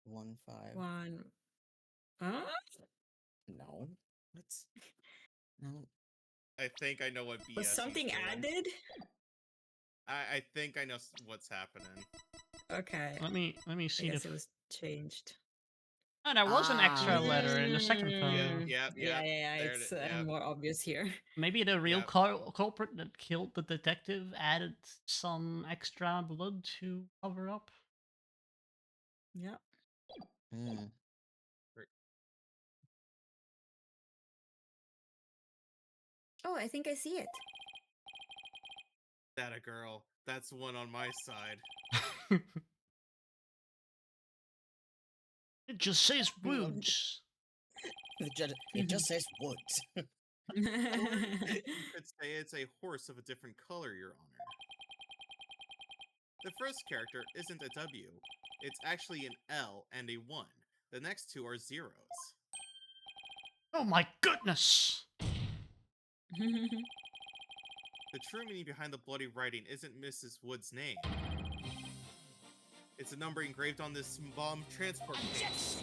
1, 5... One. Huh? No. Let's... No. I think I know what BS Was something he's doing. added? I think I know what's happening. Okay. Let me I see guess the. it was changed. Oh, there was an extra Ah. letter in the second photo. Yeah. Yeah. There It's it- yeah. more obvious here. Maybe the real Yep. culprit that killed the detective added some extra blood to cover up. Yeah. Hmm. Oh, I think I see it. That a girl. That's one on my side. It just says woods. It just says woods. Or you could say it's a horse of a different color, Your Honor. The first character isn't a W. It's actually an L and a 1. The next two are zeros. Oh my goodness! The true meaning behind the bloody writing isn't Mrs. Wood's name. It's a number engraved on this bomb transport case.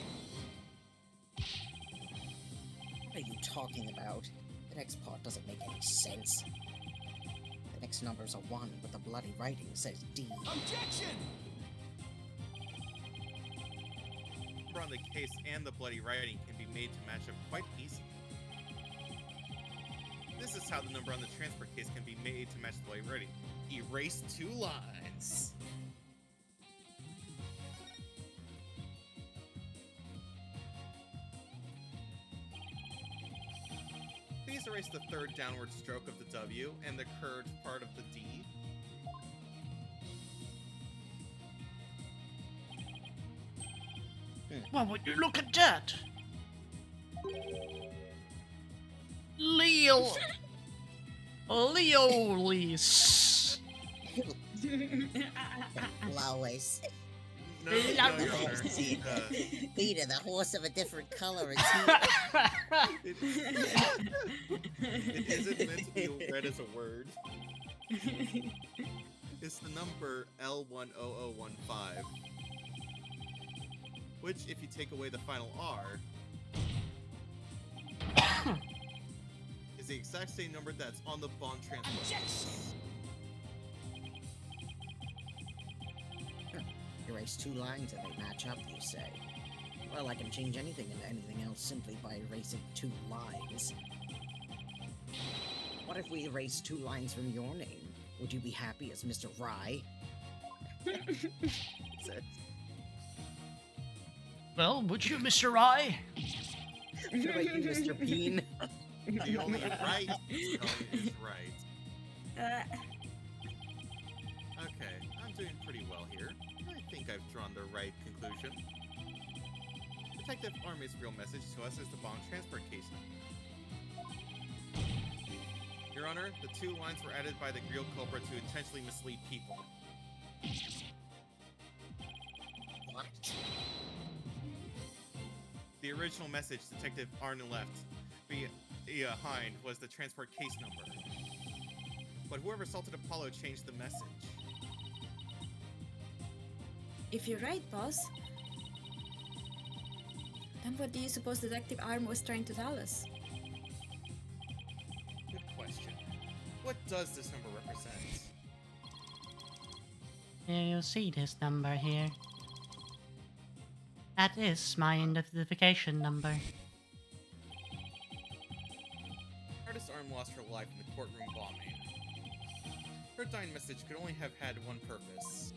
What are you talking about? The next part doesn't make any sense. The next number's a 1, but the bloody writing says D. Objection! The number on the case and the bloody writing can be made to match up quite easily. This is how the number on the transport case can be made to match the bloody writing. Erase 2 lines. Please erase the third downward stroke of the W and the curved part of the D. Well, would you look at that? Leolis. Lois. No, Your Honor. Peter, the horse of a different color is It isn't meant to be read as a word. It's the number L10015, which, if you take away the final R, is the exact same number that's on the bomb transport. Objection! Erase 2 lines and they match up, you say? Well, I can change anything into anything else simply by erasing 2 lines. What if we erase 2 lines from your name? Would you be happy as Mr. Rye? Well, would you, Mr. Rye? What about you, Mr. Bean? The only right spelling is right. Okay, I'm doing pretty well here. I think I've drawn the right conclusion. Detective Army's real message to us is the bomb transport case number. Your Honor, the 2 lines were added by the real culprit to intentionally mislead people. What? The original message Detective Arne left behind was the transport case number. But whoever assaulted Apollo changed the message. If you're right, boss, then what do you suppose Detective Arm was trying to tell us? Good question. What does this number represent? Here you'll see this number here. That is my identification number. Artist Arm lost her life in the courtroom bombing. Her dying message could only have had one purpose.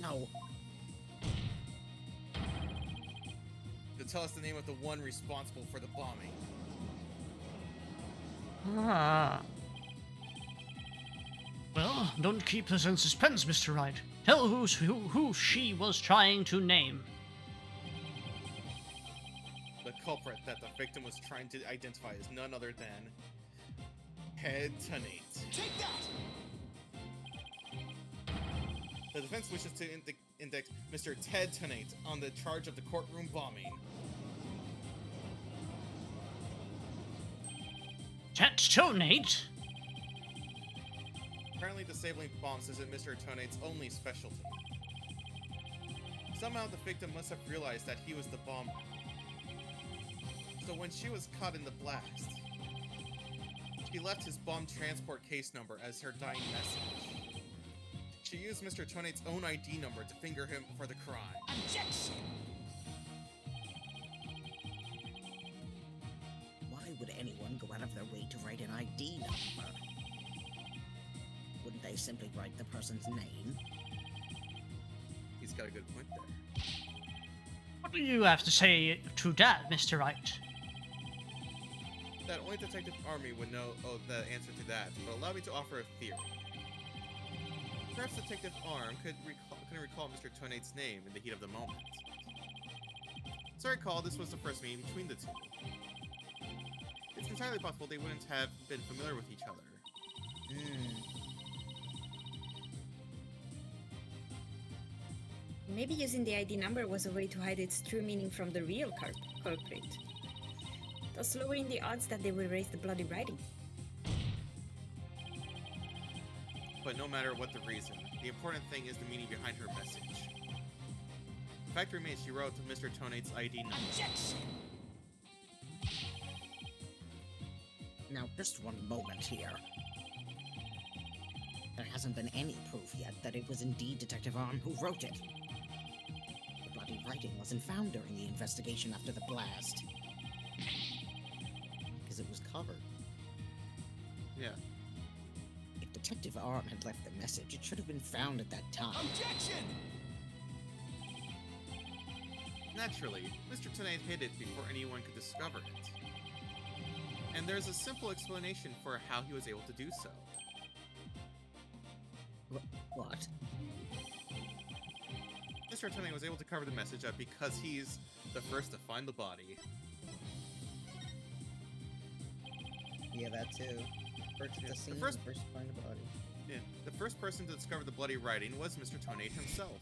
No. To tell us the name of the one responsible for the bombing. Ah. Well, don't keep us in suspense, Mr. Wright. Tell who she was trying to name. The culprit that the victim was trying to identify is none other than Ted Tennate. Take that! The defense wishes to index Mr. Ted Tennate on the charge of the courtroom bombing. Ted Tennate? Apparently disabling bombs isn't Mr. Tonate's only specialty. Somehow the victim must have realized that he was the bomber. So when she was caught in the blast, she left his bomb transport case number as her dying message. She used Mr. Tonate's own ID number to finger him for the crime. Objection! Why would anyone go out of their way to write an ID number? Wouldn't they simply write the person's name? He's got a good point there. What do you have to say to that, Mr. Wright? That only Detective Army would know the answer to that, but allow me to offer a theory. Perhaps Detective Arm couldn't recall Mr. Tonate's name in the heat of the moment. So I recall this was the first meeting between the two. It's entirely possible they wouldn't have been familiar with each other. Maybe using the ID number was a way to hide its true meaning from the real culprit, thus lowering the odds that they would erase the bloody writing. But no matter what the reason, the important thing is the meaning behind her message. The fact remains she wrote to Mr. Tonate's ID number. Objection! Now, just one moment here. There hasn't been any proof yet that it was indeed Detective Arm who wrote it. The bloody writing wasn't found during the investigation after the blast. Because it was covered. Yeah. If Detective Arm had left the message, it should have been found at that time. Objection! Naturally, Mr. Tonate hid it before anyone could discover it. And there's a simple explanation for how he was able to do so. What? Mr. Tonate was able to cover the message up because he's the first to find the body. Yeah, that too. First at the scene, first- first to find the body. The first person to discover the bloody writing was Mr. Tonate himself.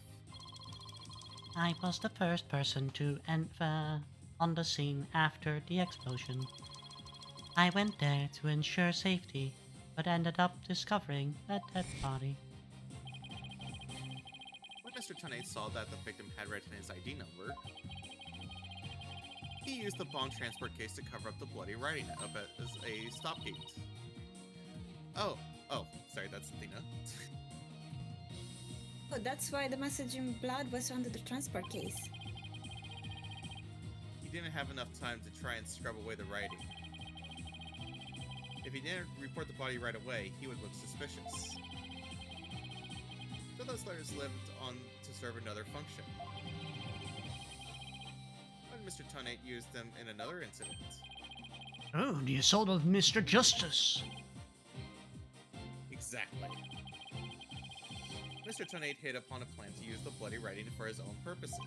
I was the first person to enter on the scene after the explosion. I went there to ensure safety, but ended up discovering a dead body. When Mr. Tonate saw that the victim had written his ID number, he used the bomb transport case to cover up the bloody writing up as a stopgate. Oh, sorry, that's Athena. Oh, that's why the message in blood was under the transport case. He didn't have enough time to try and scrub away the writing. If he didn't report the body right away, he would look suspicious. So those letters lived on to serve another function. But Mr. Tonate used them in another incident. Oh, the assault of Mr. Justice. Exactly. Mr. Tonate hit upon a plan to use the bloody writing for his own purposes.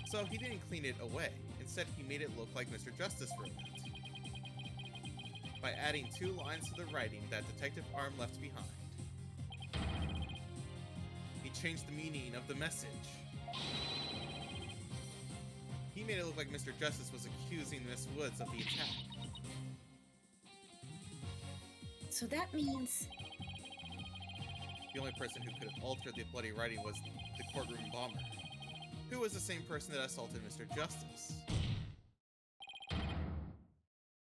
So he didn't clean it away. Instead, he made it look like Mr. Justice wrote it, by adding 2 lines to the writing that Detective Arm left behind. He changed the meaning of the message. He made it look like Mr. Justice was accusing Miss Woods of the attack. So that means... The only person who could have altered the bloody writing was the courtroom bomber, who was the same person that assaulted Mr. Justice.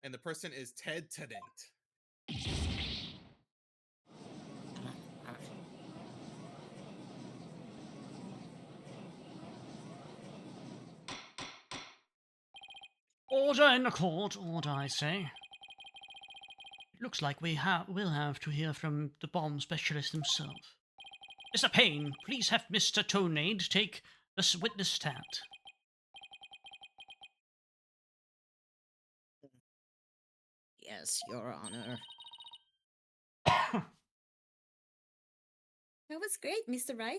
And the person is Ted Tonate. Order in the court, order, I say. It looks like we'll have to hear from the bomb specialist himself. Mr. Payne, please have Mr. Tonade take the witness stand. Yes, Your Honor. That was great, Mr. Wright.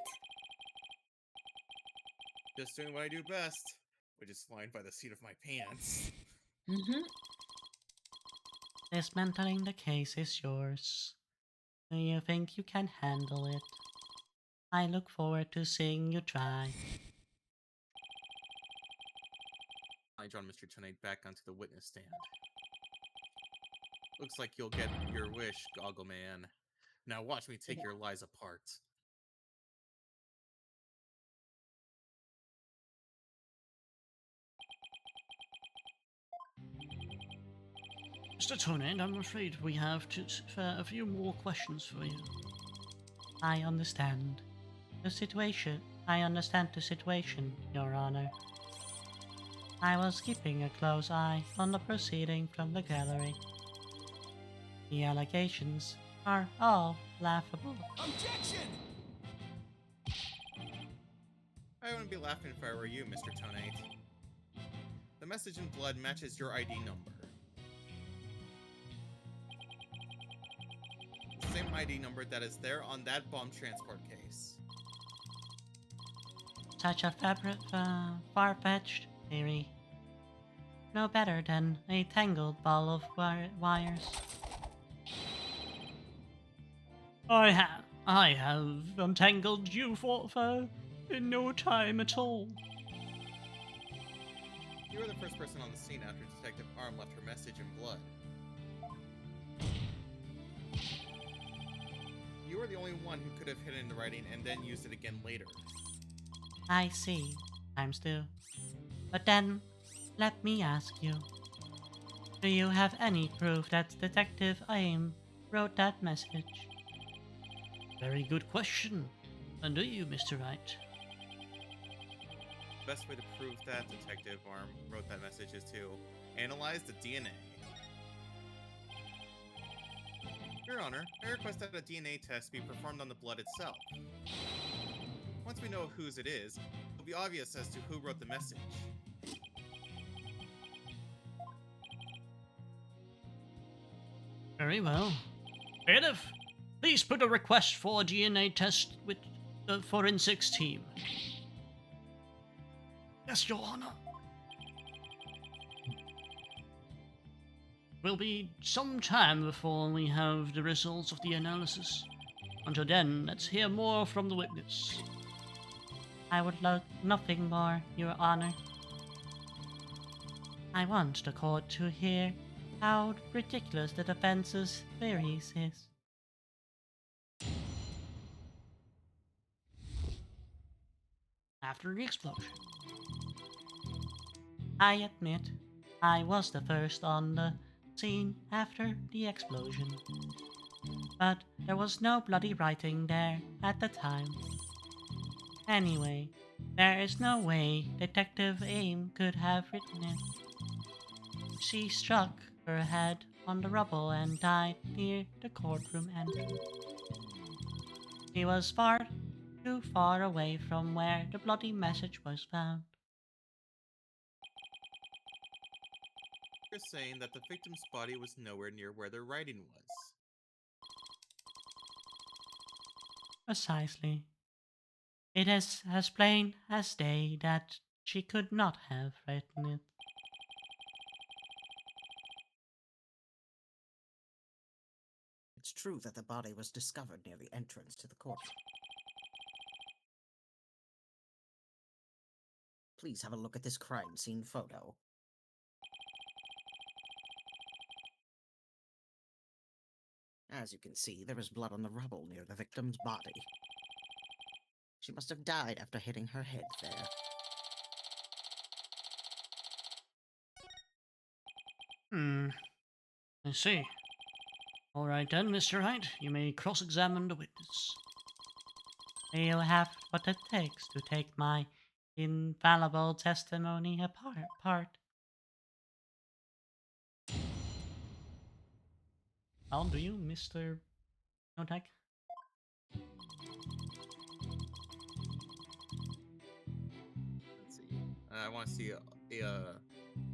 Just doing what I do best, which is flying by the seat of my pants. Mm-hmm. Dismantling the case is yours. Do you think you can handle it? I look forward to seeing you try. I draw Mr. Tonate back onto the witness stand. Looks like you'll get your wish, Goggle Man. Now watch me take your lies apart. Mr. Tonade, I'm afraid we have a few more questions for you. I understand the situation, Your Honor. I was keeping a close eye on the proceeding from the gallery. The allegations are all laughable. Objection! I wouldn't be laughing if I were you, Mr. Tonate. The message in blood matches your ID number. The same ID number that is there on that bomb transport case. Such a far-fetched theory. No better than a tangled ball of wires. I have untangled you for in no time at all. You were the first person on the scene after Detective Arm left her message in blood. You were the only one who could have hidden the writing and then used it again later. I see. Times two. But then, let me ask you. Do you have any proof that Detective Aim wrote that message? Very good question. And do you, Mr. Wright? The best way to prove that Detective Arm wrote that message is to analyze the DNA. Your Honor, I request that a DNA test be performed on the blood itself. Once we know whose it is, it'll be obvious as to who wrote the message. Very well. Bailiff, please put a request for a DNA test with the forensics team. Yes, Your Honor. will be some time before we have the results of the analysis. Until then, let's hear more from the witness. I would like nothing more, Your Honor. I want the court to hear how ridiculous the defense's theories is. After the explosion. I admit, I was the first on the scene after the explosion. But there was no bloody writing there at the time. Anyway, there is no way Detective Aim could have written it. She struck her head on the rubble and died near the courtroom entrance. She was far too far away from where the bloody message was found. You're saying that the victim's body was nowhere near where the writing was. Precisely. It is as plain as day that she could not have written it. It's true that the body was discovered near the entrance to the courtroom. Please have a look at this crime scene photo. As you can see, there is blood on the rubble near the victim's body. She must have died after hitting her head there. I see. All right then, Mr. Wright, you may cross-examine the witness. You have what it takes to take my infallible testimony apart. How do you, Mr. Notek? Let's see. I want to see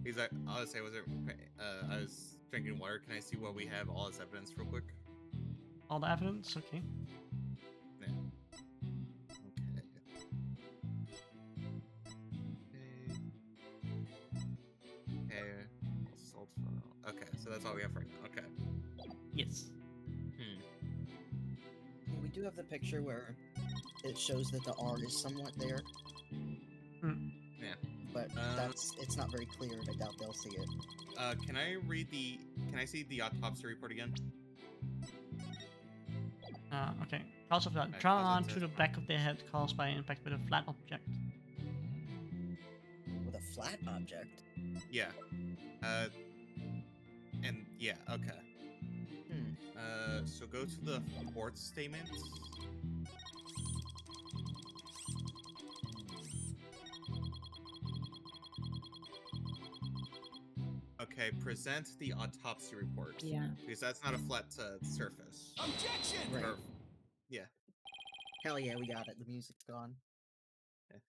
he's like, honestly, I was drinking water. Can I see what we have, all this evidence real quick? All the evidence? Okay. Yeah. Okay. Assault file. Okay, so that's all we have right now. Okay. Yes. We do have the picture where it shows that the R is somewhat there. Yeah. But it's not very clear, and I doubt they'll see it. Can I see the autopsy report again? Okay. Cause of that. Okay, Drawn cause to the back of the head caused by impact with a flat object. With a flat object? Yeah. And yeah, okay. So go to the fourth statement. Okay, present the autopsy report. Yeah. Because that's not a flat surface. Objection! Right. Yeah. Hell yeah, we got it. The music's gone.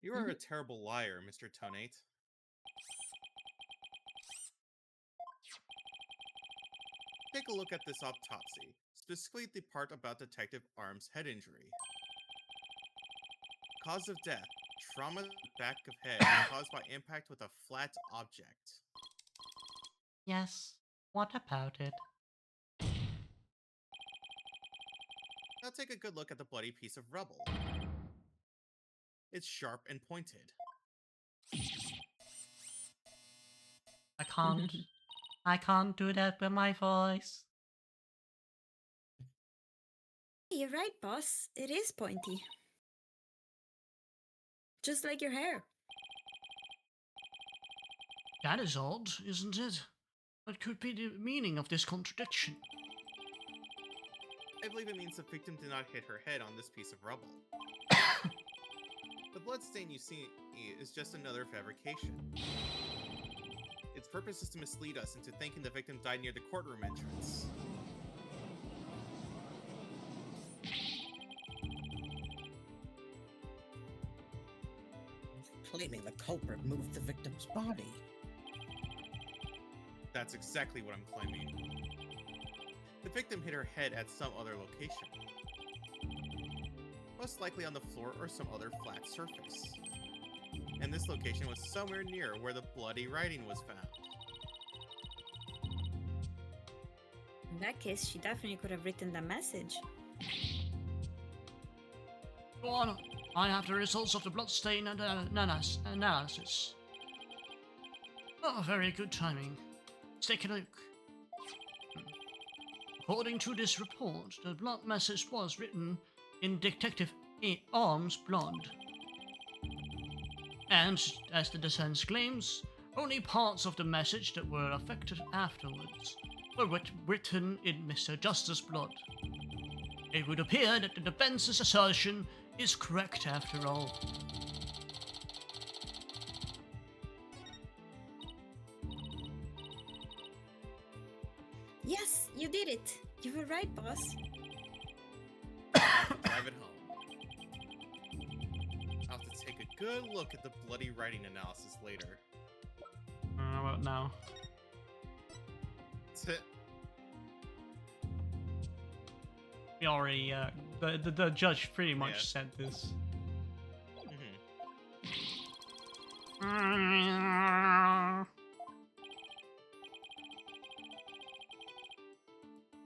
You are a terrible liar, Mr. Tonate. Take a look at this autopsy, specifically the part about Detective Arm's head injury. Cause of death, trauma to the back of head caused by impact with a flat object. Yes. What about it? Now take a good look at the bloody piece of rubble. It's sharp and pointed. I can't do that with my voice. You're right, boss. It is pointy. Just like your hair. That is odd, isn't it? What could be the meaning of this contradiction? I believe it means the victim did not hit her head on this piece of rubble. The bloodstain you see is just another fabrication. Its purpose is to mislead us into thinking the victim died near the courtroom entrance. Claiming the culprit moved the victim's body. That's exactly what I'm claiming. The victim hit her head at some other location. Most likely on the floor or some other flat surface. And this location was somewhere near where the bloody writing was found. In that case, she definitely could have written the message. Your Honor, I have the results of the bloodstain and analysis. Oh, very good timing. Let's take a look. According to this report, the blood message was written in Detective Arm's blood. And, as the defense claims, only parts of the message that were affected afterwards were written in Mr. Justice's blood. It would appear that the defense's assertion is correct after all. Yes, you did it. You were right, boss. Drive it home. I'll have to take a good look at the bloody writing analysis later. What now? We already, the judge pretty much said this.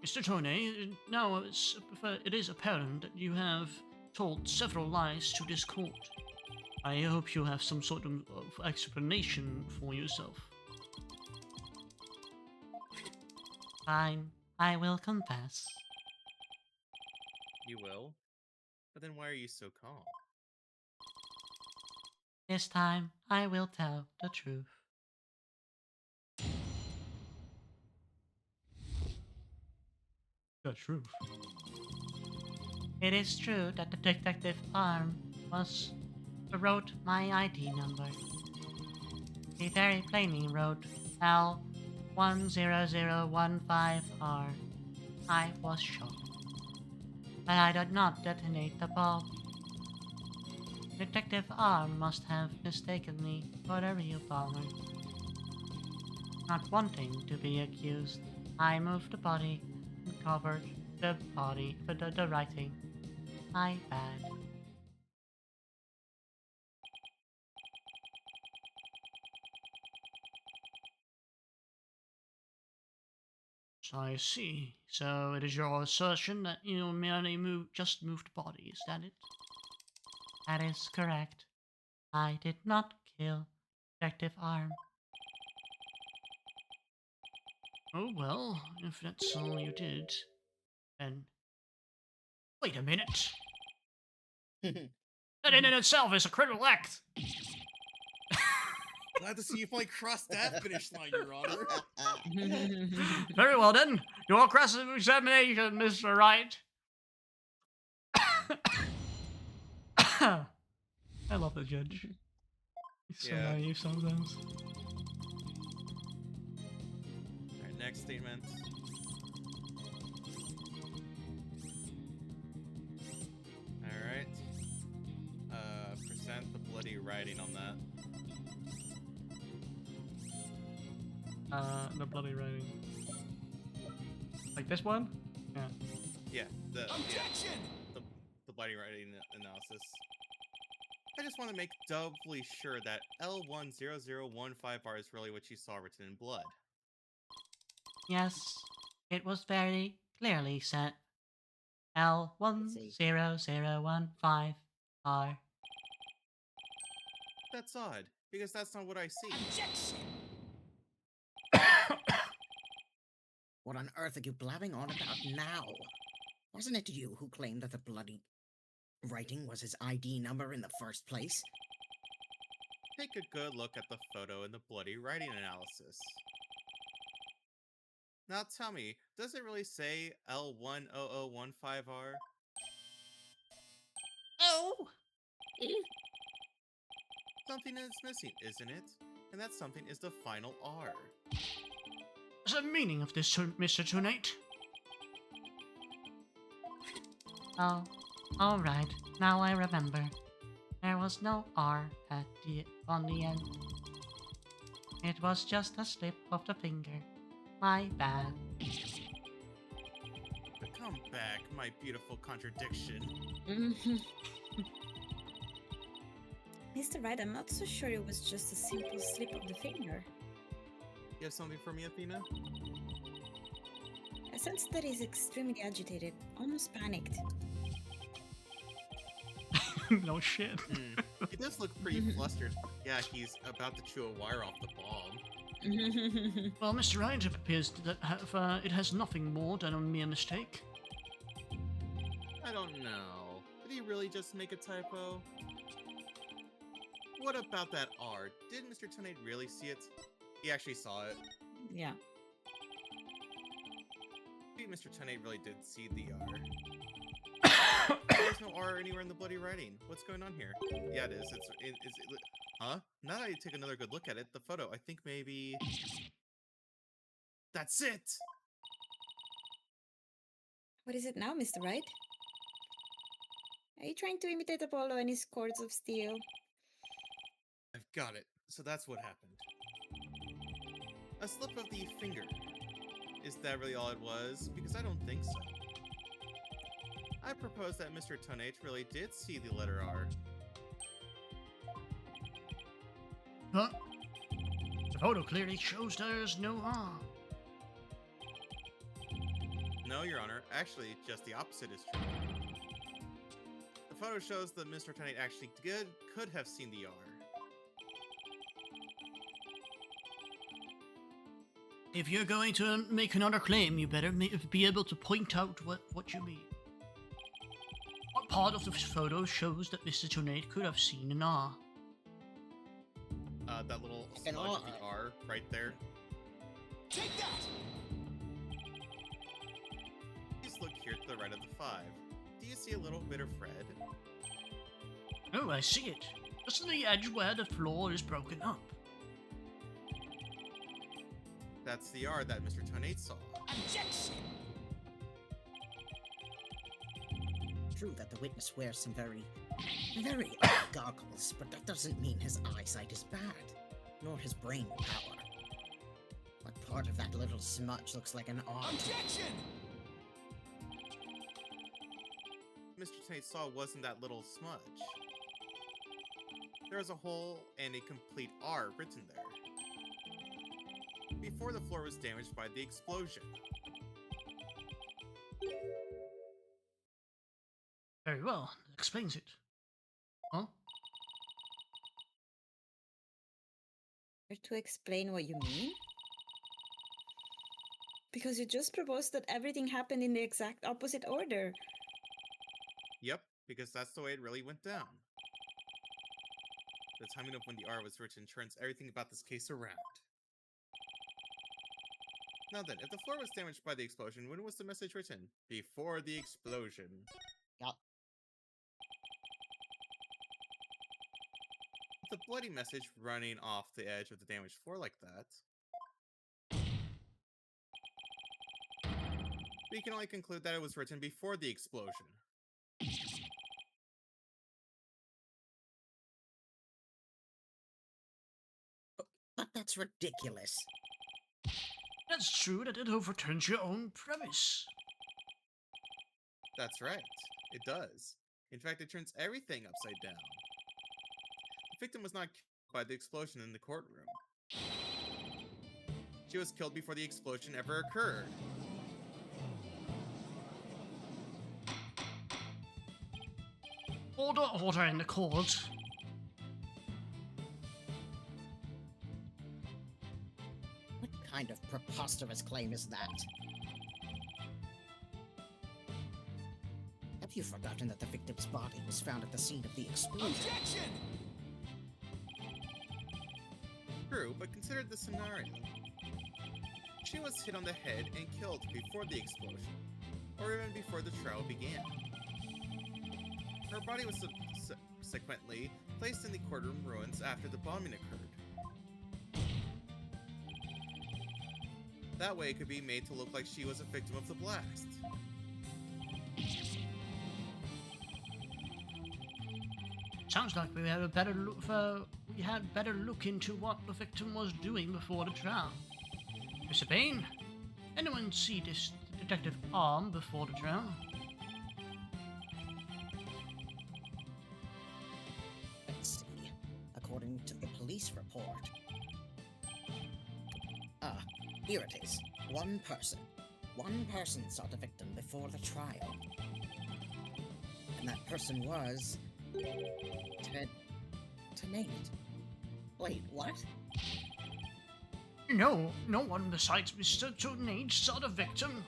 Mr. Tone, now it is apparent that you have told several lies to this court. I hope you have some sort of explanation for yourself. Fine, I will confess. You will? But then why are you so calm? This time, I will tell the truth. The truth. It is true that the Detective Arm wrote my ID number. He very plainly wrote L10015R. I was shocked. But I did not detonate the bomb. Detective Arm must have mistaken me for a real bomber. Not wanting to be accused, I moved the body and covered the body for the writing. My bad. So I see. So it is your assertion that you merely just moved the body, is that it? That is correct. I did not kill Detective Arm. Oh well, if that's all you did, then... Wait a minute! That in itself is a criminal act! Glad to see you finally crossed that finish line, Your Honor. Very well then, your cross-examination, Mr. Wright. I love the judge. He's so naive sometimes. Alright, next statement. Alright. Present the bloody writing on that. The bloody writing. Like this one? Yeah. Yeah, the bloody writing analysis. I just want to make doubly sure that L10015R is really what you saw written in blood. Yes, it was very clearly set. L10015R. That's odd, because that's not what I see. Objection! What on earth are you blabbing on about now? Wasn't it you who claimed that the bloody writing was his ID number in the first place? Take a good look at the photo and the bloody writing analysis. Now tell me, does it really say L10015R? Oh! Something is missing, isn't it? And that something is the final R. What's the meaning of this, Mr. Tonight? Oh, alright. Now I remember. There was no R on the end. It was just a slip of the finger. My bad. Come back, my beautiful contradiction. Mr. Wright, I'm not so sure it was just a simple slip of the finger. You have something for me, Athena? A sense that he's extremely agitated, almost panicked. No shit. He does look pretty flustered. Yeah, he's about to chew a wire off the bomb. Well, Mr. Wright, it appears that it has nothing more than a mere mistake. I don't know. Did he really just make a typo? What about that R? Did Mr. Tonnate really see it? He actually saw it. Yeah. Maybe Mr. Tonnate really did see the R. There's no R anywhere in the bloody writing. What's going on here? Yeah, it is. Huh? Now that I take another good look at it, the photo, I think maybe... That's it! What is it now, Mr. Wright? Are you trying to imitate Apollo and his cords of steel? I've got it. So that's what happened. A slip of the finger. Is that really all it was? Because I don't think so. I propose that Mr. Tonnate really did see the letter R. Huh? The photo clearly shows there's no R. No, Your Honor. Actually, just the opposite is true. The photo shows that Mr. Tonnate actually could have seen the R. If you're going to make another claim, you better be able to point out what you mean. What part of the photo shows that Mr. Tonnate could have seen an R? That little An smudge of R. the R right there. Take that! Please look here to the right of the 5. Do you see a little bit of red? Oh, I see it. Just on the edge where the floor is broken up. That's the R that Mr. Tonnate saw. Objection! True that the witness wears some very goggles, but that doesn't mean his eyesight is bad, nor his brain power. What part of that little smudge looks like an R? Objection! Mr. Tonnate saw wasn't that little smudge. There was a hole and a complete R written there. Before the floor was damaged by the explosion. Very well, that explains it. Huh? To explain what you mean? Because you just proposed that everything happened in the exact opposite order. Yep, because that's the way it really went down. The timing of when the R was written turns everything about this case around. Now then, if the floor was damaged by the explosion, when was the message written? Before the explosion. Yup. The bloody message running off the edge of the damaged floor like that. We can only conclude that it was written before the explosion. But that's ridiculous. That's true that it overturns your own premise. That's right. It does. In fact, it turns everything upside down. The victim was not killed by the explosion in the courtroom. She was killed before the explosion ever occurred. Order in the court. What kind of preposterous claim is that? Have you forgotten that the victim's body was found at the scene of the explosion? Objection! True, but consider the scenario. She was hit on the head and killed before the explosion, or even before the trial began. Her body was subsequently placed in the courtroom ruins after the bombing occurred. That way it could be made to look like she was a victim of the blast. Sounds like we had a better look into what the victim was doing before the trial. Mr. Bain, anyone see this Detective Arm before the trial? Let's see. According to the police report. Ah, here it is. One person. One person saw the victim before the trial. And that person was... Tonight. Wait, what? No, no one besides Mr. Tunade saw the victim.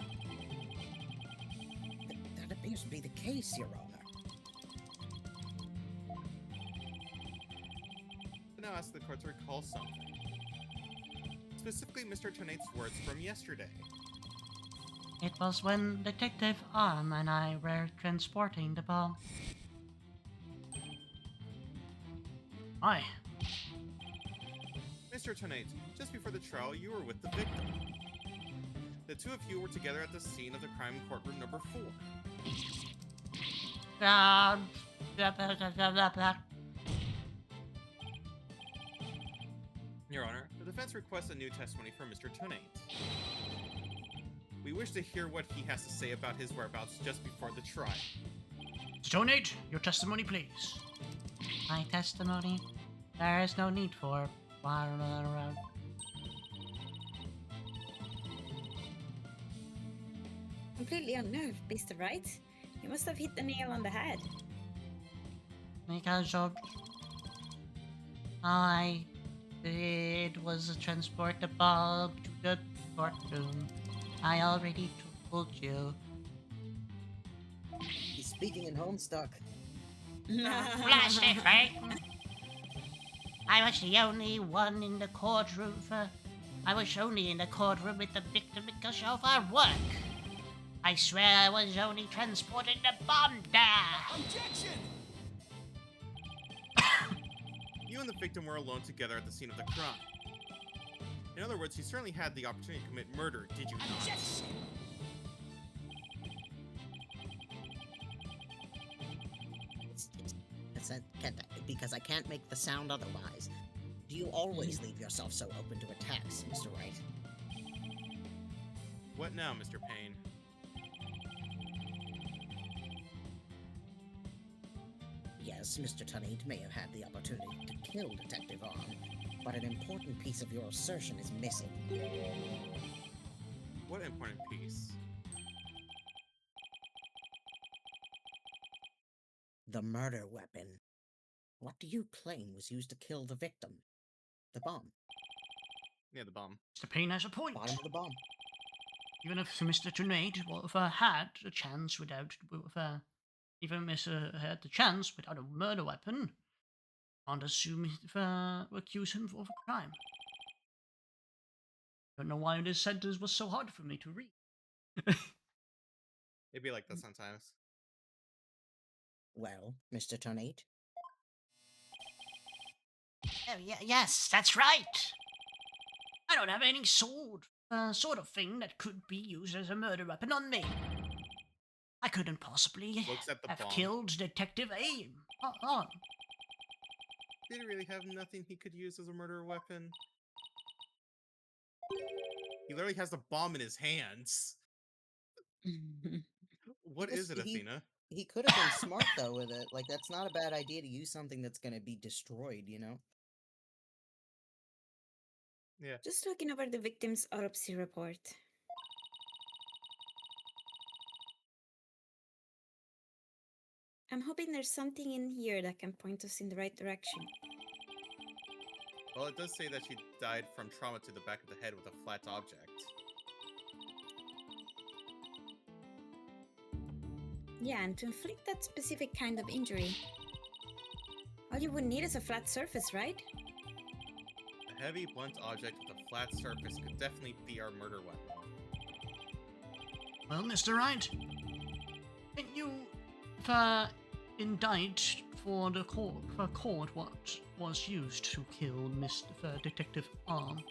That appears to be the case, Your Honor. I now ask the court to recall something. Specifically, Mr. Tonate's words from yesterday. It was when Detective Arm and I were transporting the bomb. Aye. Mr. Tonate, just before the trial, you were with the victim. The two of you were together at the scene of the crime in courtroom number 4. Your Honor, the defense requests a new testimony from Mr. Tonate. We wish to hear what he has to say about his whereabouts just before the trial. Tunade, your testimony, please. My testimony? There is no need for... Completely unnerved, Mr. Wright. You must have hit the nail on the head. Because of... all I did was transport the bulb to the courtroom. I already told you. He's speaking in Homestuck. Blast it, right? I was the only one in the courtroom I was only in the courtroom with the victim because of our work. I swear I was only transporting the bomb there. Objection! You and the victim were alone together at the scene of the crime. In other words, you certainly had the opportunity to commit murder, did you not? Objection! Because I can't make the sound otherwise. Do you always leave yourself so open to attacks, Mr. Wright? What now, Mr. Payne? Yes, Mr. Tunade may have had the opportunity to kill Detective Arm, but an important piece of your assertion is missing. What important piece? The murder weapon. What do you claim was used to kill the victim? The bomb. Yeah, the bomb. Mr. Payne has a point. Bottom of the bomb. Even if Mr. Tunade had a chance without... even Mr. had the chance without a murder weapon, can't assume accuse him of a crime. Don't know why this sentence was so hard for me to read. It'd be like that sometimes. Well, Mr. Tunade? Oh, yes, that's right. I don't have any sort of thing that could be used as a murder weapon on me. I couldn't possibly Looks at the have bomb. killed Detective Aim. Did he really have nothing he could use as a murder weapon? He literally has the bomb in his hands. What is it, Athena? He could have been smart, though, with it. Like, that's not a bad idea to use something that's gonna be destroyed, you know? Yeah. Just looking over the victim's autopsy report. I'm hoping there's something in here that can point us in the right direction. Well, it does say that she died from trauma to the back of the head with a flat object. Yeah, and to inflict that specific kind of injury, all you would need is a flat surface, right? A heavy, blunt object with a flat surface could definitely be our murder weapon. Well, Mr. Wright, can you indict for the court what was used to kill Mr. Detective Arm?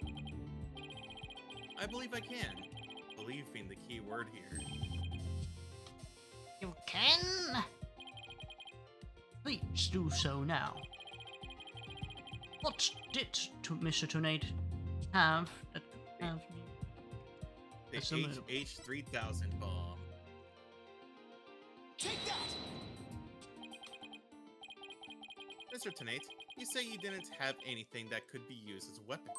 I believe I can. Believe being the key word here. You can? Please do so now. What did Mr. Tunade have that could have me? The That's a little- HH-3000 bomb. Take that! Mr. Tonate, you say you didn't have anything that could be used as a weapon.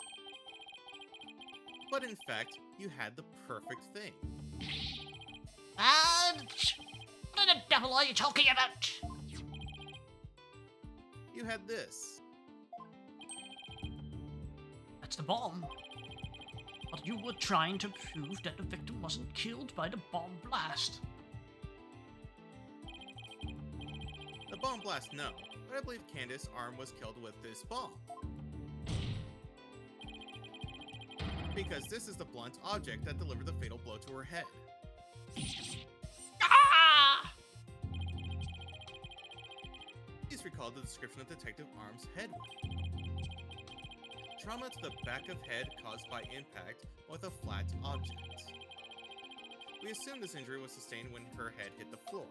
But in fact, you had the perfect thing. And what the devil are you talking about? You had this. That's the bomb. But you were trying to prove that the victim wasn't killed by the bomb blast. The bomb blast, no. But I believe Candace's arm was killed with this bomb. Because this is the blunt object that delivered the fatal blow to her head. Ah! Please recall the description of Detective Arm's head wound. Trauma to the back of head caused by impact with a flat object. We assume this injury was sustained when her head hit the floor.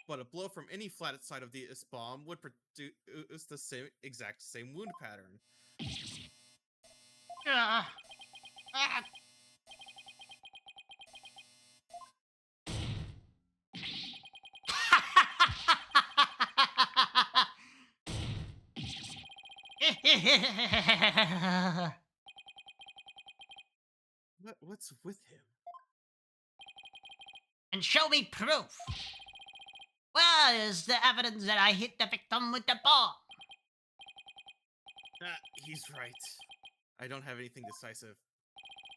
But a blow from any flat side of this bomb would produce the exact same wound pattern. Ah. Ah. What's with him? And show me proof. Where is the evidence that I hit the victim with the bomb? He's right. I don't have anything decisive.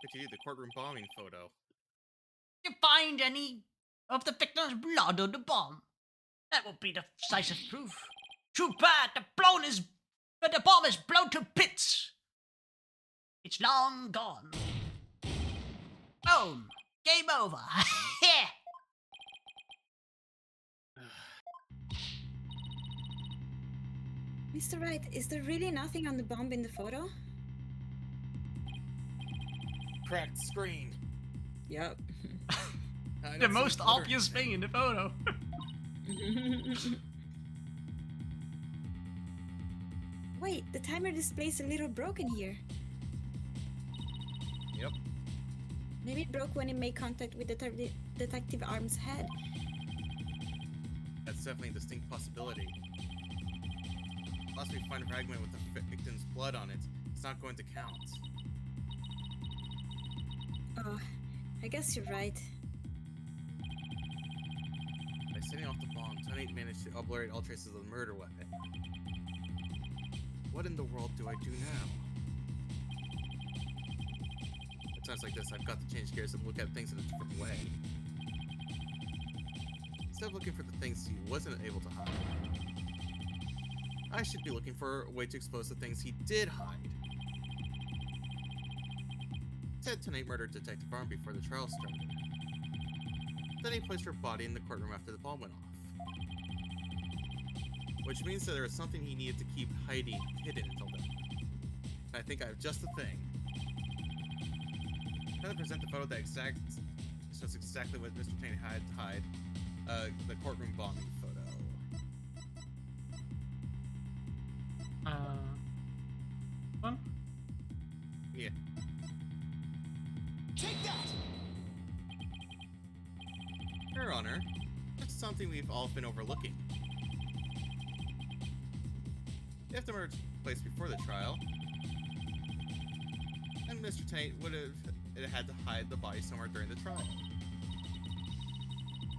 Particularly the courtroom bombing photo. You find any of the victim's blood on the bomb? That would be decisive proof. Too bad the bomb is blown to bits. It's long gone. Boom. Game over. Mr. Wright, is there really nothing on the bomb in the photo? Cracked screen. Yep. The most obvious thing in the photo. Wait, the timer display's a little broken here. Yep. Maybe it broke when it made contact with Detective Arm's head. That's definitely a distinct possibility. Unless we find a fragment with the victim's blood on it, it's not going to count. Oh, I guess you're right. By setting off the bomb, Tonight managed to obliterate all traces of the murder weapon. What in the world do I do now? At times like this, I've got to change gears and look at things in a different way. Instead of looking for the things he wasn't able to hide, I should be looking for a way to expose the things he did hide. Ted Tonight murdered Detective Arm before the trial started. Then he placed her body in the courtroom after the bomb went off. Which means that there was something he needed to keep hidden until then. And I think I have just the thing. I'm going to present the photo that shows exactly what Mr. Tonight had to hide. The courtroom bombing photo. One? Yeah. Take that! Your Honor, that's something we've all been overlooking. If the murder took place before the trial, then Mr. Tate would have had to hide the body somewhere during the trial.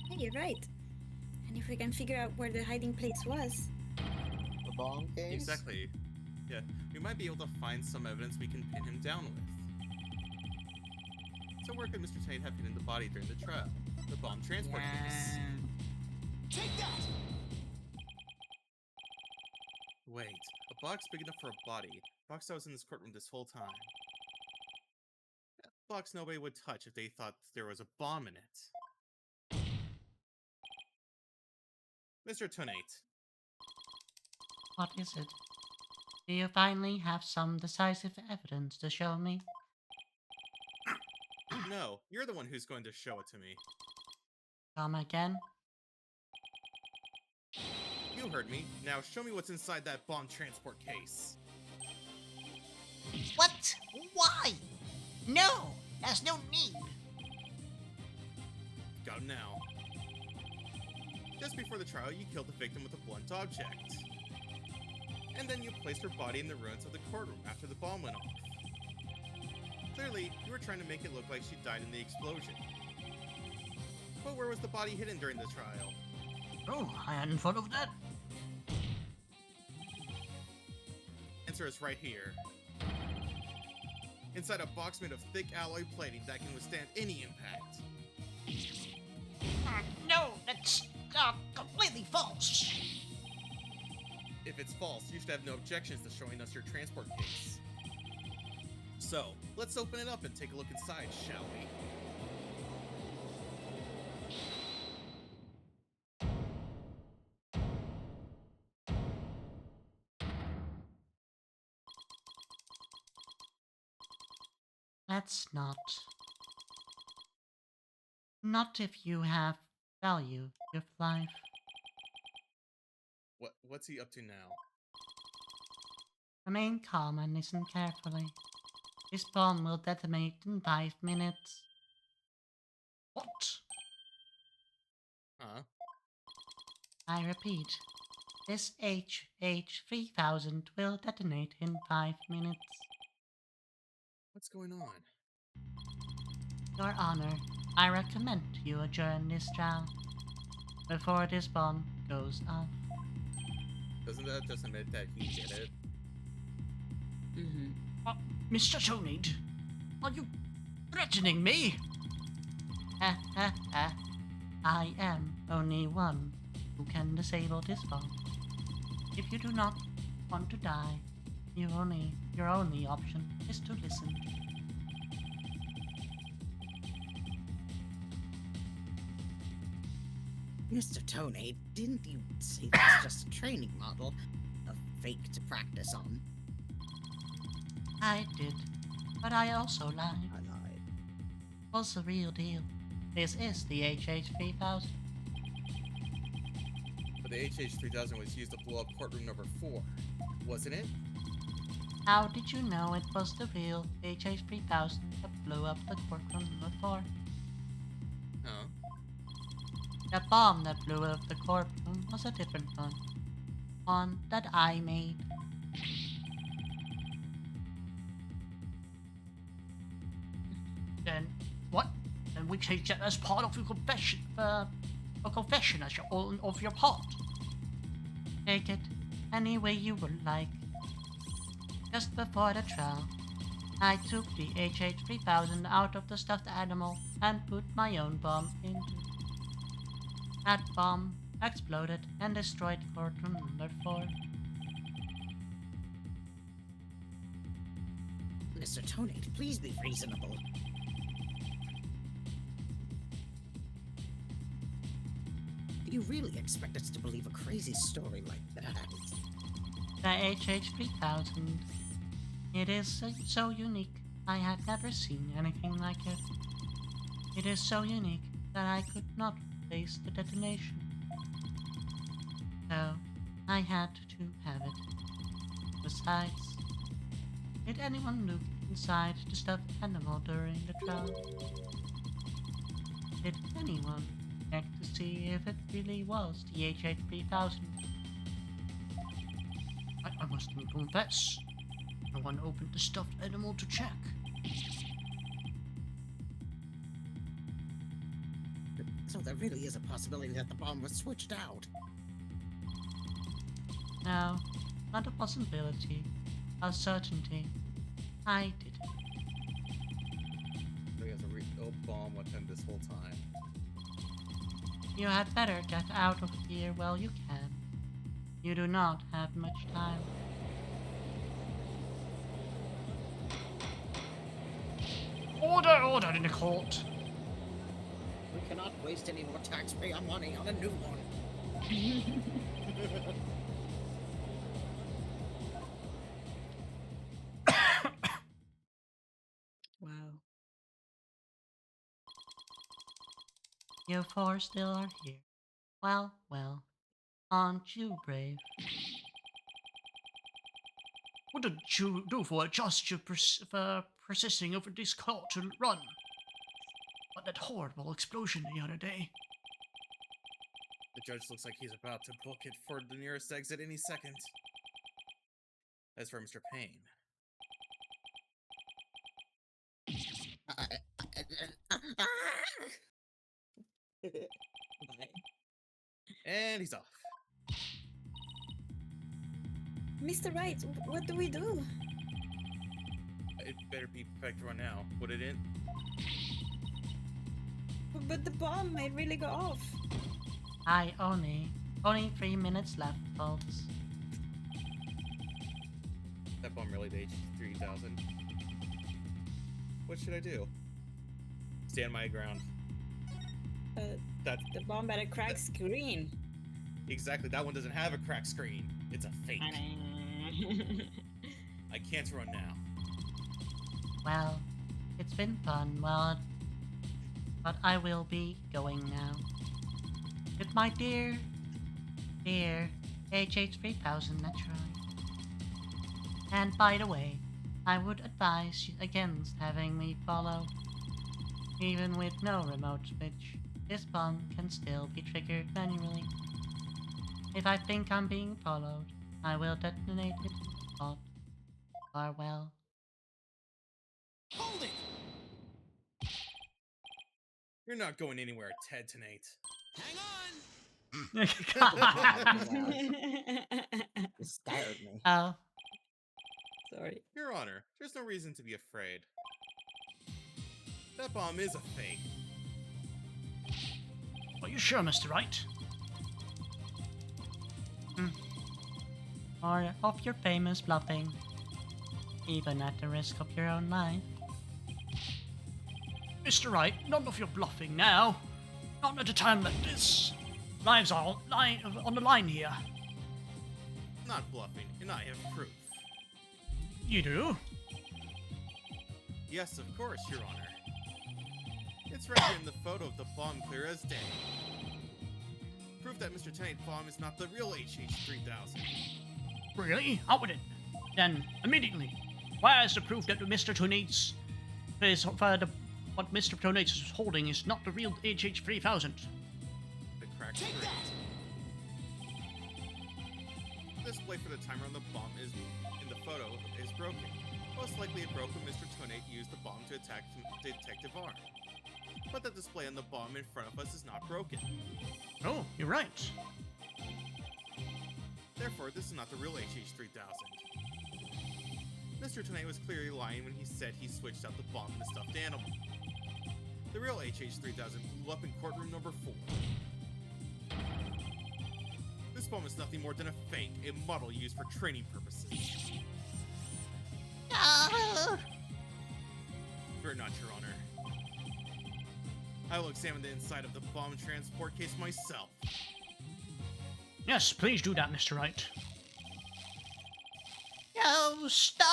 Hey, you're right. And if we can figure out where the hiding place was. The bomb case? Exactly. Yeah, we might be able to find some evidence we can pin him down with. So where could Mr. Tate have hidden the body during the trial? The bomb transport case. Take that! Wait, a box big enough for a body. A box that was in this courtroom this whole time. A box nobody would touch if they thought there was a bomb in it. Mr. Tonate. What is it? Do you finally have some decisive evidence to show me? No, you're the one who's going to show it to me. Come again? You heard me. Now show me what's inside that bomb transport case. What? Why? No! There's no need! Got him now. Just before the trial, you killed the victim with a blunt object. And then you placed her body in the ruins of the courtroom after the bomb went off. Clearly, you were trying to make it look like she died in the explosion. But where was the body hidden during the trial? Oh, I hadn't thought of that. Answer is right here. Inside a box made of thick alloy plating that can withstand any impact. No, that's completely false. If it's false, you should have no objections to showing us your transport case. So, let's open it up and take a look inside, shall we? That's not. Not if you have value with life. What's he up to now? Remain calm and listen carefully. This bomb will detonate in 5 minutes. What? Huh? I repeat, this HH3000 will detonate in 5 minutes. What's going on? Your Honor, I recommend you adjourn this trial before this bomb goes off. Doesn't that just admit that he did it? Mr. Tonid, are you threatening me? Ha ha ha. I am only one who can disable this bomb. If you do not want to die, your only option is to listen. Mr. Tony, didn't you say that's just a training model? A fake to practice on? I did, but I also lied. I lied. What's the real deal? This is the HH3000. But the HH3000 was used to blow up courtroom number 4, wasn't it? How did you know it was the real HH3000 that blew up the courtroom number 4? Huh? The bomb that blew up the courtroom was a different one. One that I made. Then, what? Then we take that as part of your confession, a confession as your own of your part. Take it any way you would like. Just before the trial, I took the HH3000 out of the stuffed animal and put my own bomb into it. That bomb exploded and destroyed courtroom number 4. Mr. Tony, please be reasonable. Do you really expect us to believe a crazy story like that? The HH3000. It is so unique. I had never seen anything like it. It is so unique that I could not place the detonation. So, I had to have it. Besides, did anyone look inside the stuffed animal during the trial? Did anyone check to see if it really was the HH3000? I must confess, no one opened the stuffed animal to check. So there really is a possibility that the bomb was switched out. No, not a possibility, a certainty. I did it. So he has a real bomb with him this whole time. You had better get out of here while you can. You do not have much time. Order in the court. We cannot waste any more taxpayer money on a new one. Wow. You 4 still are here. Well, aren't you brave? What did you do for a gesture for persisting over this court to run? But that horrible explosion the other day. The judge looks like he's about to book it for the nearest exit any second. As for Mr. Payne, Bye. And he's off. Mr. Wright, what do we do? It better be perfect right now, would it in? But the bomb might really go off. Hi, only 3 minutes left, folks. That bomb really aged 3,000. What should I do? Stand my ground. That The bomb better crack screen. exactly. That one doesn't have a cracked screen. It's a fake. I can't run now. Well, it's been fun, but I will be going now. With my dear HH3000 naturally. And by the way, I would advise you against having me follow. Even with no remote switch, this bomb can still be triggered manually. If I think I'm being followed, I will detonate it in the spot. Farewell. Hold it! You're not going anywhere, Ted tonight. Hang on! You scared me. Oh, Sorry. Your Honor, there's no reason to be afraid. That bomb is a fake. are you sure, Mr. Wright? Or of your famous bluffing, even at the risk of your own life. Mr. Wright, none of your bluffing now. Not at a time like this. Lives are on the line here. Not bluffing, and I have proof. You do? Yes, of course, Your Honor. It's right here in the photo of the bomb clear as day. Proof that Mr. Tonight's bomb is not the real HH3000. Really? Out with it. Then, immediately. Where is the proof that Mr. Tonates is what Mr. Tonates is holding is not the real HH3000? The cracked screen. The display for the timer on the bomb is in the photo is broken. Most likely it broke when Mr. Tonate used the bomb to attack Detective Arm. But the display on the bomb in front of us is not broken. Oh, you're right. Therefore, this is not the real HH3000. Mr. Tonate was clearly lying when he said he switched out the bomb in the stuffed animal. The real HH3000 blew up in courtroom number 4. This bomb is nothing more than a fake, a model used for training purposes. Fear not, Your Honor. I will examine the inside of the bomb transport case myself. Yes, please do that, Mr. Wright. No, stop!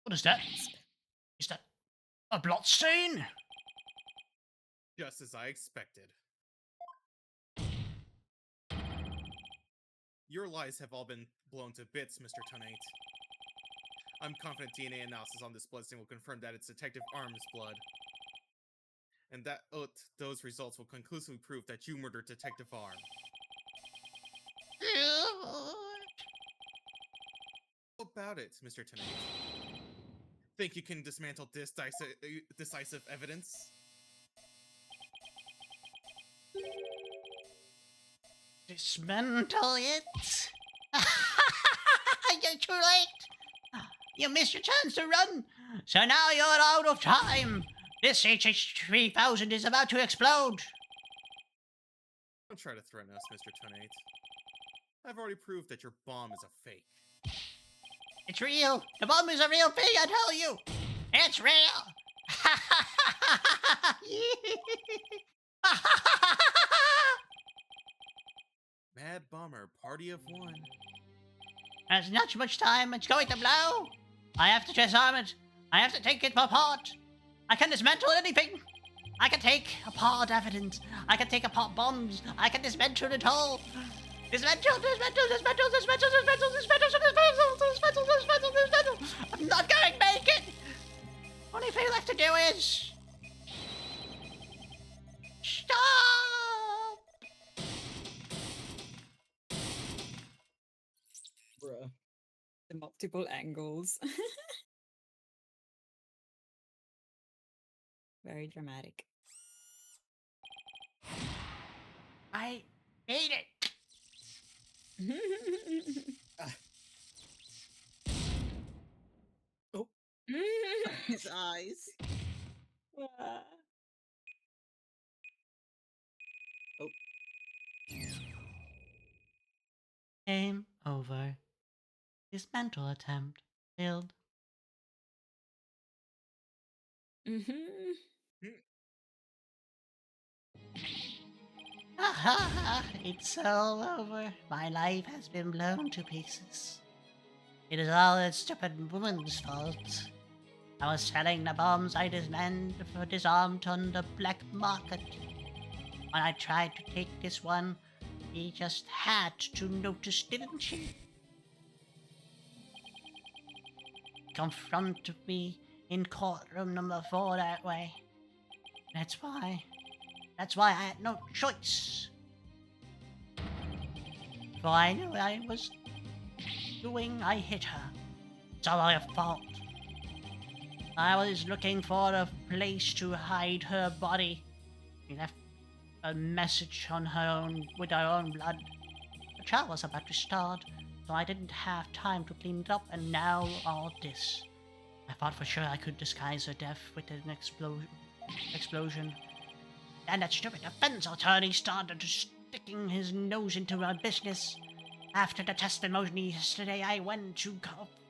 What is that? Is that a blot stain? Just as I expected. Your lies have all been blown to bits, Mr. Tonate. I'm confident DNA analysis on this blood stain will confirm that it's Detective Arm's blood. And that those results will conclusively prove that you murdered Detective Arm. How about it, Mr. Tonate? Think you can dismantle this decisive evidence? Dismantle it? You're too late! You missed your chance to run, so now you're out of time! This HH3000 is about to explode! Don't try to threaten us, Mr. Tonate. I've already proved that your bomb is a fake. It's real! The bomb is a real thing, I tell you! It's real! Mad Bomber, party of one. There's not much time, it's going to blow! I have to disarm it! I have to take it apart! I can dismantle anything! I can take apart evidence! I can take apart bombs! I can dismantle it all! Dismantle, dismantle, dismantle, dismantle, dismantle, dismantle, dismantle, dismantle, dismantle, dismantle! I'm not going to make it! Only thing left to do is... stop! Bruh. multiple angles. Very dramatic. I hate it. Oh, his eyes. Ah. Oh, Game over. His mental attempt failed. Mhm. It's all over. My life has been blown to pieces. It is all that stupid woman's fault. I was selling the bombs I disarmed on the black market. When I tried to take this one, he just had to notice, didn't she? Confronted me in courtroom number 4 that way. That's why I had no choice. For I knew I was doing, I hit her. It's all my fault. I was looking for a place to hide her body. She left a message on her own with her own blood. The trial was about to start, so I didn't have time to clean it up, and now all this. I thought for sure I could disguise her death with an explosion. And that stupid defense attorney started sticking his nose into my business. After the testimony yesterday, I went to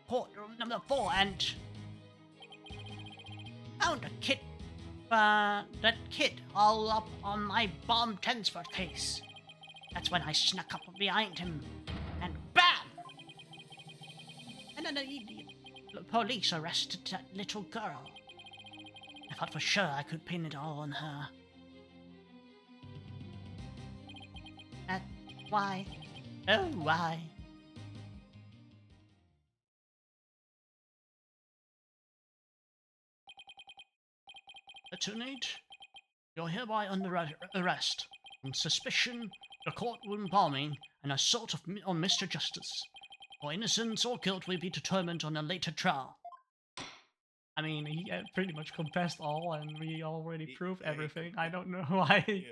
courtroom number 4 and found that kid all up on my bomb transport case. That's when I snuck up behind him, and BAM! And then the police arrested that little girl. I thought for sure I could pin it all on her. That's why. Oh, why? Tonight, you're hereby under arrest on suspicion of courtroom bombing and assault on Mr. Justice. For innocence or guilt will be determined on a later trial. I mean, he pretty much confessed all, and we already proved everything. I don't know why. Yeah.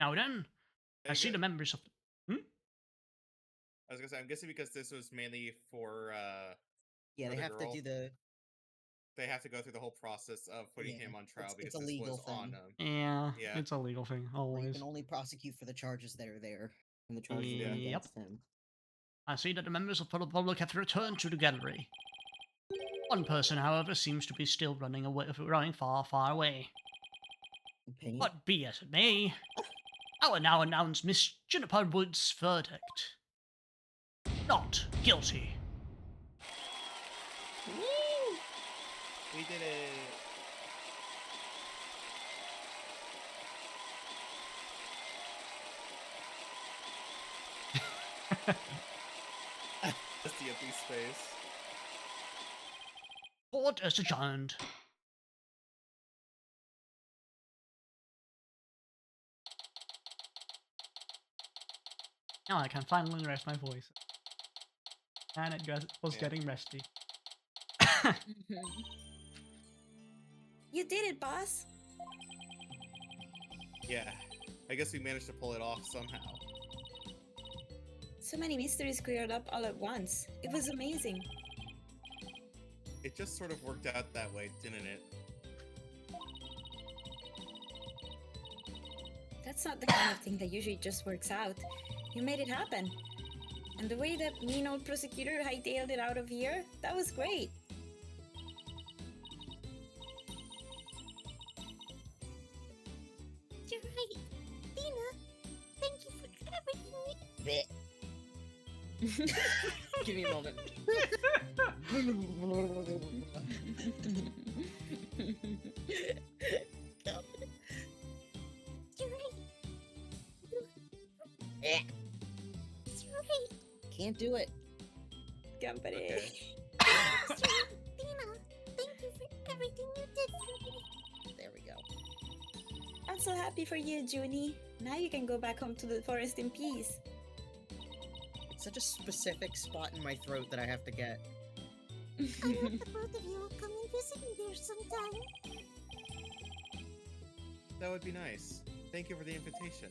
Now then, I see gu- the members of. I was gonna say, I'm guessing because this was mainly for yeah, for they the have girl. to do the. They have to go through the whole process of putting Yeah, him on trial it's because a this legal was on thing. him. Yeah, Yeah. it's a legal thing, Where you always. can only prosecute for the charges that are there, and the charges are Yep. against him. I see that the members of the public have returned to the gallery. One person, however, seems to be still running far, far away. Pain. But be as it may, I will now announce Miss Juniper Wood's verdict. Not guilty. Woo! We did it. That's the empty space. Court is adjourned. Now I can finally rest my voice. And it was getting resty. You did it, boss. Yeah. I guess we managed to pull it off somehow. So many mysteries cleared up all at once. It was amazing. It just sort of worked out that way, didn't it? That's not the kind of thing that usually just works out. You made it happen. And the way that mean old prosecutor hightailed it out of here, that was great. You're right. Dina, thank you for everything. Give me a moment. You're right. Eh. You're right. Can't do it. Company. Okay. Dina, thank you for everything you did for me. There we go. I'm so happy for you, Junie. Now you can go back home to the forest in peace. such a specific spot in my throat that I have to get. I hope the both of you will come and visit me there sometime. That would be nice. Thank you for the invitation.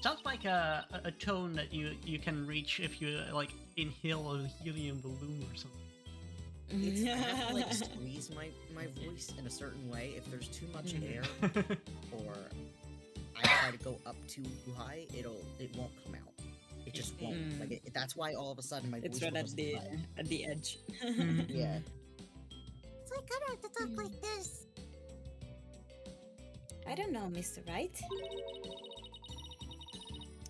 Sounds like a tone that you can reach if you like inhale a helium balloon or something. I have to like squeeze my voice in a certain way. If there's too much air or I try to go up too high, it won't come out. It just won't. Like that's why all of a sudden my It's voice right goes at the edge. Yeah. So I kind of have to talk like this. I don't know, Mr. Wright.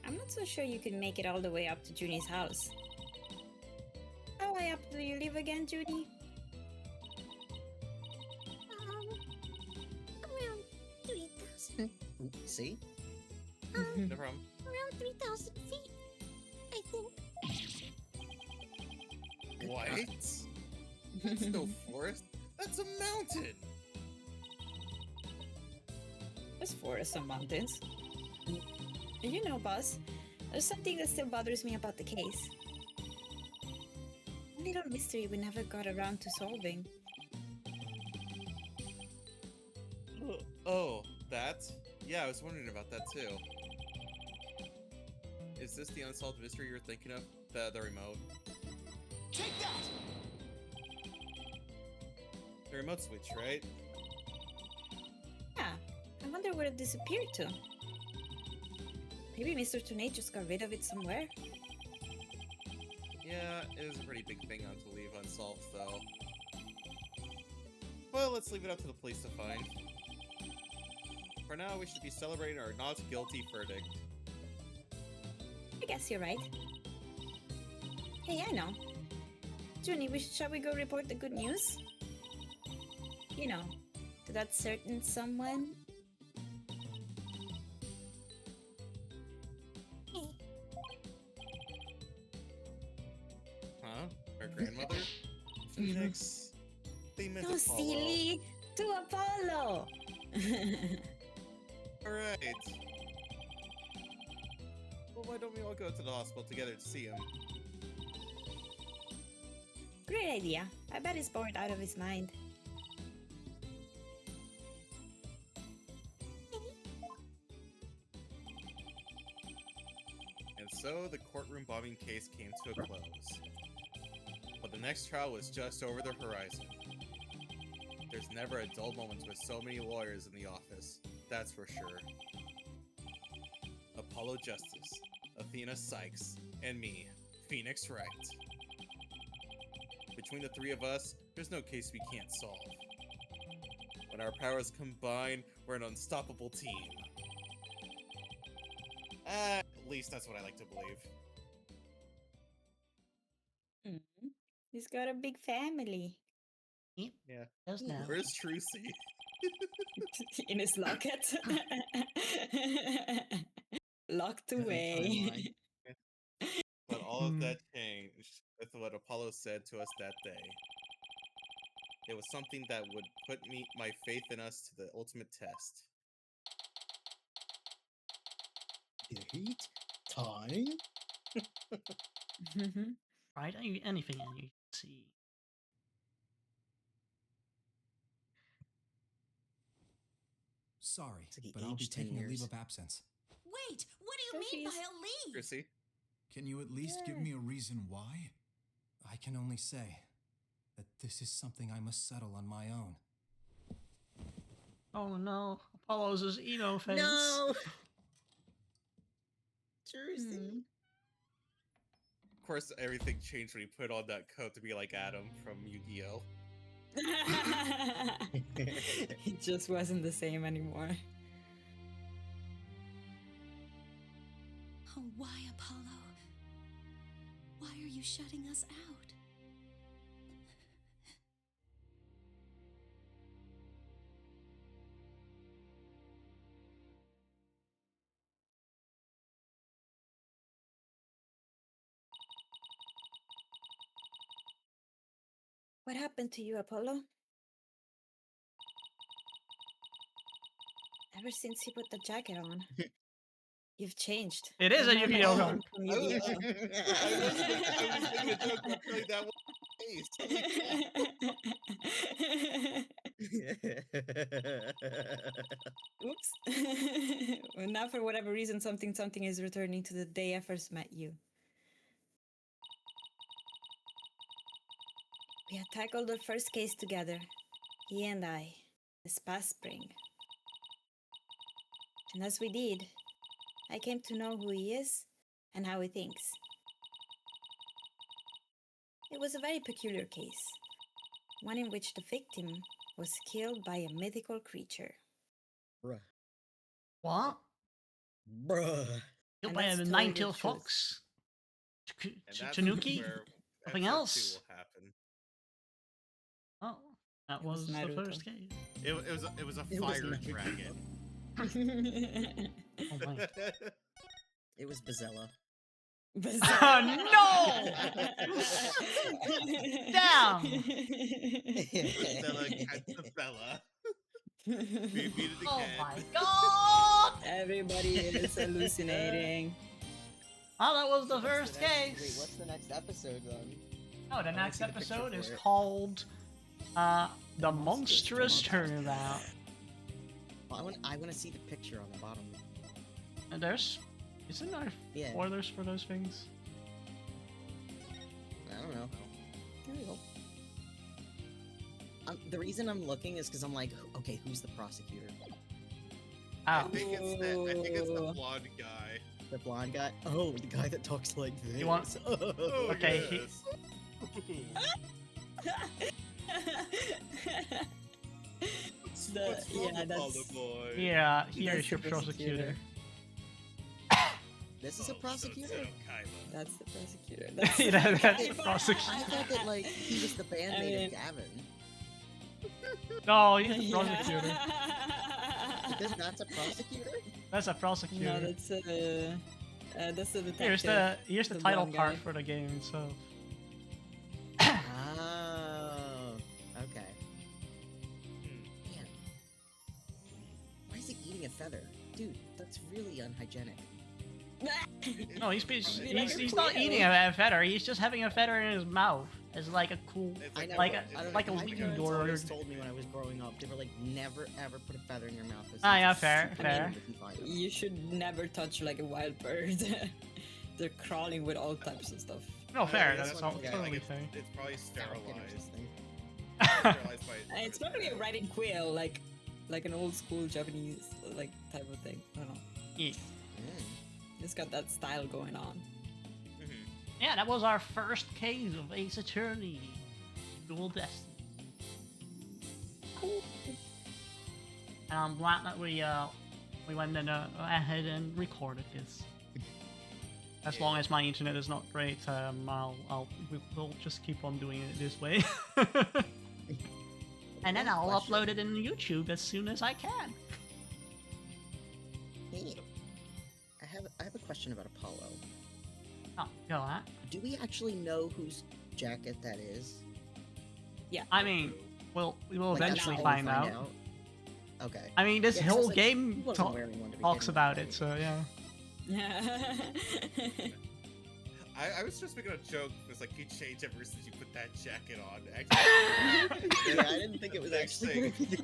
I'm not so sure you can make it all the way up to Junie's house. How high up do you live again, Junie? Around 3,000. Ooh, see? No problem. Around 3,000 feet, I think. What? That's no forest. That's a mountain. There's forests and mountains. And you know, boss, there's something that still bothers me about the case. A little mystery we never got around to solving. Oh, that? Yeah, I was wondering about that too. Is this the unsolved mystery you're thinking of? The remote? Take that! The remote switch, right? Yeah, I wonder where it disappeared to. Maybe Mr. Tournay just got rid of it somewhere? Yeah, it is a pretty big thing to leave unsolved, though. Well, let's leave it up to the police to find. For now, we should be celebrating our not guilty verdict. I guess you're right. Hey, I know. Junie, shall we go report the good news? You know, to that certain someone. Huh? Our grandmother? Phoenix? They meant No, Apollo. silly! To Apollo! Alright. Well, why don't we all go to the hospital together to see him? Great idea. I bet he's bored out of his mind. And so the courtroom bombing case came to a close. But the next trial was just over the horizon. There's never a dull moment with so many lawyers in the office, that's for sure. Apollo Justice, Athena Sykes, and me, Phoenix Wright. Between the three of us, there's no case we can't solve. When our powers combine, we're an unstoppable team. At least that's what I like to believe. Mhm. He's got a big family. Yep, Yeah. does now. Where's Trucy? In his locket. Locked away. But all of that changed with what Apollo said to us that day. It was something that would put my faith in us to the ultimate test. Date? Time? Right? Anything you can see. Sorry, It's like he but I'll be aged 10 taking a leave years. of absence. Wait, what do you mean by Trophies. a leave? Chrissy? Can you at least give Yeah. me a reason why? I can only say that this is something I must settle on my own. Oh no, Apollo's his emo face. No! Trucy. Of course, everything changed when he put on that coat to be like Adam from Yu-Gi-Oh! It just wasn't the same anymore. Oh, why, Apollo? Why are you shutting us out? What happened to you, Apollo? Ever since he put the jacket on. You've changed. It is a You're Yu-Gi-Oh not card. from I was Yu-Gi-Oh. making a joke, but really that was the Oops. Well, now, for whatever reason, something is returning to the day I first met you. We had tackled our first case together, he and I, this past spring. And as we did, I came to know who he is and how he thinks. It was a very peculiar case, one in which the victim was killed by a mythical creature. Bruh. What? Bruh. Killed And by a that's totally the nine-tailed truth. fox? And that's Tanuki? where Something episode else? 2 will happen. Oh, that It was was the Naruto. first case. It was a It was fire Naruto. dragon. Oh my. It was Bazella. Oh no! Damn! Stella Catabella. We beat it Oh again. my god! Everybody is hallucinating. Oh, that was the What's first next- Wait, case. what's the next episode then? Oh, the wanna next see the picture episode for is it. called The Monstrous Turnabout. Well, I want to see the picture on the bottom. And isn't there Yeah. spoilers for those things? I don't know. There we go. The reason I'm looking is because I'm like, okay, who's the prosecutor? I Oh, think it's the Ooh. blonde guy. The blonde guy? Oh, the guy that talks like this. You want- Oh, Okay, yes. What's wrong yeah, with all that's the boys? yeah, here's That's your the prosecutor. This is a Oh, prosecutor? So Kaiba. that's the prosecutor. Yeah, that's the I prosecutor. thought that like he was the bandmate mean- of Gavin. No, he's the prosecutor. That's a prosecutor? That's a No, prosecutor. that's the detective. Here's the the title blonde card guy. for the game itself. Oh, okay. Hmm. Man. Why is he eating a feather? Dude, that's really unhygienic. No, he's like a not quail. eating a feather. He's just having a feather in his mouth as like a cool. It's I know, Like but a- I don't like know, a my weed parents or- always told me when I was growing up, they were like, never ever put a feather in your mouth. It's Ah, yeah, it's fair, super fair. negative if you find it. You should never touch like a wild bird. They're crawling with all types of stuff. No, fair. yeah, That's what all I'm saying, totally like, fair. it's probably Falcon or sterilized. something. Sterilized by It's probably a riding quail, like an old school Japanese like type of thing. I don't know. Yeah. Mm. It's got that style going on. Mhm. Yeah, that was our first case of Ace Attorney, Dual Destiny. Cool. And I'm glad that we went and, ahead and recorded this. As long as my internet is not great, we'll just keep on doing it this way. And then I'll Question. upload it in YouTube as soon as I can. Hey, I have a question about Apollo. Oh, go on. Do we actually know whose jacket that is? I mean, we will Like, eventually now we find out. Okay. I mean, this Yeah, 'cause I was whole like, game he wasn't wearing one to talks begin with, about right? it, so yeah. I was just making a joke. It's like you changed ever since you put that jacket on. Actually, Yeah, I didn't think it was Next actually thing. gonna be the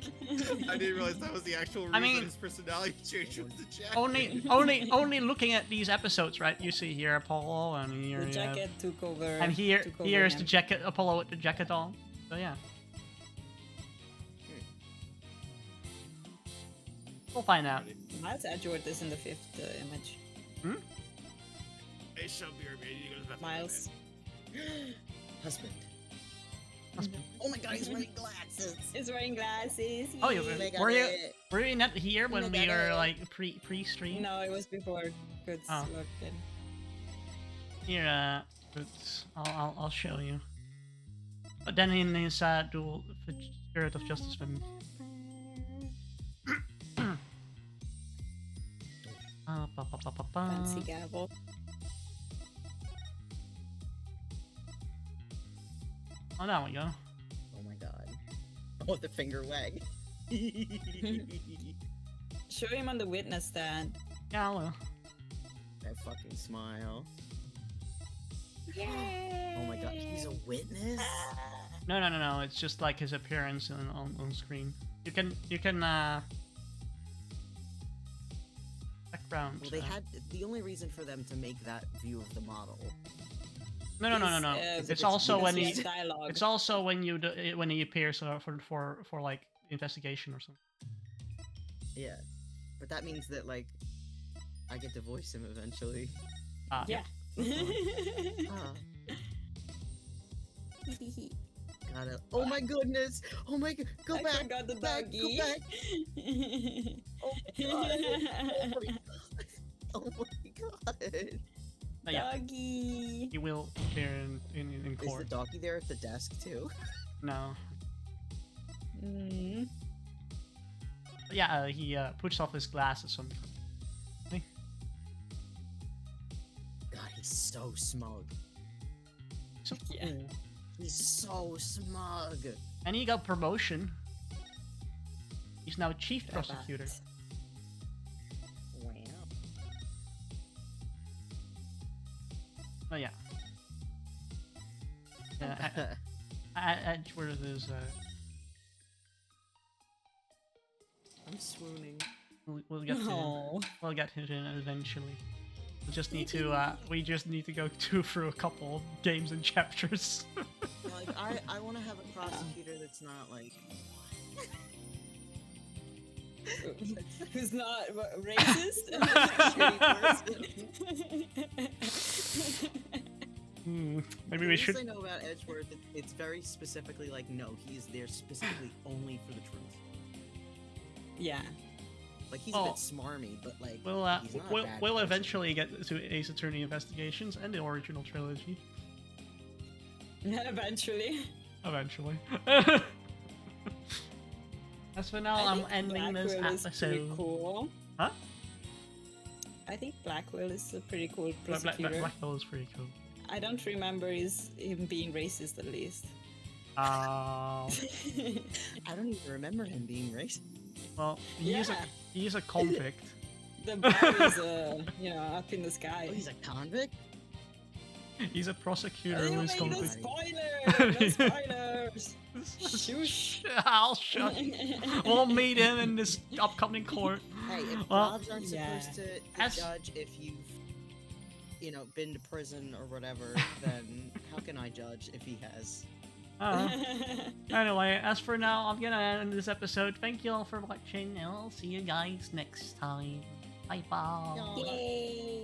case. I didn't realize that was the actual reason I mean- his personality changed was the jacket. Only looking at these episodes, right? You see here Apollo, and here The you have- jacket took over. and here's the him. jacket, Apollo with the jacket on. So yeah. We'll find out. Miles Edgeworth is in the fifth image. Hey, show beer, man. You go to the bathroom, Miles. Husband. Husband. Oh my god, he's wearing glasses. Is wearing glasses. Oh, you Oh my God, were you it- were you not here when Oh we my God, were like pre-stream? No, it was before. Good Oh. look. Then. Here, I'll show you. But then in his dual Spirit of Justice film. Fancy gavel. Oh, there we go. Oh my god. Oh, the finger wag. Show him on the witness stand. Yeah, I will. That fucking smile. Yay! Oh my god, he's a witness? No. It's just like his appearance on screen. You can background. Well, they had the only reason for them to make that view of the model. No. It's also when he. dialogue. It's also when when he appears for like investigation or something. Yeah, but that means that like I get to voice him eventually. Yeah. Ah, gotta. Oh my goodness! Oh my god! Go I back! forgot the back, doggy. Go back! Oh my god! Oh my god! But yeah, Doggy. he will appear in Is the court. doggy there at the desk too? No. Mm. But yeah, he puts off his glasses on. God, he's so smug. So Yeah. cool. He's so smug. And he got promotion. He's now chief prosecutor. Wow. Oh yeah. Edgeworth is I'm swooning. we'll get to No. we'll get to it eventually. We just need to go through a couple games and chapters. Like I want to have a prosecutor that's not like. Who's not racist? Maybe we The should. thing I know about Edgeworth, it's very specifically like, no, he's there specifically only for the truth. Yeah. Like he's a Oh. bit smarmy, but like We'll he's not a we'll, bad we'll person. eventually get to Ace Attorney Investigations and the original trilogy. Eventually. Eventually. As for now, I I'm think ending this Blackwell is pretty episode. cool. Huh? I think Blackwell is a pretty cool Black prosecutor. Hole is pretty cool. I don't remember him being racist at least. I don't even remember him being racist. Well, Yeah. he's a convict. The bar is, up in the sky. Oh, he's a convict? He's a prosecutor You who's made no convict. spoilers! No spoilers! Shush! I'll shut. We'll meet him in this upcoming court. Hey, if Well, jobs aren't yeah. supposed to As- judge if you've, been to prison or whatever, then how can I judge if he has? Anyway, as for now, I'm gonna end this episode. Thank you all for watching, and I'll see you guys next time. Bye bye. Yay!